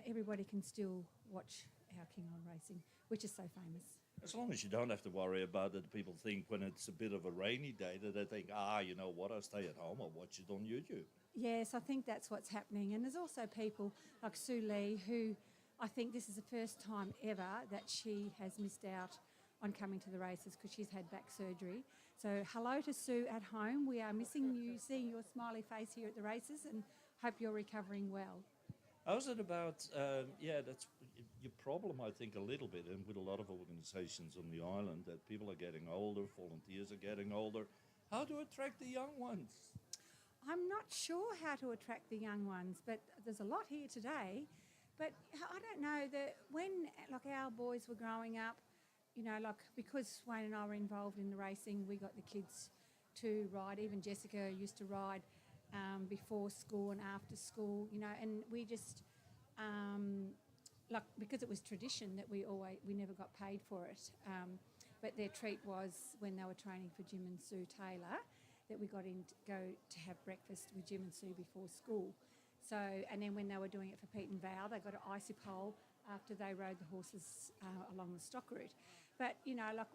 Everybody can still watch our King on Racing, which is so famous. As long as you don't have to worry about it, people think when it's a bit of a rainy day that they think, you know what, I'll stay at home, I'll watch it on YouTube. Yes, I think that's what's happening. And there's also people like Sue Lee who I think this is the first time ever that she has missed out on coming to the races because she's had back surgery. So hello to Sue at home. We are missing you, seeing your smiley face here at the races, and hope you're recovering well. How's it about, that's your problem, I think, a little bit, and with a lot of organisations on the island, that people are getting older, volunteers are getting older. How to attract the young ones? I'm not sure how to attract the young ones, but there's a lot here today. But I don't know, that when our boys were growing up, because Wayne and I were involved in the racing, we got the kids to ride. Even Jessica used to ride before school and after school, and we just, because it was tradition that we never got paid for it. But their treat was when they were training for Jim and Sue Taylor, that we got in to go to have breakfast with Jim and Sue before school. So, and then when they were doing it for Pete and Val, they got an icy pole after they rode the horses along the stock route. But,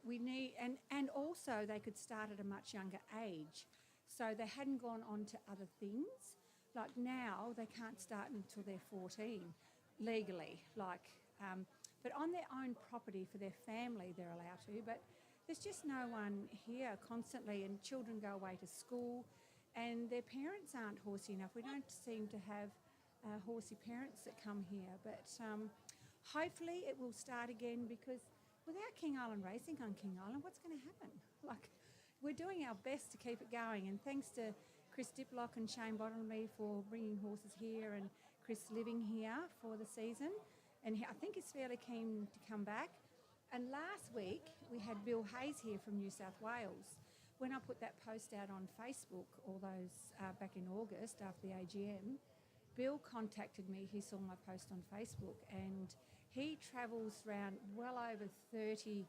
we need, and also they could start at a much younger age. So they hadn't gone on to other things. Like now, they can't start until they're 14, legally. But on their own property for their family, they're allowed to. But there's just no one here constantly, and children go away to school and their parents aren't horsey enough. We don't seem to have horsey parents that come here, but hopefully it will start again, because without King Island Racing on King Island, what's going to happen? We're doing our best to keep it going, and thanks to Chris Diplock and Shane Bottomley for bringing horses here, and Chris living here for the season, and I think he's fairly keen to come back. And last week we had Bill Hayes here from New South Wales. When I put that post out on Facebook, all those back in August after the AGM, Bill contacted me. He saw my post on Facebook, and he travels around well over 30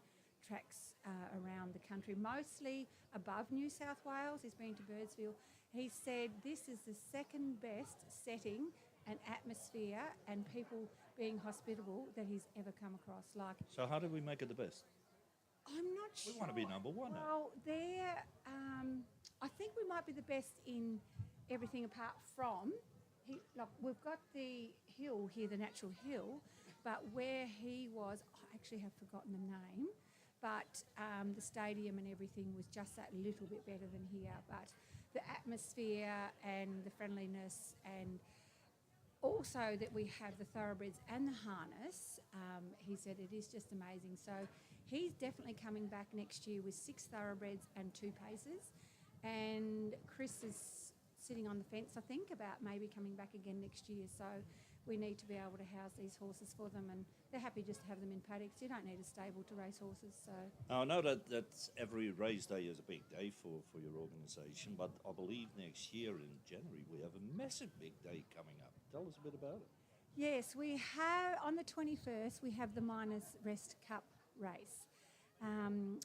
tracks around the country, mostly above New South Wales. He's been to Birdsville. He said this is the second best setting and atmosphere and people being hospitable that he's ever come across. So how do we make it the best? I'm not sure. We want to be number one. Well, I think we might be the best in everything apart from, we've got the hill here, the natural hill, but where he was, I actually have forgotten the name, but the stadium and everything was just that little bit better than here. But the atmosphere and the friendliness, and also that we have the thoroughbreds and the harness, he said it is just amazing. So he's definitely coming back next year with 6 thoroughbreds and 2 paces. And Chris is sitting on the fence, I think, about maybe coming back again next year. So we need to be able to house these horses for them, and they're happy just to have them in paddocks. You don't need a stable to race horses. So I know that every race day is a big day for your organisation, but I believe next year in January we have a massive big day coming up. Tell us a bit about it. yes, we have, on the 21st, we have the Miners' Rest Cup race.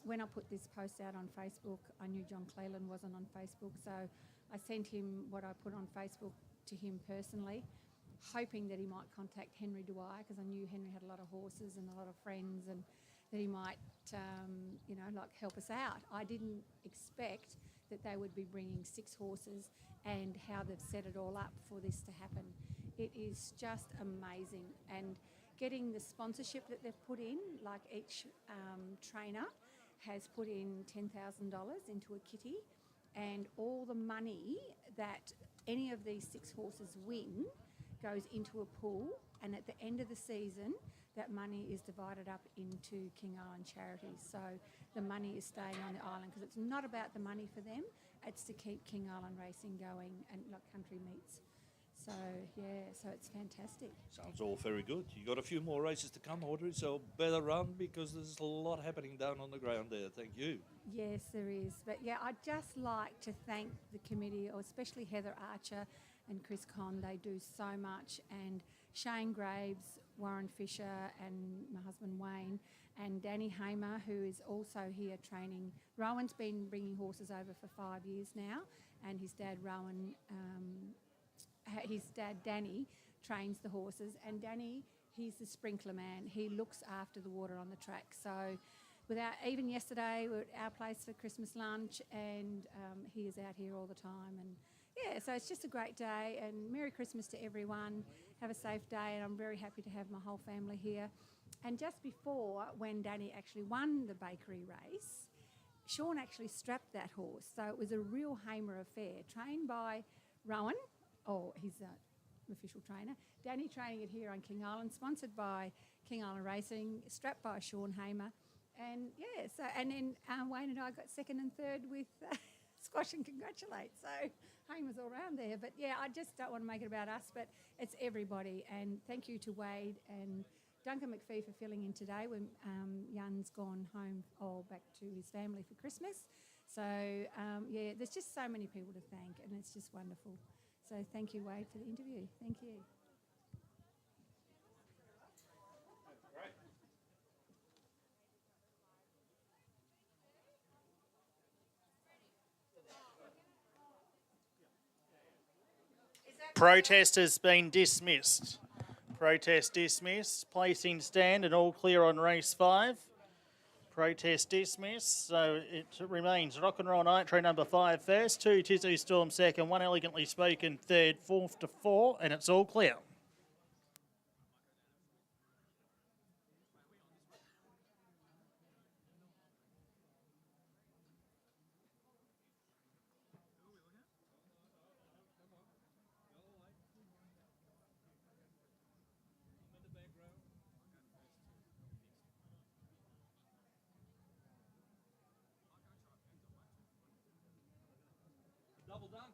When I put this post out on Facebook, I knew John Cleland wasn't on Facebook, so I sent him what I put on Facebook to him personally, hoping that he might contact Henry Dwyer, because I knew Henry had a lot of horses and a lot of friends, and that he might, help us out. I didn't expect that they would be bringing 6 horses and how they've set it all up for this to happen. It is just amazing. And getting the sponsorship that they've put in, like each trainer has put in $10,000 into a kitty, and all the money that any of these 6 horses win goes into a pool, and at the end of the season, that money is divided up into King Island charities. So the money is staying on the island because it's not about the money for them, it's to keep King Island racing going and like country meets. So, yeah, so it's fantastic. Sounds all very good. You got a few more races to come, Audrey, so better run because there's a lot happening down on the ground there. Thank you. Yes, there is. But yeah, I'd just like to thank the committee, or especially Heather Archer and Chris Conn. They do so much. And Shane Graves, Warren Fisher, and my husband Wayne, and Danny Hamer, who is also here training. Rowan's been bringing horses over for 5 years now, and his dad Rowan, his dad Danny trains the horses. And Danny, he's the sprinkler man. He looks after the water on the track. So without, even yesterday, we were at our place for Christmas lunch, and he is out here all the time. And yeah, so it's just a great day, and Merry Christmas to everyone. Have a safe day, and I'm very happy to have my whole family here. And just before, when Danny actually won the bakery race, Sean actually strapped that horse. So it was a real Hamer affair, trained by Rowan, he's an official trainer. Danny training it here on King Island, sponsored by King Island Racing, strapped by Sean Hamer. And yeah, so, and then Wayne and I got second and third with Squash and Congratulate. So Hamer's all round there. But yeah, I just don't want to make it about us, but it's everybody. And thank you to Wade and Duncan McPhee for filling in today when Yun's gone home or back to his family for Christmas. So yeah, there's just so many people to thank, and it's just wonderful. So thank you, Wade, for the interview. Thank you. Protest has been dismissed. Protest dismissed. Placing stand and all clear on race 5. Protest dismissed. So it remains Rock and Roll Night Train number 5 first, 2 Tizzy Storm second, 1 Elegantly Spoken third, 4th to 4, and it's all clear. Double dunk.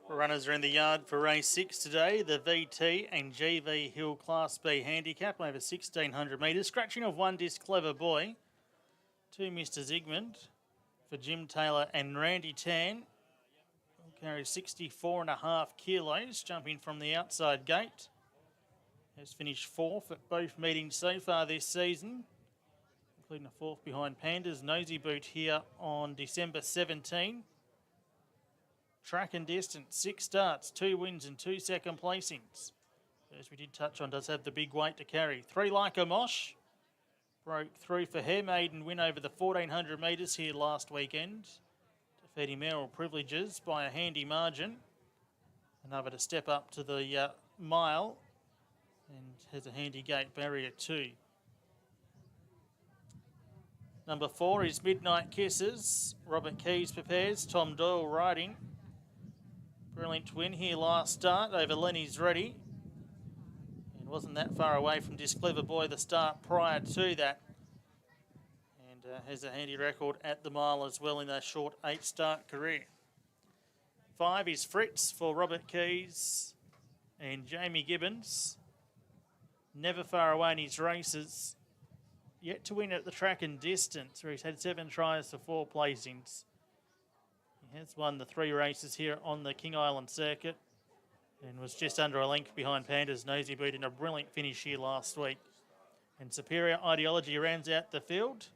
Runners are in the yard for race 6 today. The VT and GV Hill Class B handicap over 1,600 metres. Scratching of one disc Clever Boy. 2 Mr. Zygmunt for Jim Taylor and Randy Tan. Will carry 64.5 kilos, jumping from the outside gate. Has finished 4th at both meetings so far this season, including a 4th behind Panda's Nosy Boot here on December 17. Track and distance, 6 starts, 2 wins and 2 second placings. As we did touch on, does have the big weight to carry. 3 like a Mosh. Broke through for her maiden win over the 1,400 metres here last weekend. Defeating Merrill Privileges by a handy margin. Another to step up to the mile and has a handy gate barrier too. Number 4 is Midnight Kisses. Robert Keys prepares, Tom Doyle riding. Brilliant win here last start over Lenny's Ready. And wasn't that far away from This Clever Boy the start prior to that. And has a handy record at the mile as well in a short 8-start career. 5 is Fritz for Robert Keys and Jamie Gibbons. Never far away in his races. Yet to win at the track and distance, where he's had 7 tries for 4 placings. He has won the 3 races here on the King Island circuit and was just under a length behind Panda's Nosy Boot in a brilliant finish here last week. And Superior Ideology rounds out the field.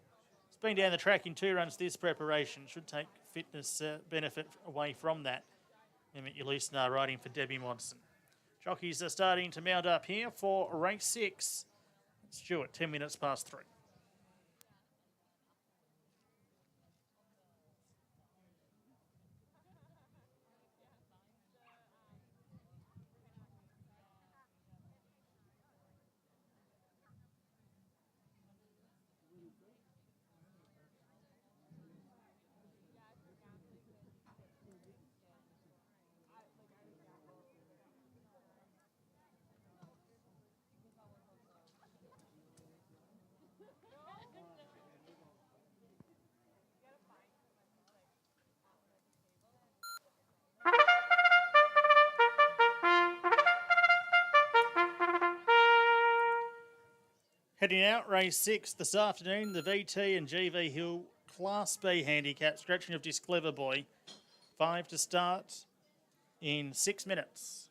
It's been down the track in 2 runs this preparation. Should take fitness benefit away from that. Emmett Ulisnar riding for Debbie Monson. Jockeys are starting to mount up here for race 6. Stuart, 10 minutes past 3. Heading out, race 6 this afternoon, the VT and GV Hill Class B handicap, scratching of This Clever Boy. 5 to start in 6 minutes.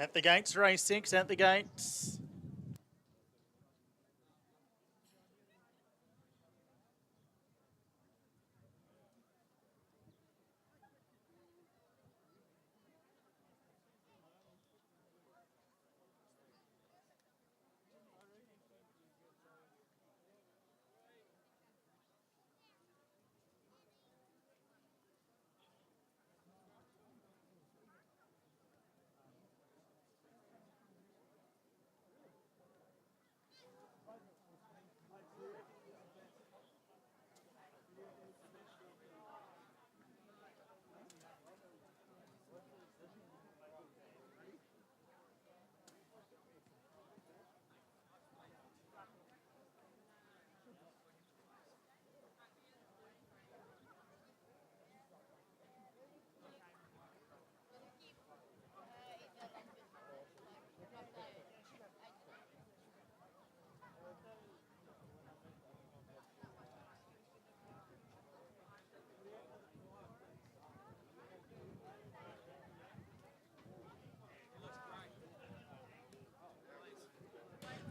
At the gates, race 6 at the gates.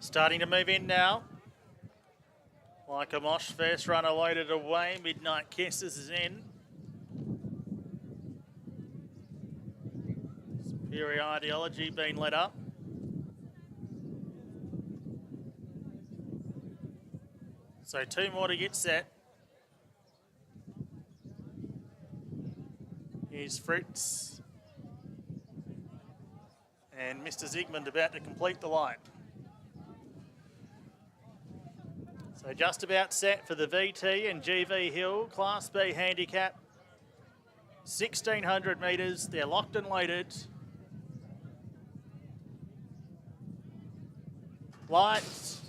Starting to move in now. Like a Mosh, first runner loaded away. Midnight Kisses is in. Superior Ideology being led up. So 2 more to get set. Here's Fritz. And Mr. Zygmunt about to complete the line. So just about set for the VT and GV Hill Class B handicap. 1,600 metres. They're locked and loaded. Lights.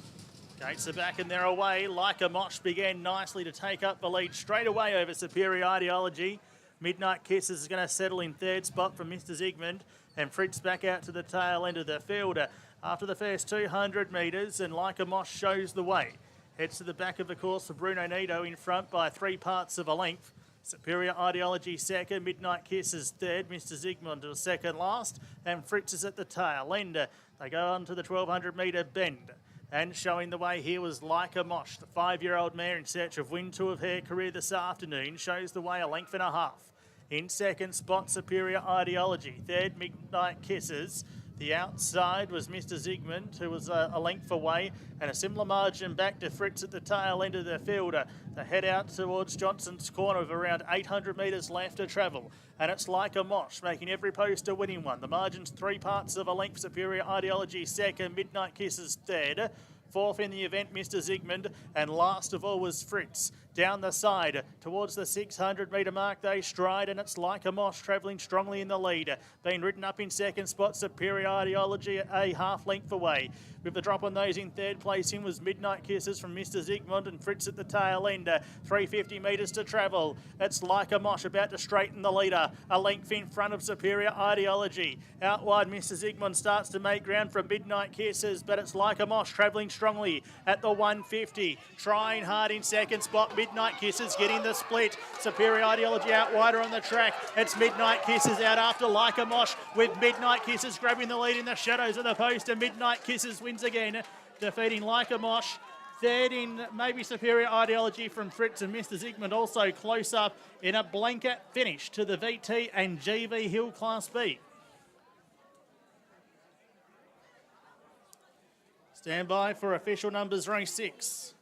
Gates are back and they're away. Like a Mosh began nicely to take up the lead straight away over Superior Ideology. Midnight Kisses is going to settle in third spot from Mr. Zygmunt. And Fritz back out to the tail end of the field after the first 200 metres. And Like a Mosh shows the way. Heads to the back of the course for Bruno Nido in front by 3 parts of a length. Superior Ideology second, Midnight Kisses third, Mr. Zygmunt was second last, and Fritz is at the tail end. They go on to the 1,200 metre bend. And showing the way here was Like a Mosh, the 5-year-old mare in search of win 2 of her career this afternoon, shows the way a length and a half. In second spot, Superior Ideology. Third, Midnight Kisses. The outside was Mr. Zygmunt, who was a length away, and a similar margin back to Fritz at the tail end of the field. They head out towards Johnson's Corner with around 800 metres left to travel. And it's Like a Mosh, making every post a winning one. The margin's 3 parts of a length. Superior Ideology second, Midnight Kisses third. Fourth in the event, Mr. Zygmunt, and last of all was Fritz. Down the side, towards the 600 metre mark, they stride, and it's Like a Mosh travelling strongly in the lead. Being ridden up in second spot, Superior Ideology a half length away. With the drop on those in third place in was Midnight Kisses from Mr. Zygmunt and Fritz at the tail end. 350 metres to travel. It's Like a Mosh about to straighten the leader. A length in front of Superior Ideology. Out wide, Mr. Zygmunt starts to make ground from Midnight Kisses, but it's Like a Mosh travelling strongly at the 150. Trying hard in second spot. Midnight Kisses getting the split. Superior Ideology out wider on the track. It's Midnight Kisses out after Like a Mosh, with Midnight Kisses grabbing the lead in the shadows of the post, and Midnight Kisses wins again, defeating Like a Mosh. Third in maybe Superior Ideology from Fritz, and Mr. Zygmunt also close up in a blanket finish to the VT and GV Hill Class B. Stand by for official numbers race 6.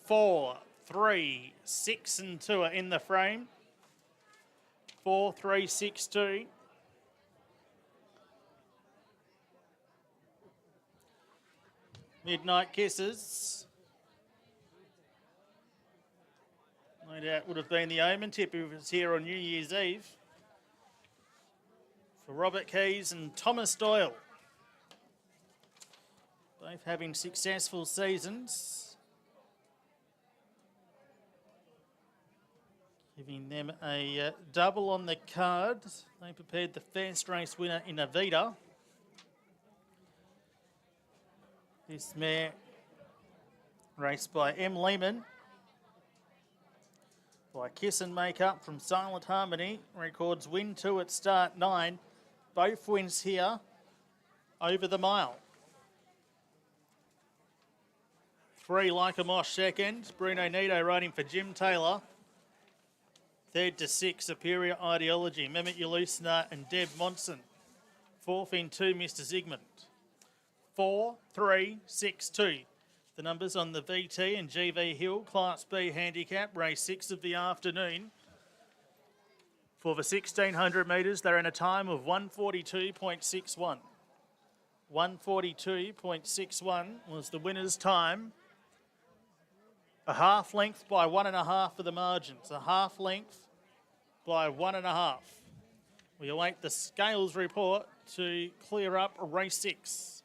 Four, 3, 6 and 2 are in the frame. 4, 3, 6, 2. Midnight Kisses. No doubt would have been the Omen tip if it was here on New Year's Eve. For Robert Keys and Thomas Doyle. Both having successful seasons. Giving them a double on the card. They prepared the first race winner in Avita. This mare raced by M. Lehman. By Kiss and Make Up from Silent Harmony. Records win 2 at start 9. Both wins here over the mile. 3 Like a Mosh second. Bruno Nito riding for Jim Taylor. Third to 6, Superior Ideology, Mehmet Yalusna and Deb Monson. Fourth in 2, Mr. Zygmunt. 4, 3, 6, 2. The numbers on the VT and GV Hill Class B handicap, race 6 of the afternoon. For the 1600 metres, they're in a time of 1:42.61. 1:42.61 was the winner's time. A half length by 1.5 for the margins. A half length by 1.5. We await the scales report to clear up race 6.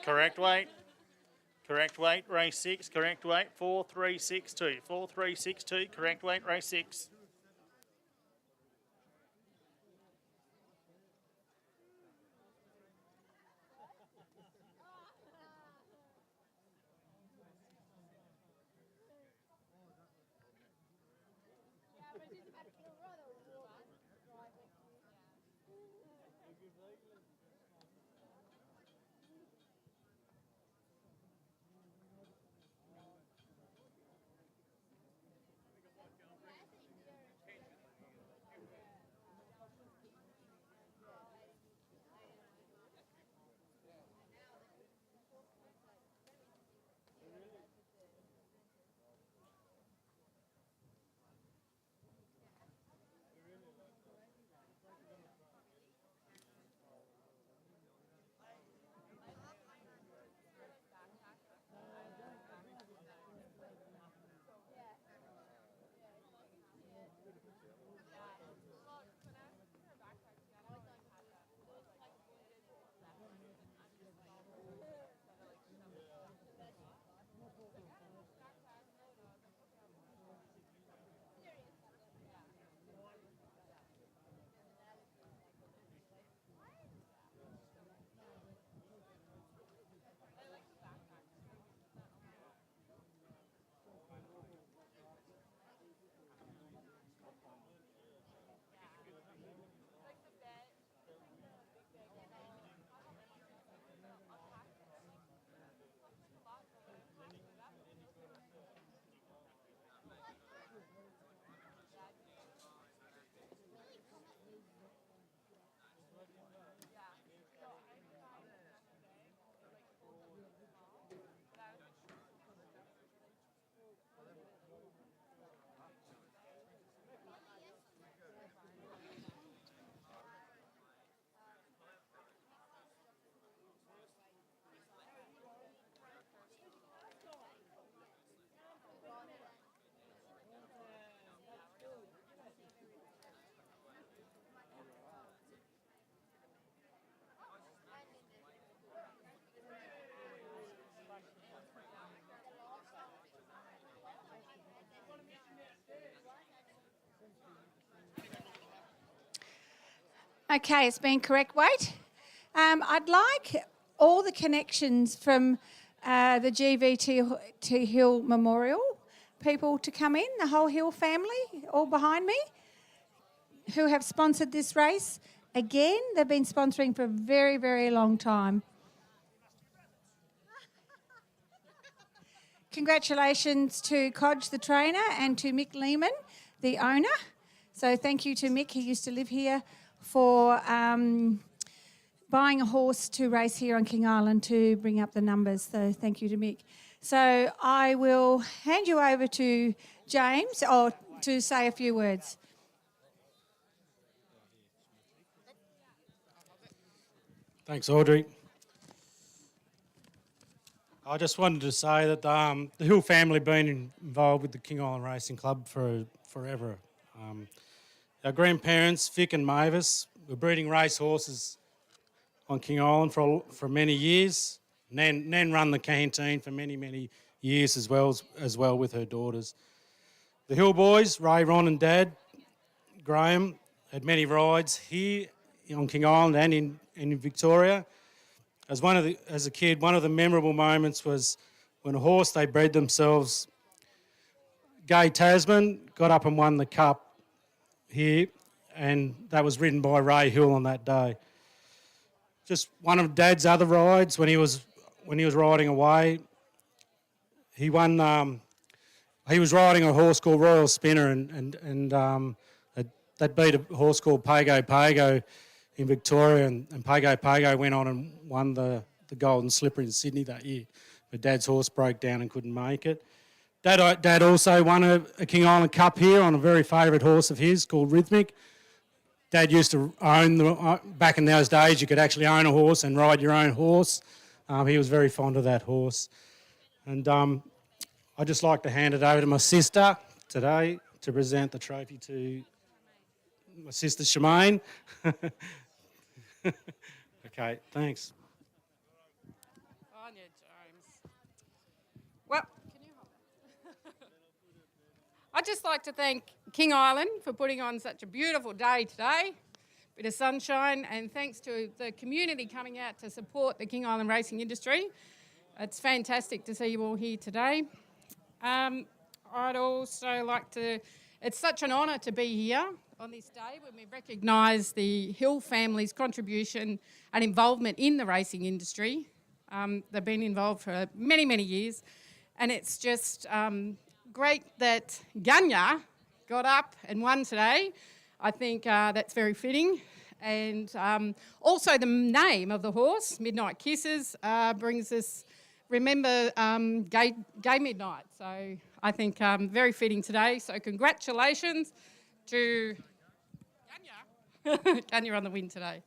Correct weight. Correct weight, race 6. Correct weight, 4-3-6-2. 4-3-6-2, correct weight, race 6. Okay, it's been correct weight. I'd like all the connections from the GVT Hill Memorial people to come in, the whole Hill family, all behind me, who have sponsored this race. Again, they've been sponsoring for a very, very long time. Congratulations to Codge, the trainer, and to Mick Lehman, the owner. So thank you to Mick, who used to live here, for buying a horse to race here on King Island to bring up the numbers. So thank you to Mick. So I will hand you over to James to say a few words. Thanks, Audrey. I just wanted to say that the Hill family have been involved with the King Island Racing Club for forever. Our grandparents, Vic and Mavis, were breeding race horses on King Island for many years. Nan run the canteen for many years as well with her daughters. The Hill boys, Ray, Ron and Dad, Graham, had many rides here on King Island and in Victoria. As a kid, one of the memorable moments was when a horse they bred themselves, Gay Tasman, got up and won the cup here, and that was ridden by Ray Hill on that day. Just one of Dad's other rides when he was riding away, he won. He was riding a horse called Royal Spinner, and that beat a horse called Pago Pago in Victoria, and Pago Pago went on and won the Golden Slipper in Sydney that year. But Dad's horse broke down and couldn't make it. Dad also won a King Island Cup here on a very favourite horse of his called Rhythmic. Dad used to own, back in those days, you could actually own a horse and ride your own horse. He was very fond of that horse. And I'd just like to hand it over to my sister today to present the trophy to my sister Shemaine. Okay, thanks. On you, James. Well, I'd just like to thank King Island for putting on such a beautiful day today, bit of sunshine, and thanks to the community coming out to support the King Island racing industry. It's fantastic to see you all here today. I'd also like to, it's such an honour to be here on this day when we recognise the Hill family's contribution and involvement in the racing industry. They've been involved for many years, and it's just great that Ganya got up and won today. I think that's very fitting. And also the name of the horse, Midnight Kisses, brings us, remember Gay Midnight. So I think very fitting today. So congratulations to Ganya. Ganya on the win today.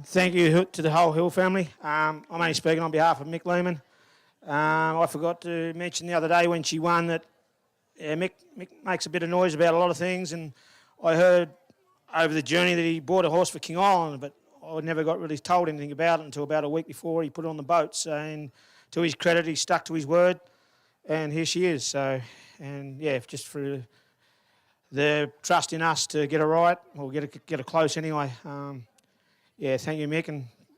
Thank you to the whole Hill family. I'm only speaking on behalf of Mick Lehman. I forgot to mention the other day when she won that Mick makes a bit of noise about a lot of things, and I heard over the journey that he bought a horse for King Island, but I never got really told anything about it until about a week before he put it on the boats. And to his credit, he stuck to his word, and here she is. So, and yeah, just for the trust in us to get her right, or get her close anyway. Yeah, thank you, Mick,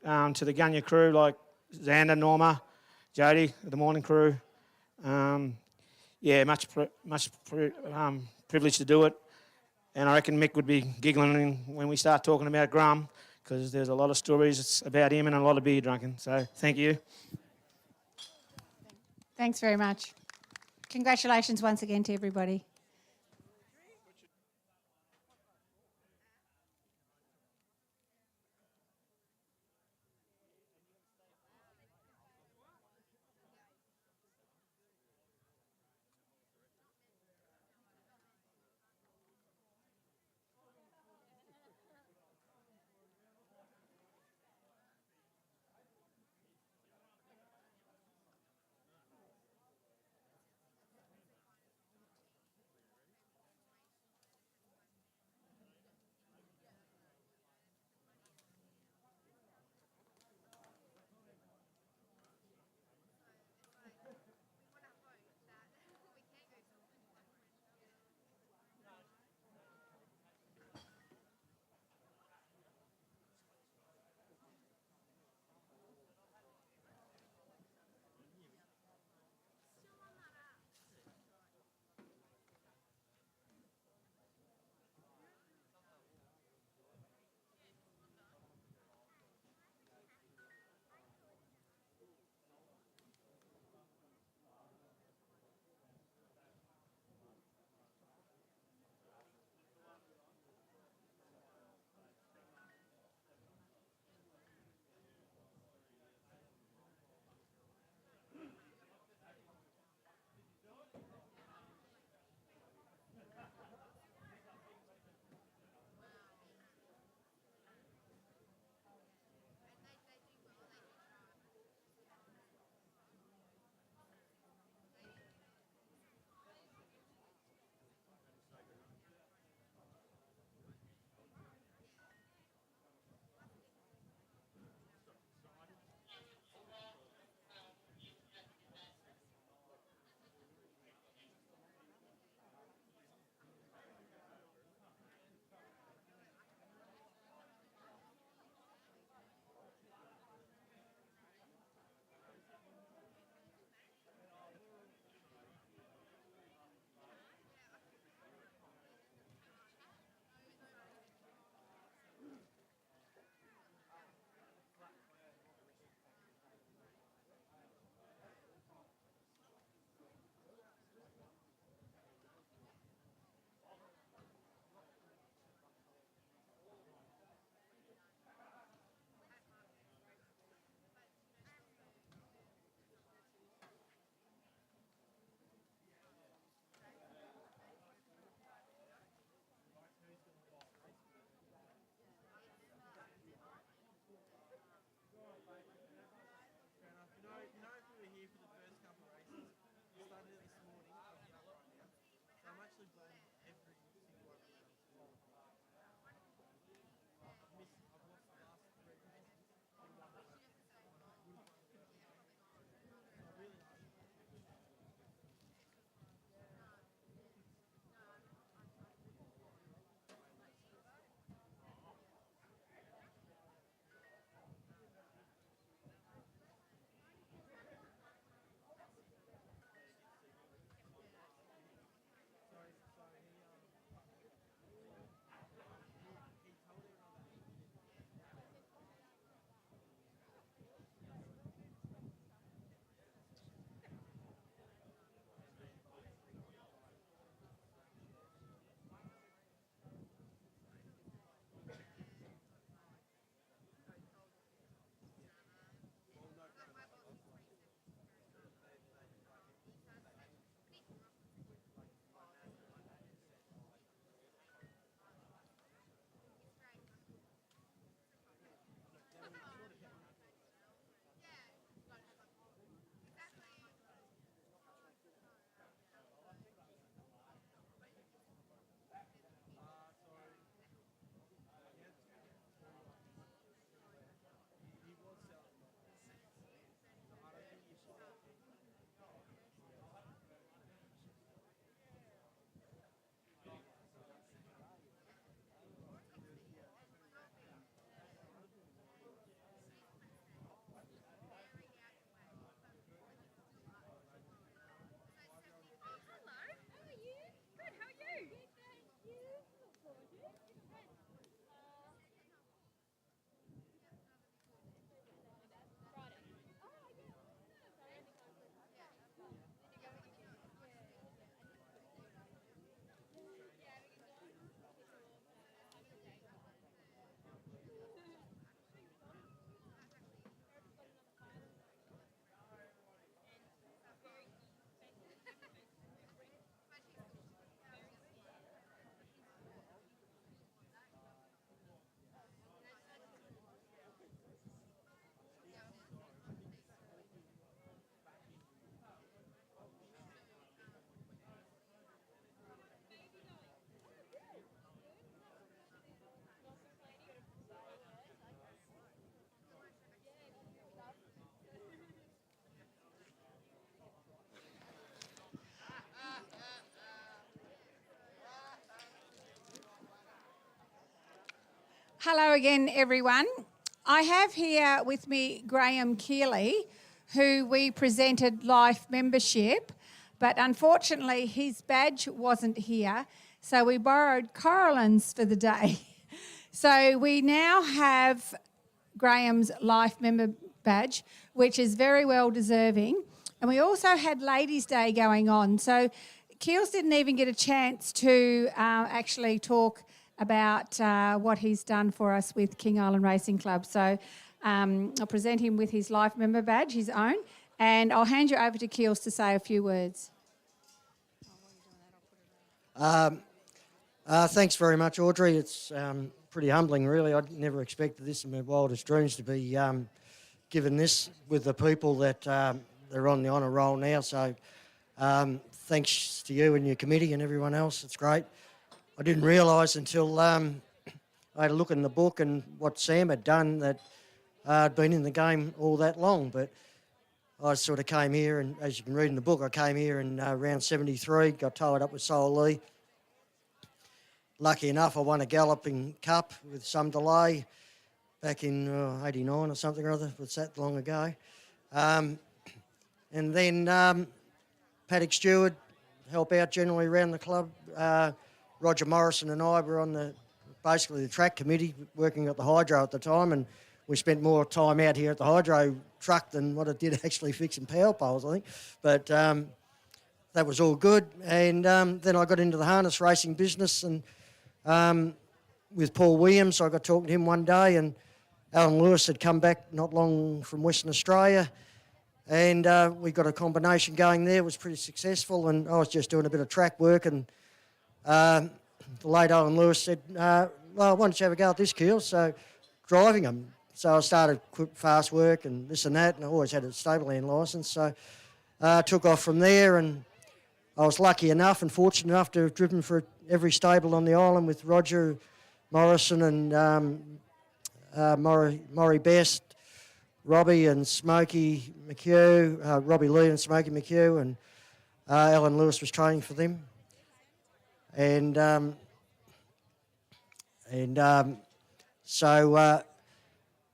and to the Gunya crew like Xander, Norma, Jody, the morning crew. Yeah, much privileged to do it, and I reckon Mick would be giggling when we start talking about Grum, because there's a lot of stories about him and a lot of beer drinking. So thank you. Thanks very much. Congratulations once again to everybody. Hello again, everyone. I have here with me Graham Keeley, who we presented life membership, but unfortunately his badge wasn't here, so we borrowed Coraline's for the day. So we now have Graham's life member badge, which is very well deserving. And we also had Ladies' Day going on. So Keels didn't even get a chance to actually talk about what he's done for us with King Island Racing Club. So I'll present him with his life member badge, his own, and I'll hand you over to Keels to say a few words. Thanks very much, Audrey. It's pretty humbling, really. I never expected this in my wildest dreams to be given this with the people that they're on the honour roll now. So thanks to you and your committee and everyone else. It's great. I didn't realise until I had a look in the book and what Sam had done that I'd been in the game all that long. But I sort of came here, and as you can read in the book, I came here in round 73, got tied up with Sol Lee. Lucky enough, I won a galloping cup with some delay back in 89 or something or other. It's that long ago. And then Paddock Stewart help out generally around the club. Roger Morrison and I were on basically the track committee working at the hydro at the time, and we spent more time out here at the hydro truck than what it did actually fixing power poles, I think. But that was all good. And then I got into the harness racing business, and with Paul Williams, I got talking to him one day, and Alan Lewis had come back not long from Western Australia, and we got a combination going there. It was pretty successful, and I was just doing a bit of track work, and the late Alan Lewis said, well, why don't you have a go at this, Keel? So driving them. So I started quick, fast work and this and that, and I always had a stableland licence. So took off from there, and I was lucky enough and fortunate enough to have driven for every stable on the island with Roger Morrison and Maury Best, Robbie and Smokey McHugh, Robbie Lee and Smokey McHugh, and Alan Lewis was training for them. And so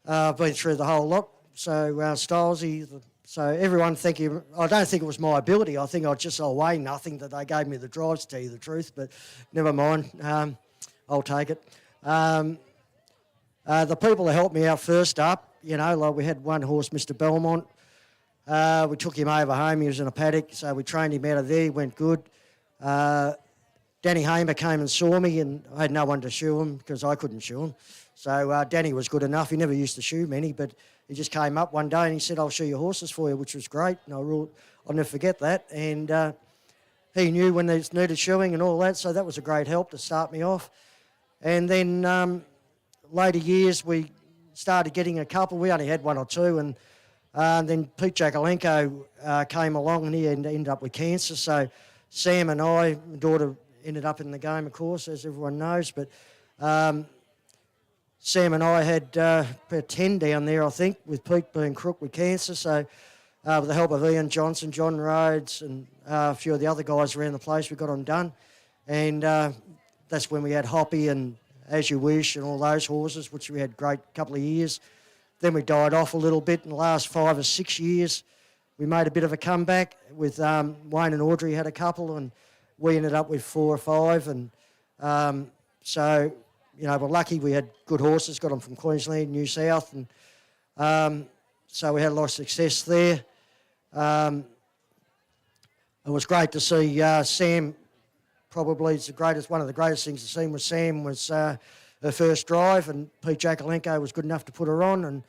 I've been through the whole lot. So Stylesy, so everyone thank you. I don't think it was my ability. I think I just weigh nothing that they gave me the drives, to tell you the truth, but never mind. I'll take it. The people that helped me out first up, you know, like we had one horse, Mr. Belmont. We took him over home. He was in a paddock, so we trained him out of there. He went good. Danny Hamer came and saw me, and I had no one to shoe him because I couldn't shoe him. So Danny was good enough. He never used to shoe many, but he just came up one day and he said, I'll shoe your horses for you, which was great. And I'll never forget that. And he knew when they needed shoeing and all that, so that was a great help to start me off. And then later years, we started getting a couple. We only had one or two, and then Pete Jakolenko came along, and he ended up with cancer. So Sam and I, my daughter, ended up in the game, of course, as everyone knows. But Sam and I had about 10 down there, I think, with Pete being crook with cancer. So with the help of Ian Johnson, John Rhodes, and a few of the other guys around the place, we got them done. And that's when we had Hoppy and As You Wish and all those horses, which we had a great couple of years. Then we died off a little bit in the last 5 or 6 years. We made a bit of a comeback with Wayne and Audrey had a couple, and we ended up with 4 or 5. And so, you know, we're lucky we had good horses, got them from Queensland, New South. And so we had a lot of success there. It was great to see Sam. Probably it's one of the greatest things to see with Sam was her first drive, and Pete Jakolenko was good enough to put her on, and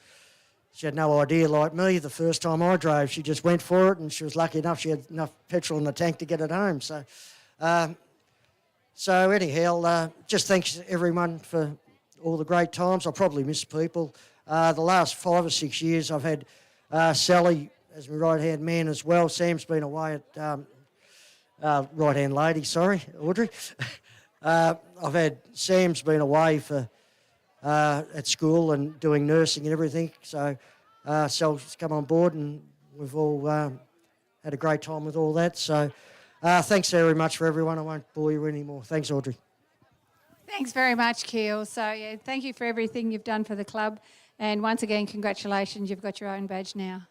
she had no idea, like me, the first time I drove. She just went for it, and she was lucky enough she had enough petrol in the tank to get it home. So anyhow, just thanks to everyone for all the great times. I probably miss people. The last 5 or 6 years I've had Sally as my right-hand man as well. Sam's been away at... right-hand lady, sorry, Audrey. I've had Sam's been away for at school and doing nursing and everything, so Sal's come on board, and we've all had a great time with all that. So thanks very much for everyone. I won't bore you anymore. Thanks, Audrey. Thanks very much, Keel. So, yeah, thank you for everything you've done for the club. And once again, congratulations. You've got your own badge now.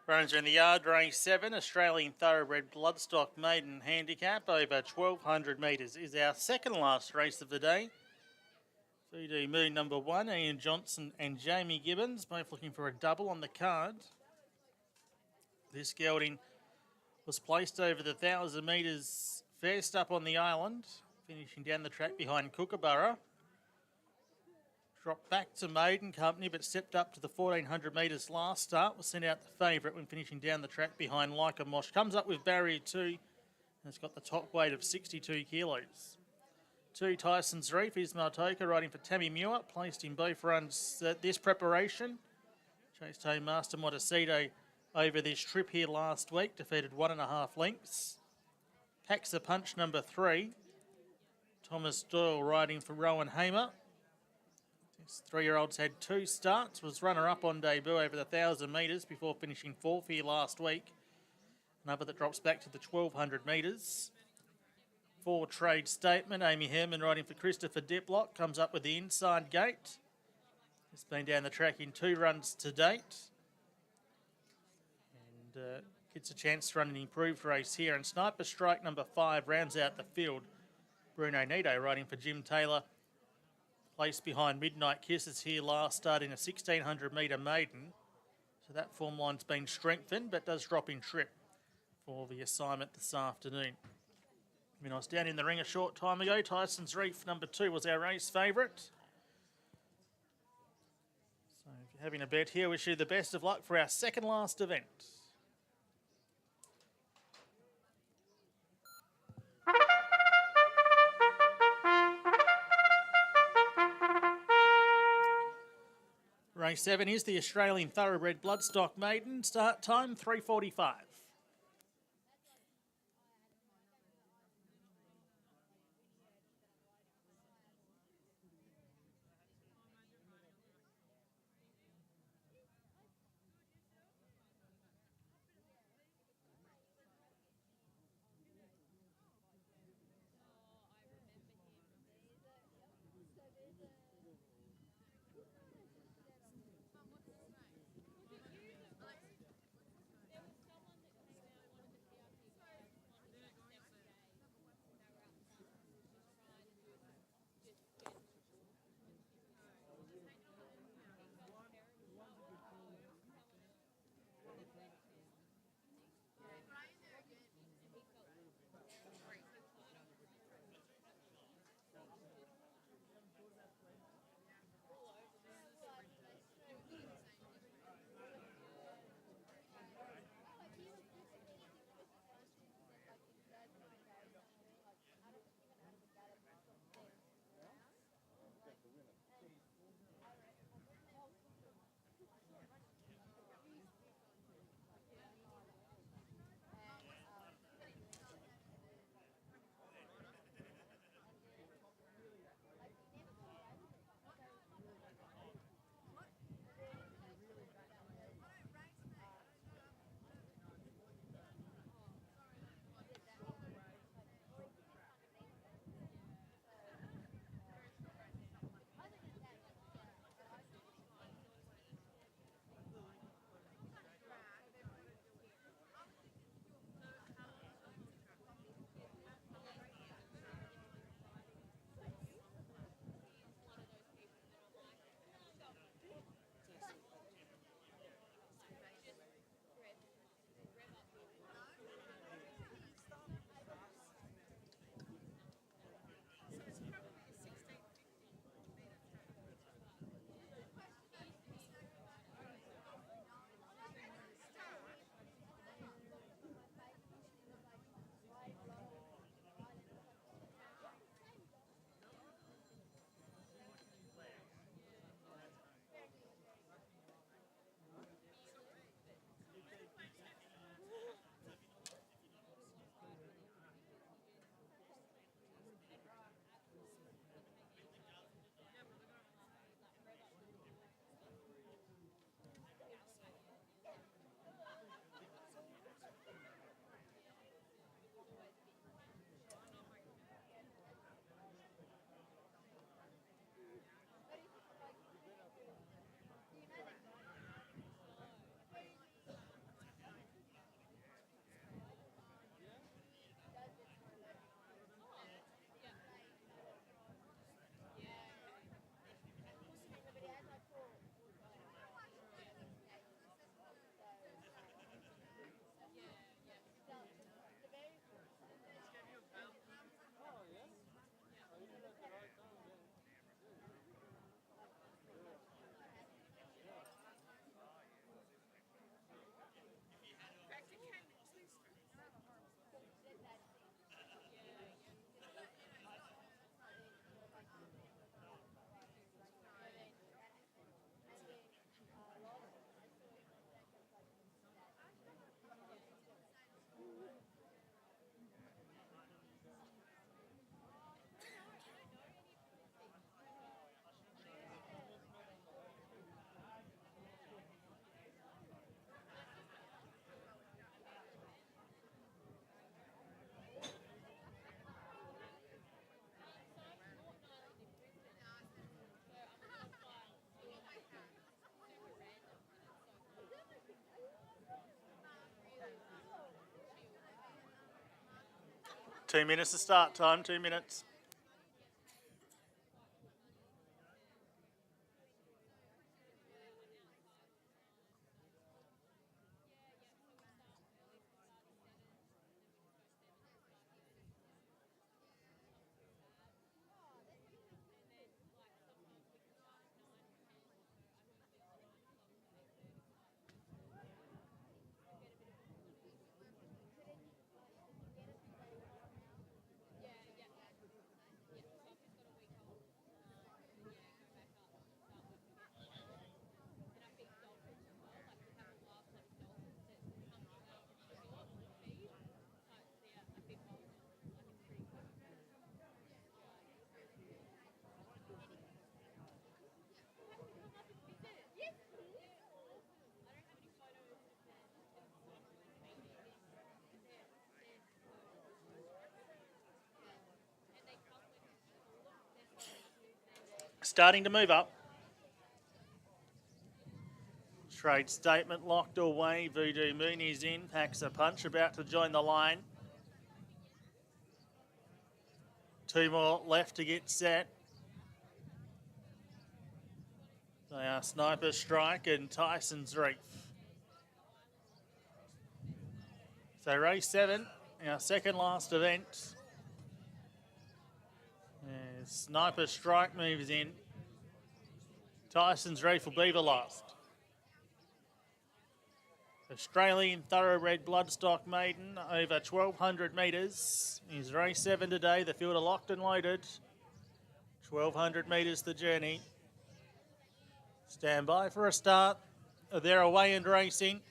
Runners are in the yard, race 7, Australian Thoroughbred Bloodstock Maiden handicap over 1,200 metres is our second last race of the day. 3D Moon number 1, Ian Johnson and Jamie Gibbons, both looking for a double on the card. This gelding was placed over the 1,000 metres first up on the island, finishing down the track behind Kookaburra. Dropped back to Maiden company, but stepped up to the 1,400 metres last start. Was sent out the favourite when finishing down the track behind Leica Mosh. Comes up with barrier 2, and it's got the top weight of 62 kilos. 2, Tyson's Reef, Ismail Toka riding for Tammy Muir, placed in both runs at this preparation. Chased home Master Montecito over this trip here last week, defeated 1.5 lengths. Packs a Punch number 3. Thomas Doyle riding for Rowan Hamer. This 3-year-old's had 2 starts, was runner-up on debut over the 1,000 metres before finishing 4th here last week. Another that drops back to the 1,200 metres. 4, Trade Statement, Amy Herman riding for Christopher Diplock, comes up with the inside gate. It's been down the track in 2 runs to date. And gets a chance to run an improved race here. And Sniper Strike number 5 rounds out the field. Bruno Nido riding for Jim Taylor. Placed behind Midnight Kisses here last start in a 1,600 metre maiden. So that form line's been strengthened, but does drop in trip for the assignment this afternoon. When I was down in the ring a short time ago, Tyson's Reef number 2 was our race favourite. So if you're having a bet here, wish you the best of luck for our second last event. Race 7 is the Australian Thoroughbred Bloodstock Maiden. Start time 3:45. 2 minutes to start time, 2 minutes. Starting to move up. Trade Statement locked away. Voodoo Moon is in. Packs a punch, about to join the line. 2 more left to get set. They are Sniper Strike and Tyson's Reef. So race 7, our second last event. As Sniper Strike moves in. Tyson's Reef will be the last. Australian Thoroughbred Bloodstock Maiden over 1,200 metres is race 7 today. The field are locked and loaded. 1,200 metres the journey. Stand by for a start. They're away and racing.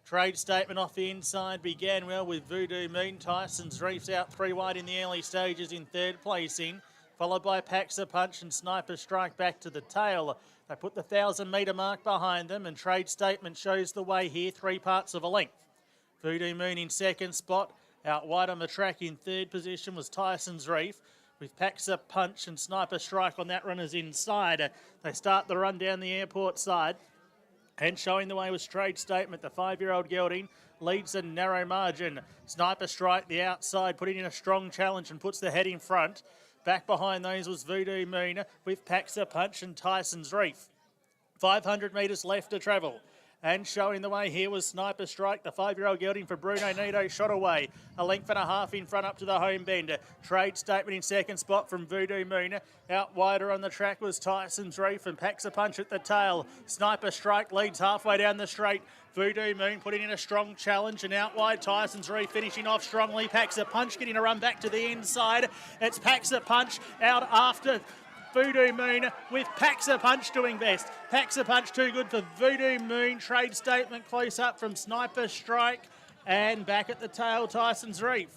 Trade Statement off the inside began well with Voodoo Moon. Tyson's Reef's out 3 wide in the early stages in third placing, followed by Packs a Punch and Sniper Strike back to the tail. They put the 1,000-metre mark behind them, and Trade Statement shows the way here, 3 parts of a length. Voodoo Moon in second spot. Out wide on the track in third position was Tyson's Reef, with Packs a Punch and Sniper Strike on that runner's inside. They start the run down the airport side. And showing the way was Trade Statement. The 5-year-old gelding leads a narrow margin. Sniper Strike the outside, putting in a strong challenge and puts the head in front. Back behind those was Voodoo Moon with Packs a Punch and Tyson's Reef. 500 metres left to travel. And showing the way here was Sniper Strike, the 5-year-old gelding for Bruno Nito, shot away. A length and a half in front up to the home bend. Trade Statement in second spot from Voodoo Moon. Out wider on the track was Tyson's Reef and Packs a Punch at the tail. Sniper Strike leads halfway down the straight. Voodoo Moon putting in a strong challenge, and out wide Tyson's Reef finishing off strongly. Packs a Punch getting a run back to the inside. It's Packs a Punch out after Voodoo Moon with Packs a Punch doing best. Packs a Punch too good for Voodoo Moon. Trade Statement close up from Sniper Strike, and back at the tail Tyson's Reef.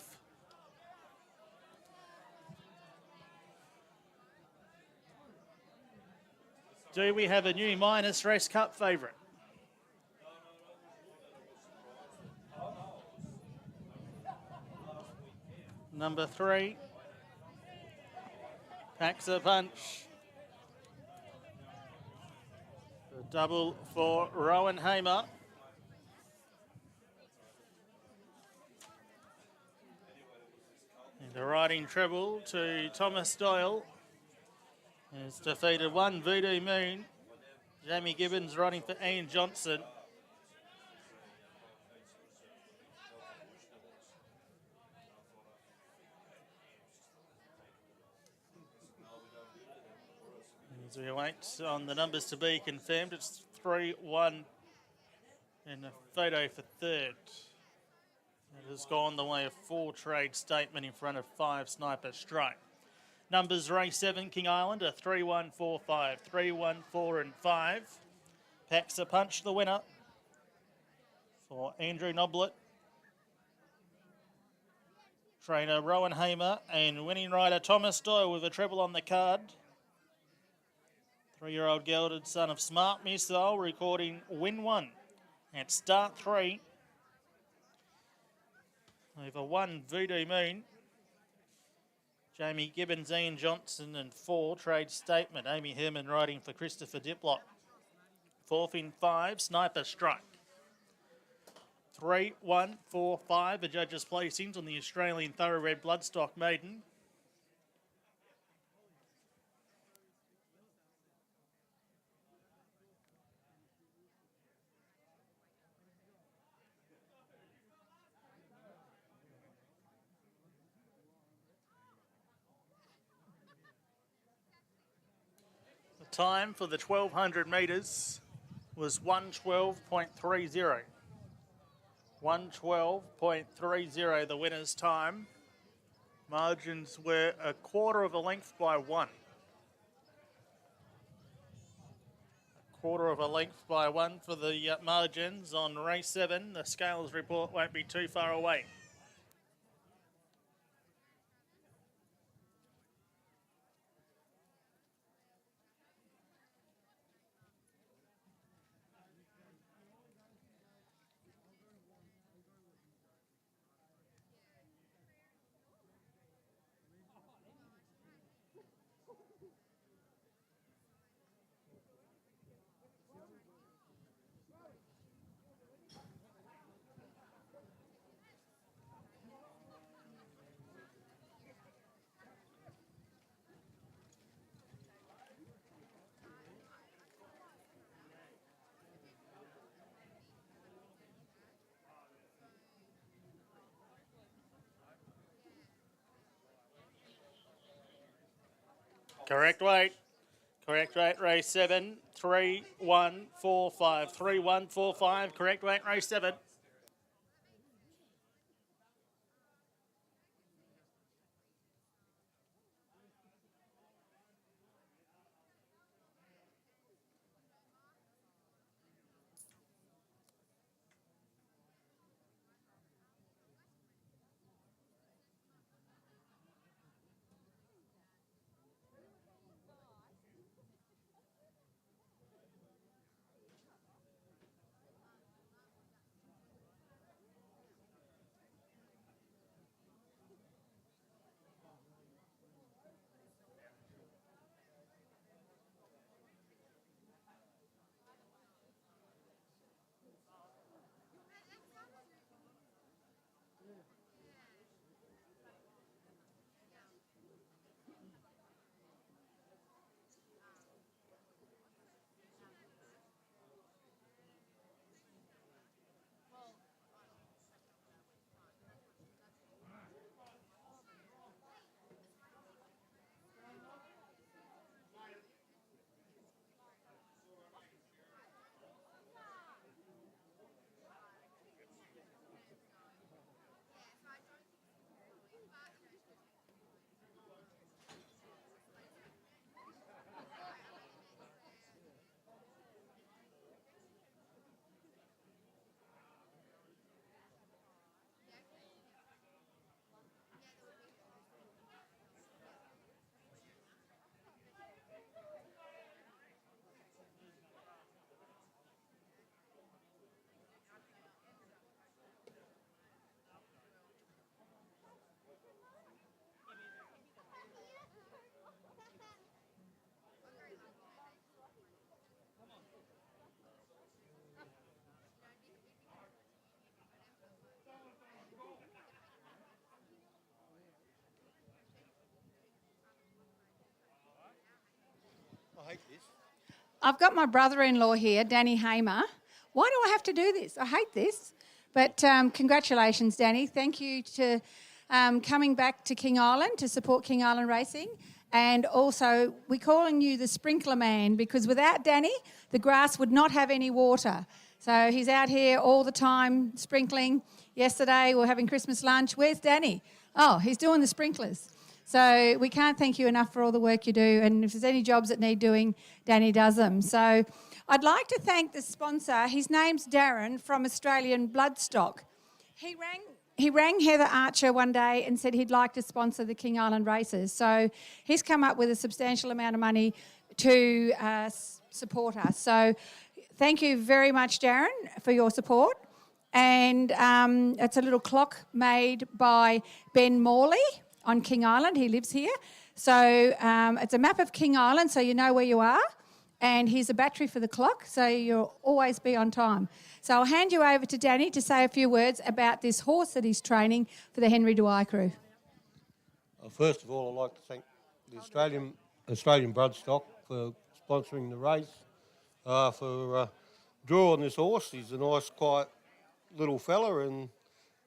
Do we have a new Minus Rest Cup favourite? Number 3. Packs a Punch. A double for Rowan Hamer. And a riding treble to Thomas Doyle. Has defeated 1 Voodoo Moon. Jamie Gibbons riding for Ian Johnson. As we wait on the numbers to be confirmed, it's 3-1 and a photo for third. It has gone the way of 4 Trade Statement in front of 5 Sniper Strike. Numbers race 7, King Island, a 3-1-4-5, 3-1-4 and 5. Packs a Punch the winner for Andrew Noblet. Trainer Rowan Hamer and winning rider Thomas Doyle with a treble on the card. 3-year-old gelded son of Smart Missile, recording win 1 at start 3. Over 1 Voodoo Moon. Jamie Gibbons, Ian Johnson, and 4 Trade Statement. Amy Herman riding for Christopher Diplock. 4th in 5, Sniper Strike. 3-1-4-5, the judges' placings on the Australian Thoroughbred Bloodstock Maiden. The time for the 1200 metres was 1:12.30. 1:12.30, the winner's time. Margins were a quarter of a length by one. Quarter of a length by one for the margins on race 7. The scales report won't be too far away. Correct weight. Correct weight, race 7. 3-1-4-5. 3-1-4-5. Correct weight, race 7. I hate this. I've got my brother-in-law here, Danny Hamer. Why do I have to do this? I hate this. But congratulations, Danny. Thank you to coming back to King Island to support King Island Racing. And also, we're calling you the sprinkler man because without Danny, the grass would not have any water. So he's out here all the time sprinkling. Yesterday, we were having Christmas lunch. Where's Danny? Oh, he's doing the sprinklers. So we can't thank you enough for all the work you do. And if there's any jobs that need doing, Danny does them. So I'd like to thank the sponsor. His name's Darren from Australian Bloodstock. He rang Heather Archer one day and said he'd like to sponsor the King Island races. So he's come up with a substantial amount of money to support us. So thank you very much, Darren, for your support. And it's a little clock made by Ben Morley on King Island. He lives here. So it's a map of King Island so you know where you are. and he's a battery for the clock, so you'll always be on time. So I'll hand you over to Danny to say a few words about this horse that he's training for the Henry Dwyer crew. First of all, I'd like to thank the Australian Bloodstock for sponsoring the race, for drawing this horse. He's a nice, quiet little fella, and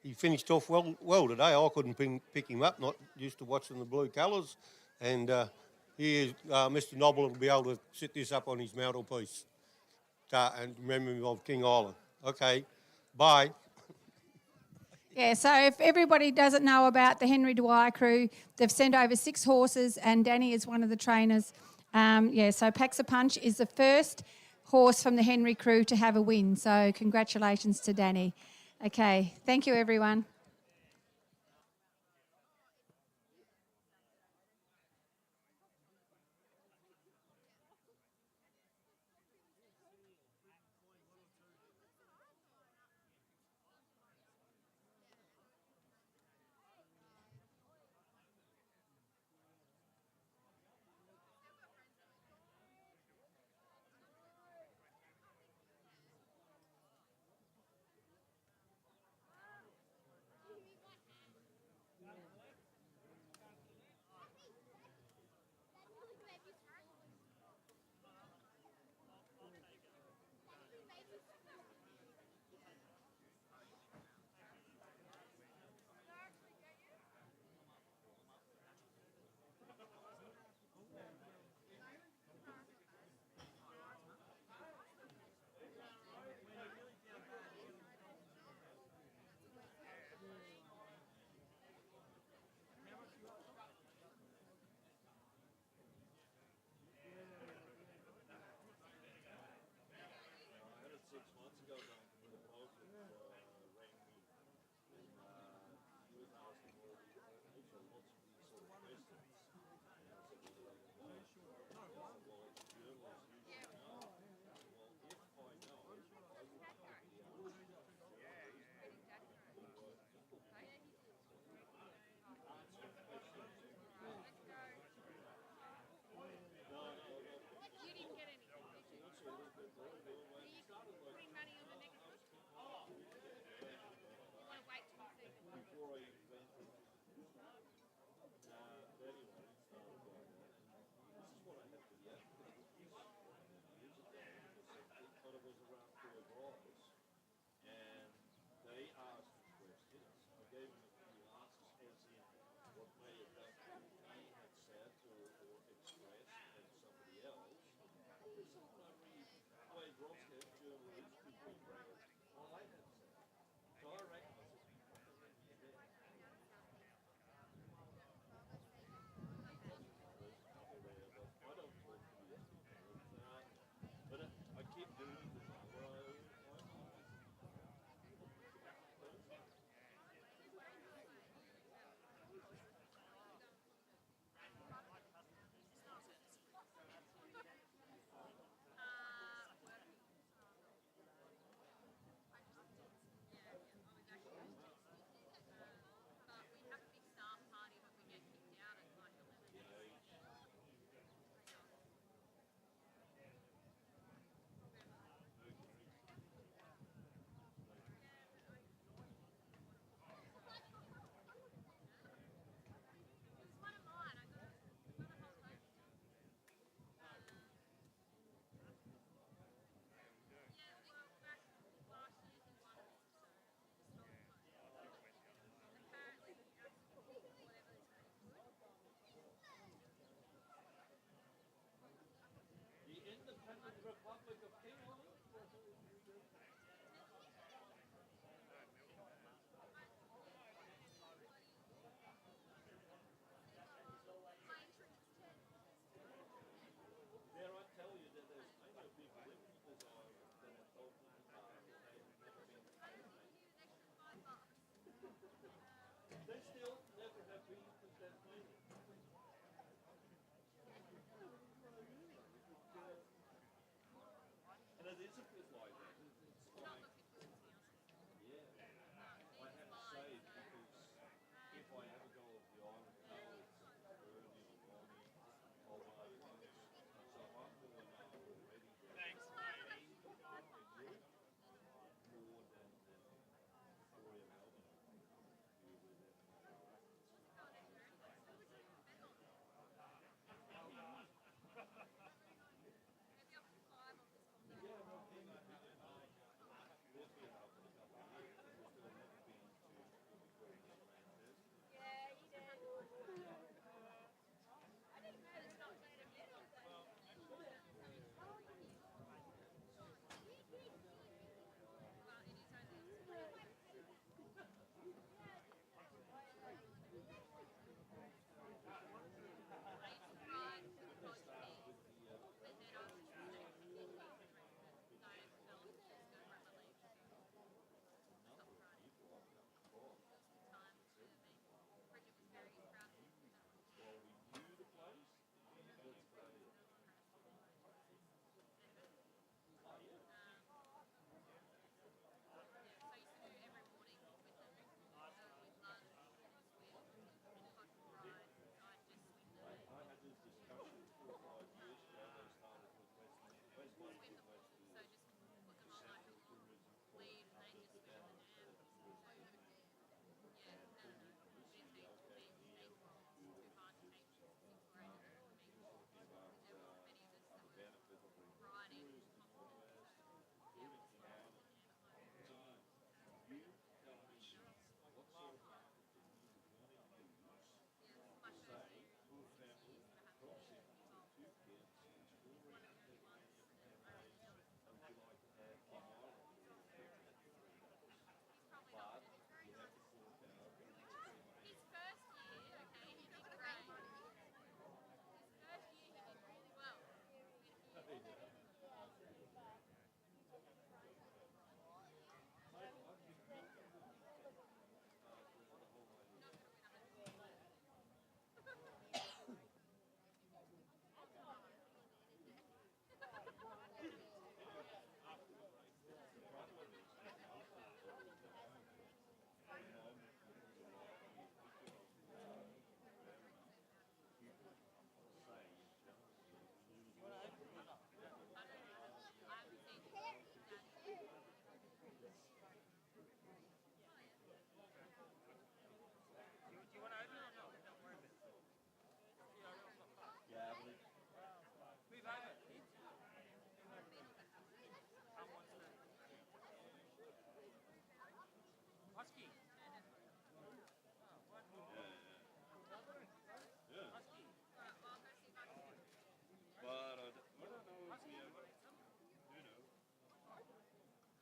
he finished off well today. I couldn't pick him up, not used to watching the blue colours, and Mr. Noble will be able to sit this up on his mantelpiece and remember me of King Island. Okay, bye. Yeah, so if everybody doesn't know about the Henry Dwyer crew, they've sent over 6 horses and Danny is one of the trainers. So Packs a Punch is the first horse from the Henry crew to have a win. So congratulations to Danny. Okay, thank you everyone.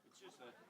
It's just that.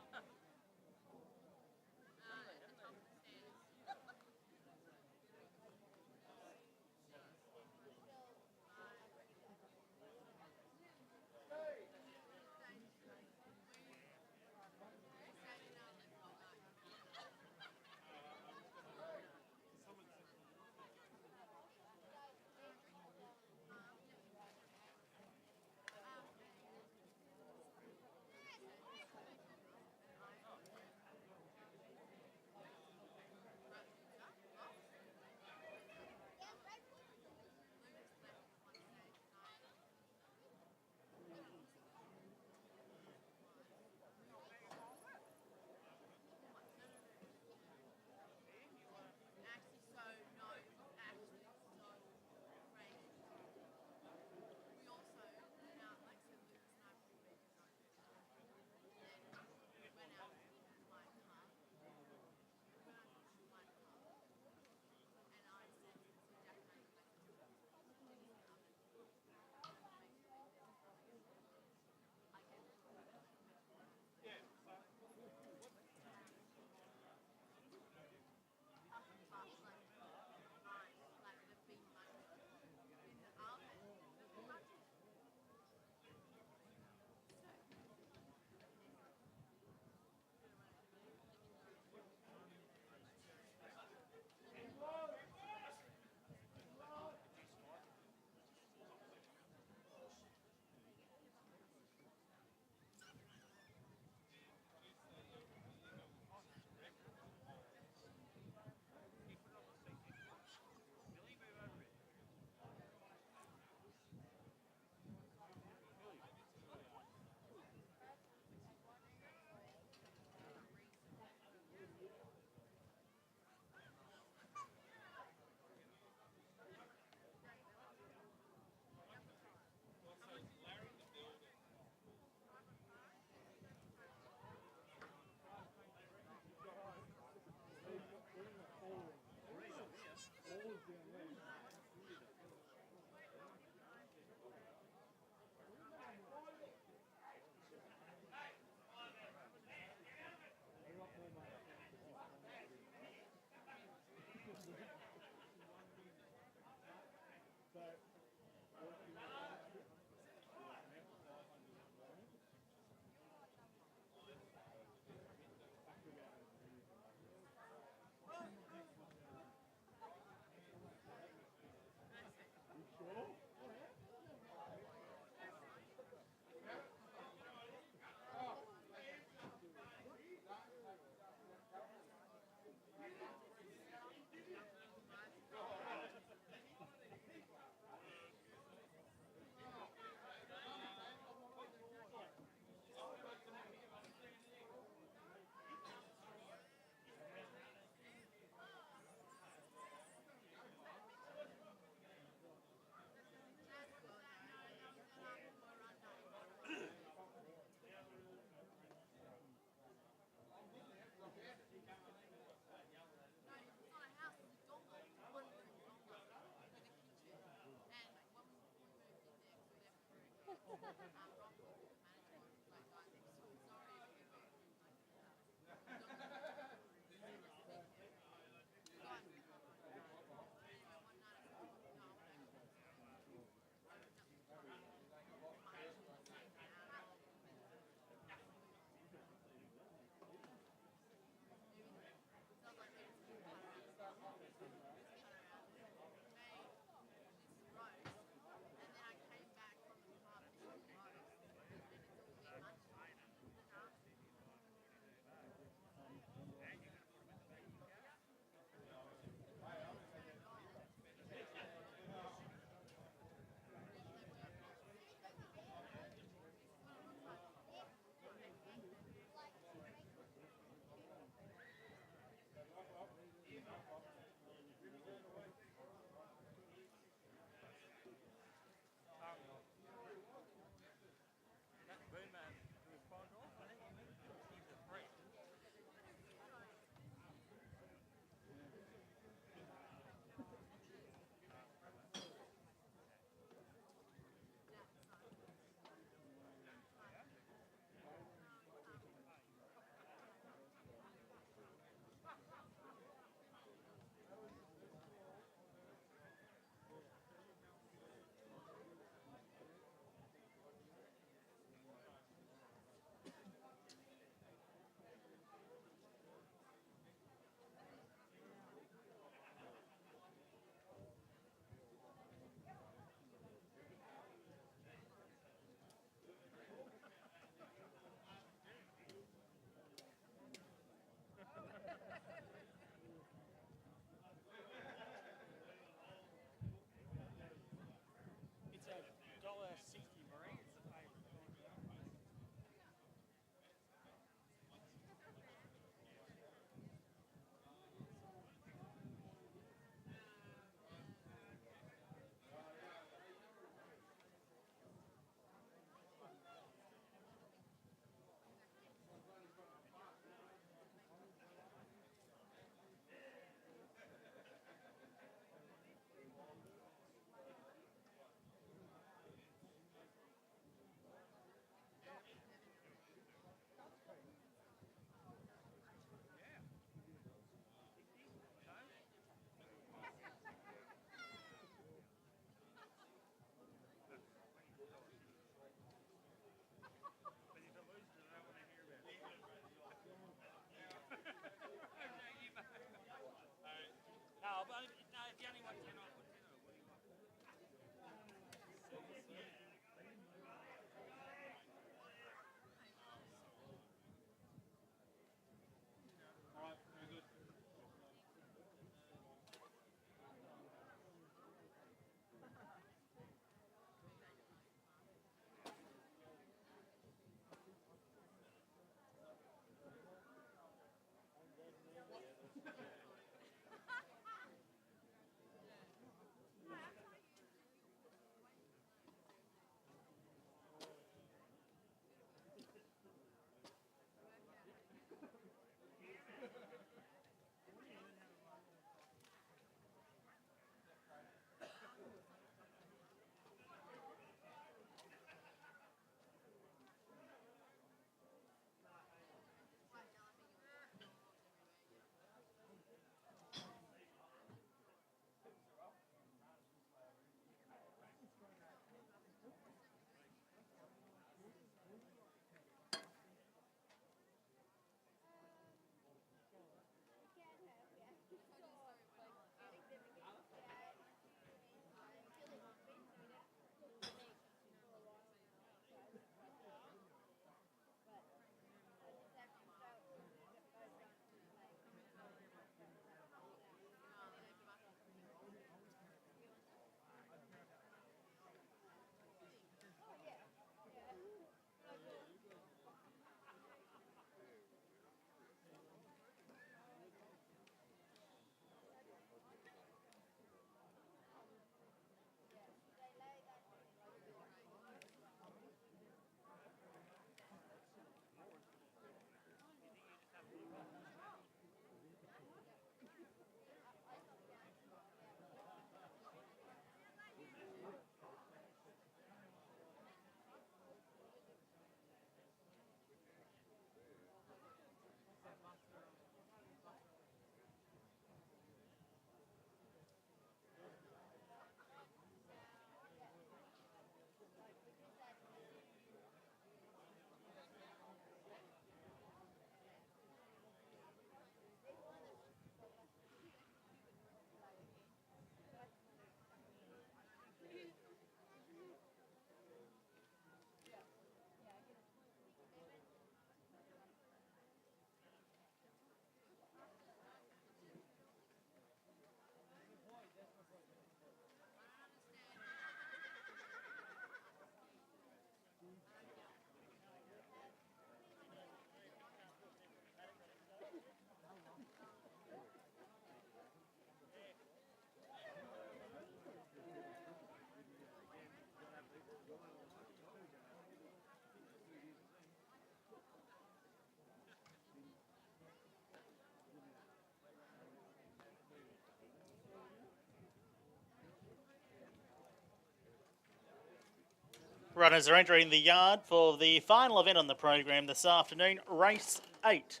Runners are entering the yard for the final event on the program this afternoon, race 8.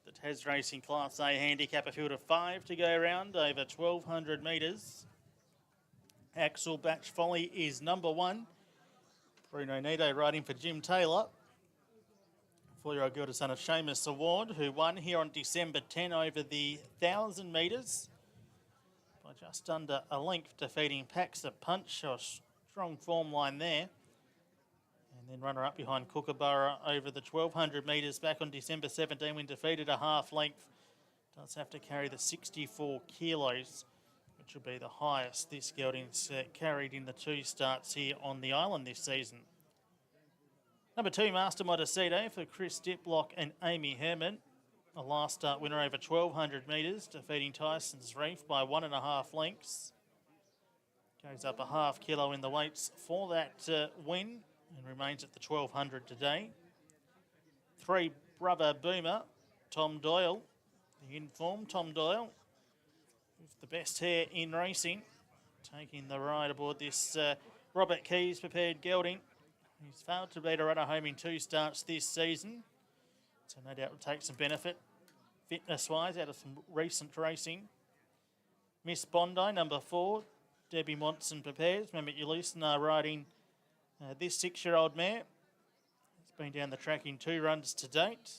The Tas Racing Class A handicap, a field of 5 to go around over 1,200 metres. Axel Batch Folly is number 1. Bruno Nito riding for Jim Taylor. 4-year-old girl son of Seamus Award, who won here on December 10 over the 1,000 metres by just under a length, defeating Paxa Punch. A strong form line there. And then runner-up behind Kookaburra over the 1,200 metres back on December 17 when defeated a half length. Does have to carry the 64 kilos, which will be the highest this gelding's carried in the 2 starts here on the island this season. Number 2, Master Montecito for Chris Diplock and Amy Herman. A last start winner over 1,200 metres, defeating Tyson's Reef by 1.5 lengths. Goes up a half kilo in the weights for that win and remains at the 1,200 today. 3, Brother Boomer, Tom Doyle. The informed Tom Doyle with the best hair in racing, taking the ride aboard this Robert Keys prepared gelding. He's failed to beat a runner home in 2 starts this season, so no doubt will take some benefit fitness-wise out of some recent racing. Miss Bondi, number 4, Debbie Monson prepares. Remember, Ulysses are riding this 6-year-old mare. It's been down the track in 2 runs to date.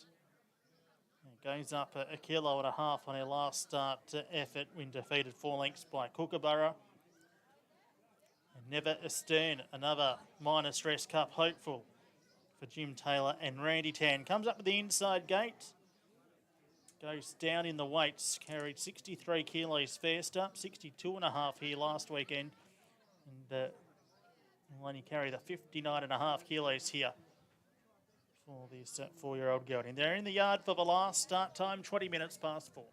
It goes up a kilo and a half on her last start effort when defeated 4 lengths by Kookaburra. And Never Astern, another minor stress cup hopeful for Jim Taylor and Randy Tan. Comes up with the inside gate. Goes down in the weights, carried 63 kilos first up, 62.5 here last weekend. And will only carry the 59.5 kilos here for this 4-year-old gelding. They're in the yard for the last start time, 20 minutes past 4.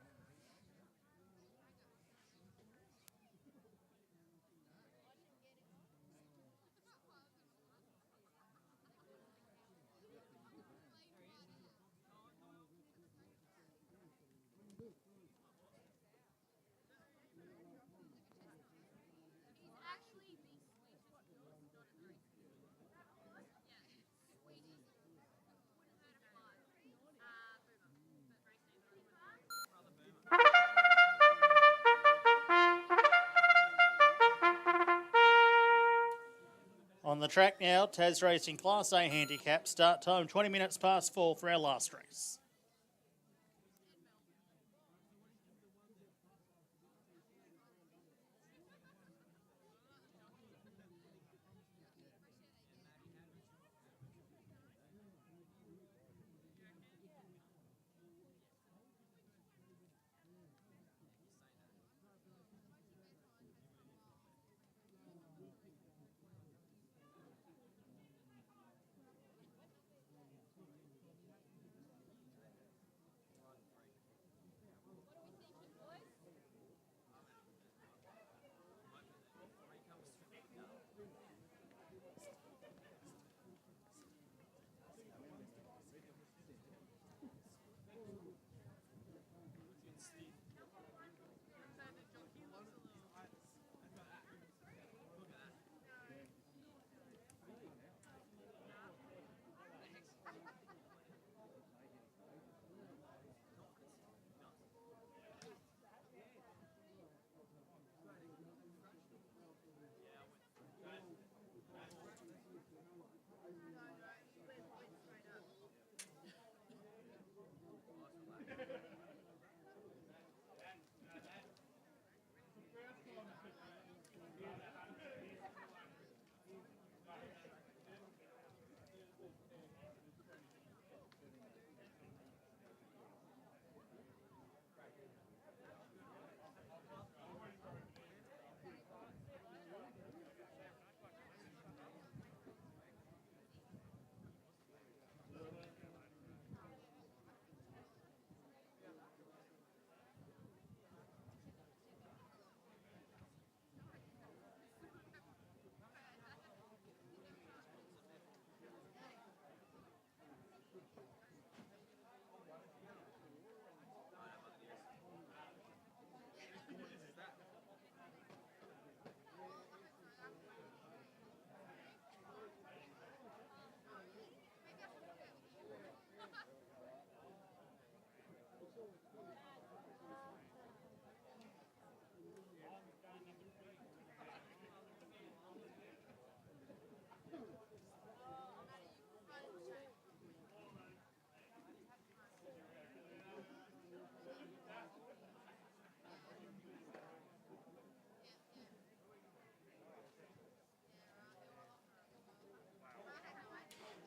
On the track now, Tas Racing Class A handicap. Start time 20 minutes past 4 for our last race.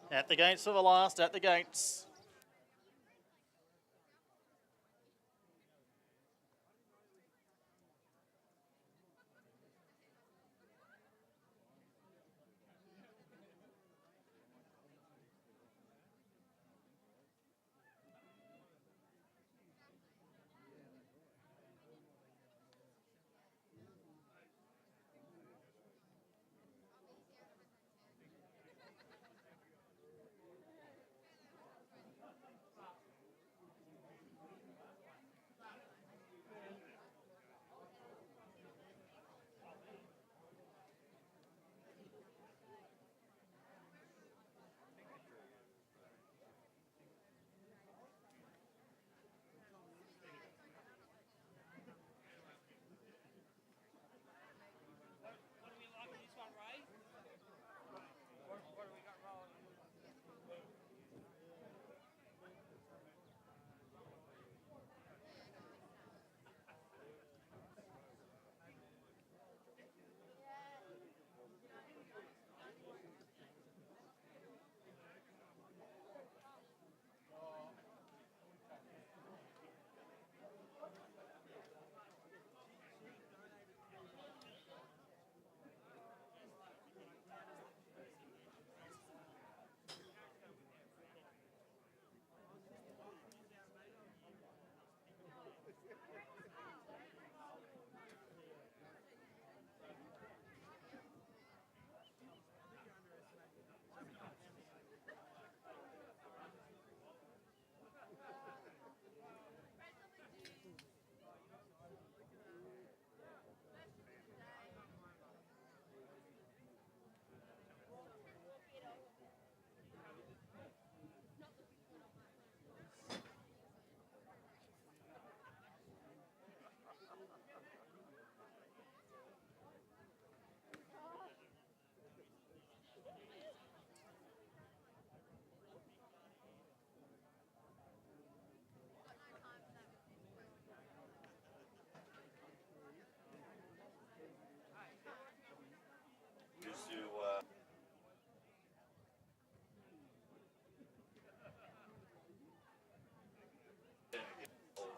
At the gates for the last, at the gates.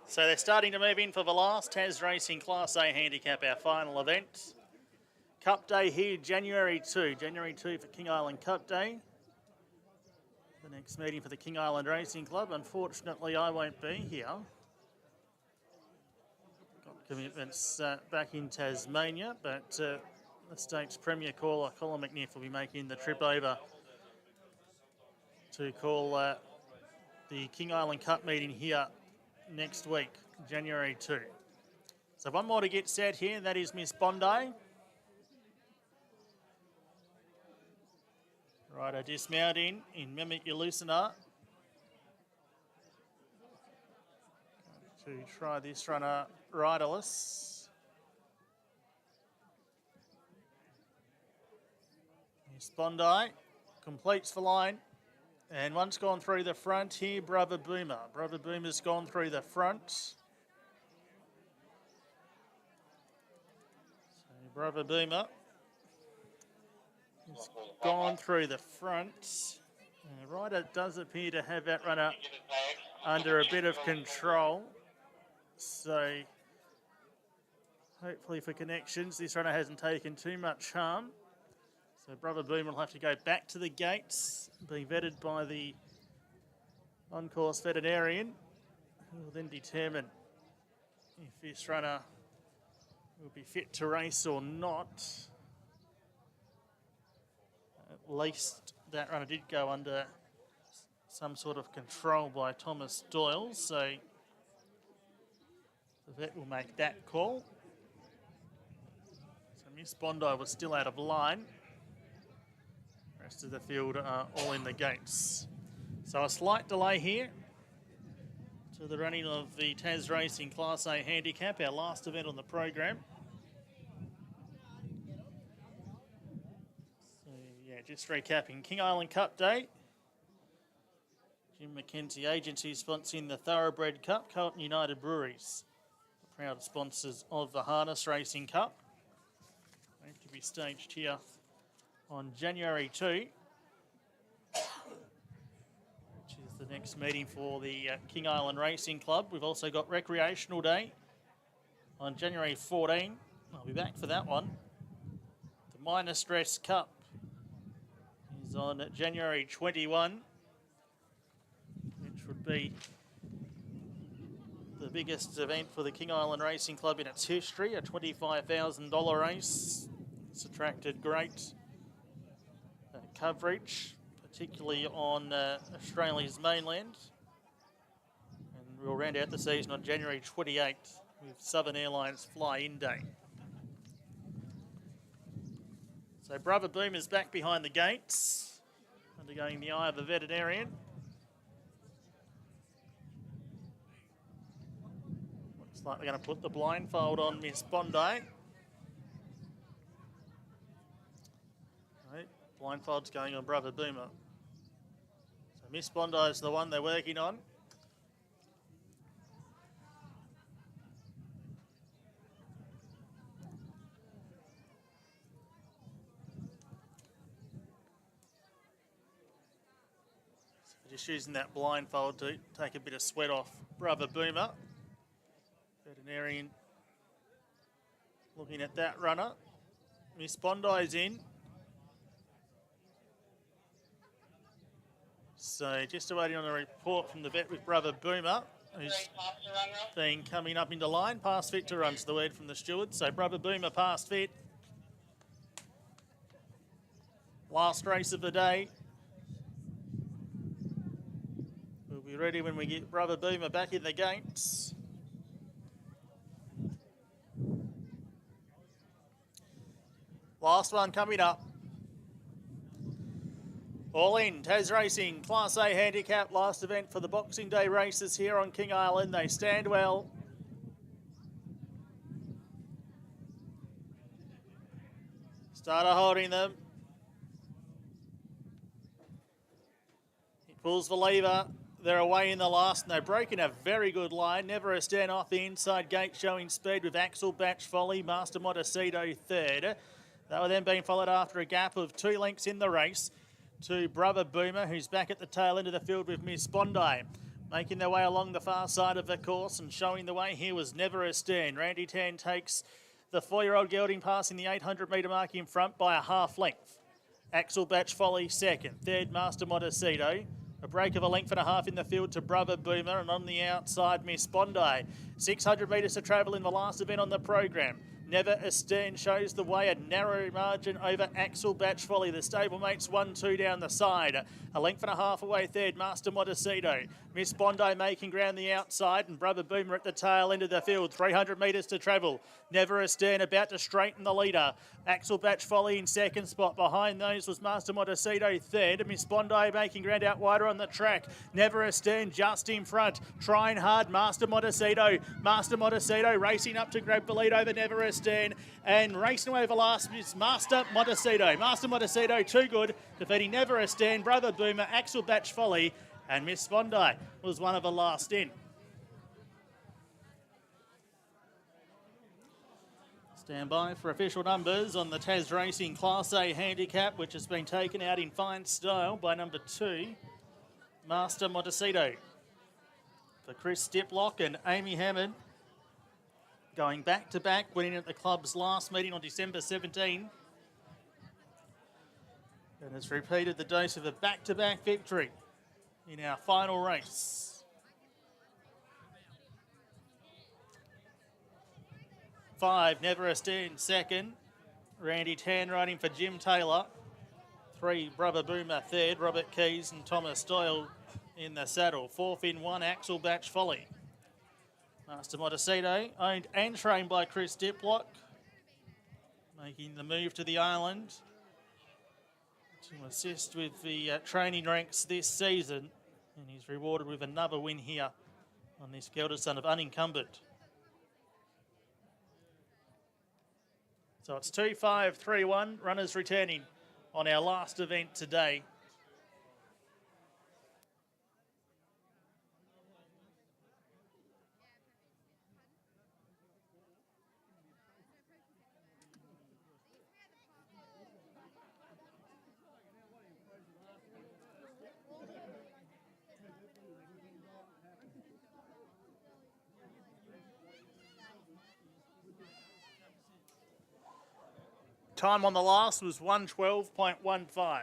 So they're starting to move in for the last Tas Racing Class A Handicap, our final event. Cup Day here, January 2. January 2 for King Island Cup Day. The next meeting for the King Island Racing Club. Unfortunately, I won't be here. Got commitments back in Tasmania, but the State's Premier caller, Colin McNiff, will be making the trip over to call the King Island Cup meeting here next week, January 2. So one more to get set here, and that is Miss Bondi. Right, I dismount in Mimic Elusina. To try this runner riderless. Miss Bondi completes the line. And one's gone through the front here, Brother Boomer. Brother Boomer's gone through the front. So Brother Boomer has gone through the front. Ryder does appear to have that runner under a bit of control. So hopefully for connections, this runner hasn't taken too much harm. So Brother Boomer will have to go back to the gates, being vetted by the on-course veterinarian, who will then determine if this runner will be fit to race or not. At least that runner did go under some sort of control by Thomas Doyle, so the vet will make that call. So Miss Bondi was still out of line. The rest of the field are all in the gates. So a slight delay here to the running of the Tas Racing Class A Handicap, our last event on the program. So yeah, just recapping, King Island Cup Day. Jim McKenzie Agency sponsoring the Thoroughbred Cup, Carlton United Breweries, the proud sponsors of the Harness Racing Cup. Going to be staged here on January 2. the next meeting for the King Island Racing Club. We've also got Recreational Day on January 14. I'll be back for that one. The Minor Stress Cup is on January 21, which would be the biggest event for the King Island Racing Club in its history, a $25,000 race. It's attracted great coverage, particularly on Australia's mainland. And we'll round out the season on January 28th with Southern Airlines fly-in day. So Brother Boom is back behind the gates, undergoing the eye of the veterinarian. Looks like they're going to put the blindfold on Miss Bondi. Right, blindfold's going on Brother Boomer. So Miss Bondi is the one they're working on. Just using that blindfold to take a bit of sweat off Brother Boomer. Veterinarian looking at that runner. Miss Bondi's in. So just awaiting on a report from the vet with Brother Boomer, who's been coming up into line. Past fit to run to the word from the steward. So Brother Boomer past fit. Last race of the day. We'll be ready when we get Brother Boomer back in the gates. Last one coming up. All in, Tas Racing, Class A handicap, last event for the Boxing Day races here on King Island. They stand well. Starter holding them. He pulls the lever. They're away in the last, and they're breaking a very good line. Never a stand off the inside gate, showing speed with Axel Batch Folly, Master Montecito third. They were then being followed after a gap of 2 lengths in the race to Brother Boomer, who's back at the tail end of the field with Miss Bondi. Making their way along the far side of the course and showing the way here was Never a Stand. Randy Tan takes the 4-year-old gelding, passing the 800-metre mark in front by a half length. Axel Batch Folly second. Third, Master Montecito. A break of a length and a half in the field to Brother Boomer, and on the outside, Miss Bondi. 600 metres to travel in the last event on the program. Never a Stern shows the way, a narrow margin over Axel Batch Folly. The stablemates 1-2 down the side. A length and a half away third, Master Montecito. Miss Bondi making ground the outside, and Brother Boomer at the tail end of the field. 300 metres to travel. Never a Stern about to straighten the leader. Axel Batch Folly in second spot. Behind those was Master Montecito third. Miss Bondi making ground out wider on the track. Never a Stern just in front. Trying hard, Master Montecito. Master Montecito racing up to grab the lead over Never a Stern. And racing away over last is Master Montecito. Master Montecito too good, defeating Never a Stern, Brother Boomer, Axel Batch Folly, and Miss Bondi was one of the last in. Stand by for official numbers on the Tas Racing Class A handicap, which has been taken out in fine style by number 2, Master Montecito. For Chris Diplock and Amy Hammond, going back-to-back, winning at the club's last meeting on December 17. And has repeated the dose of a back-to-back victory in our final race. 5, Never a Stand second. Randy Tan riding for Jim Taylor. 3, Brother Boomer third. Robert Keys and Thomas Doyle in the saddle. 4th in 1, Axel Batch Folly. Master Montecito, owned and trained by Chris Diplock, making the move to the island to assist with the training ranks this season. And he's rewarded with another win here on this gelded son of Unencumbered. So it's 2-5-3-1, runners returning on our last event today. Time on the last was 112.15.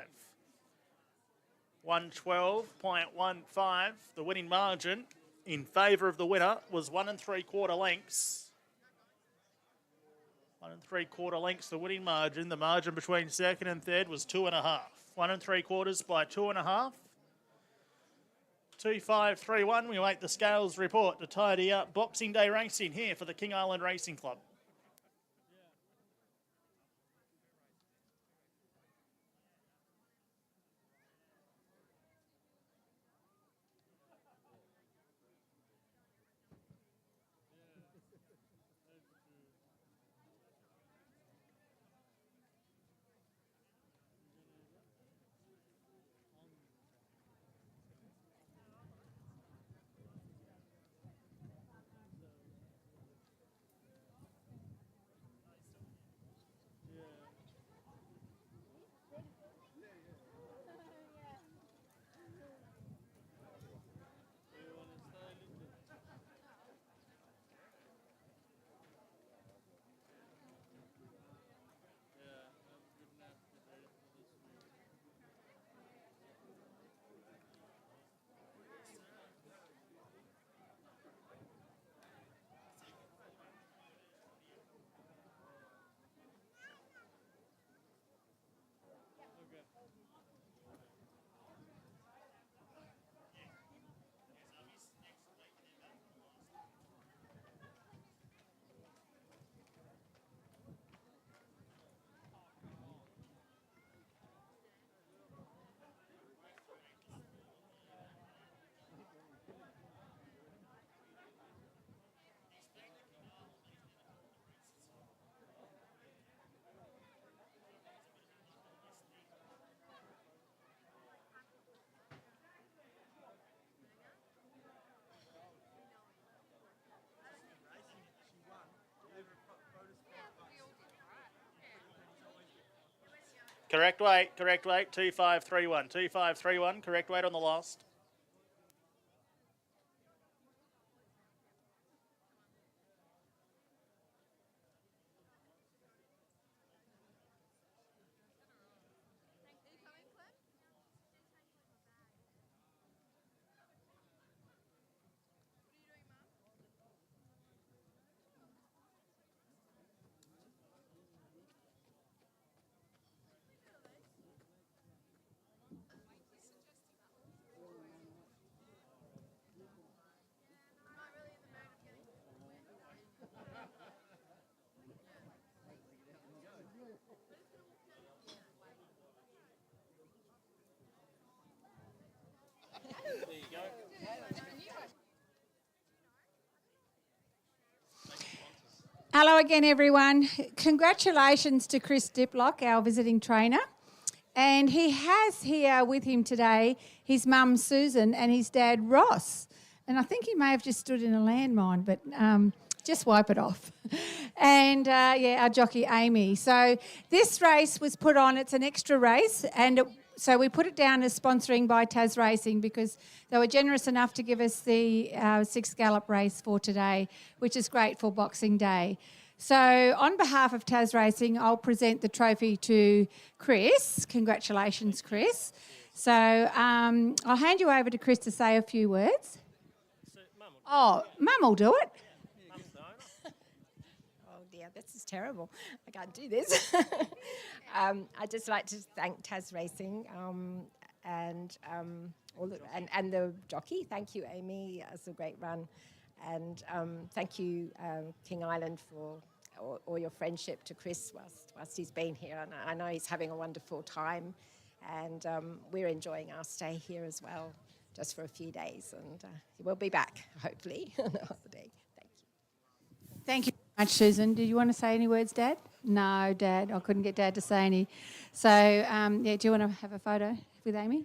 112.15. The winning margin in favour of the winner was 1 3/4 lengths. 1 3/4 lengths, the winning margin. The margin between second and third was 2.5. 1 3/4 by 2.5. 2-5-3-1. We wait the scales report to tidy up Boxing Day racing here for the King Island Racing Club. Correct weight, 2531. 2531, correct weight on the last. Hello again, everyone. Congratulations to Chris Diplock, our visiting trainer. And he has here with him today his mum, Susan, and his dad, Ross. And I think he may have just stood in a landmine, but just wipe it off. And, our jockey, Amy. So this race was put on. It's an extra race, and so we put it down as sponsoring by Tas Racing because they were generous enough to give us the 6 gallop race for today, which is great for Boxing Day. So on behalf of Tas Racing, I'll present the trophy to Chris. Congratulations, Chris. So I'll hand you over to Chris to say a few words. Oh, Mum will do it. Oh dear, this is terrible. I can't do this. I'd just like to thank Tas Racing and the jockey. Thank you, Amy. It's a great run. And thank you, King Island, for all your friendship to Chris whilst he's been here. And I know he's having a wonderful time. And we're enjoying our stay here as well, just for a few days. And we'll be back, hopefully, another day. Thank you. Thank you very much, Susan. Did you want to say any words, Dad? No, Dad. I couldn't get Dad to say any. So, do you want to have a photo with Amy?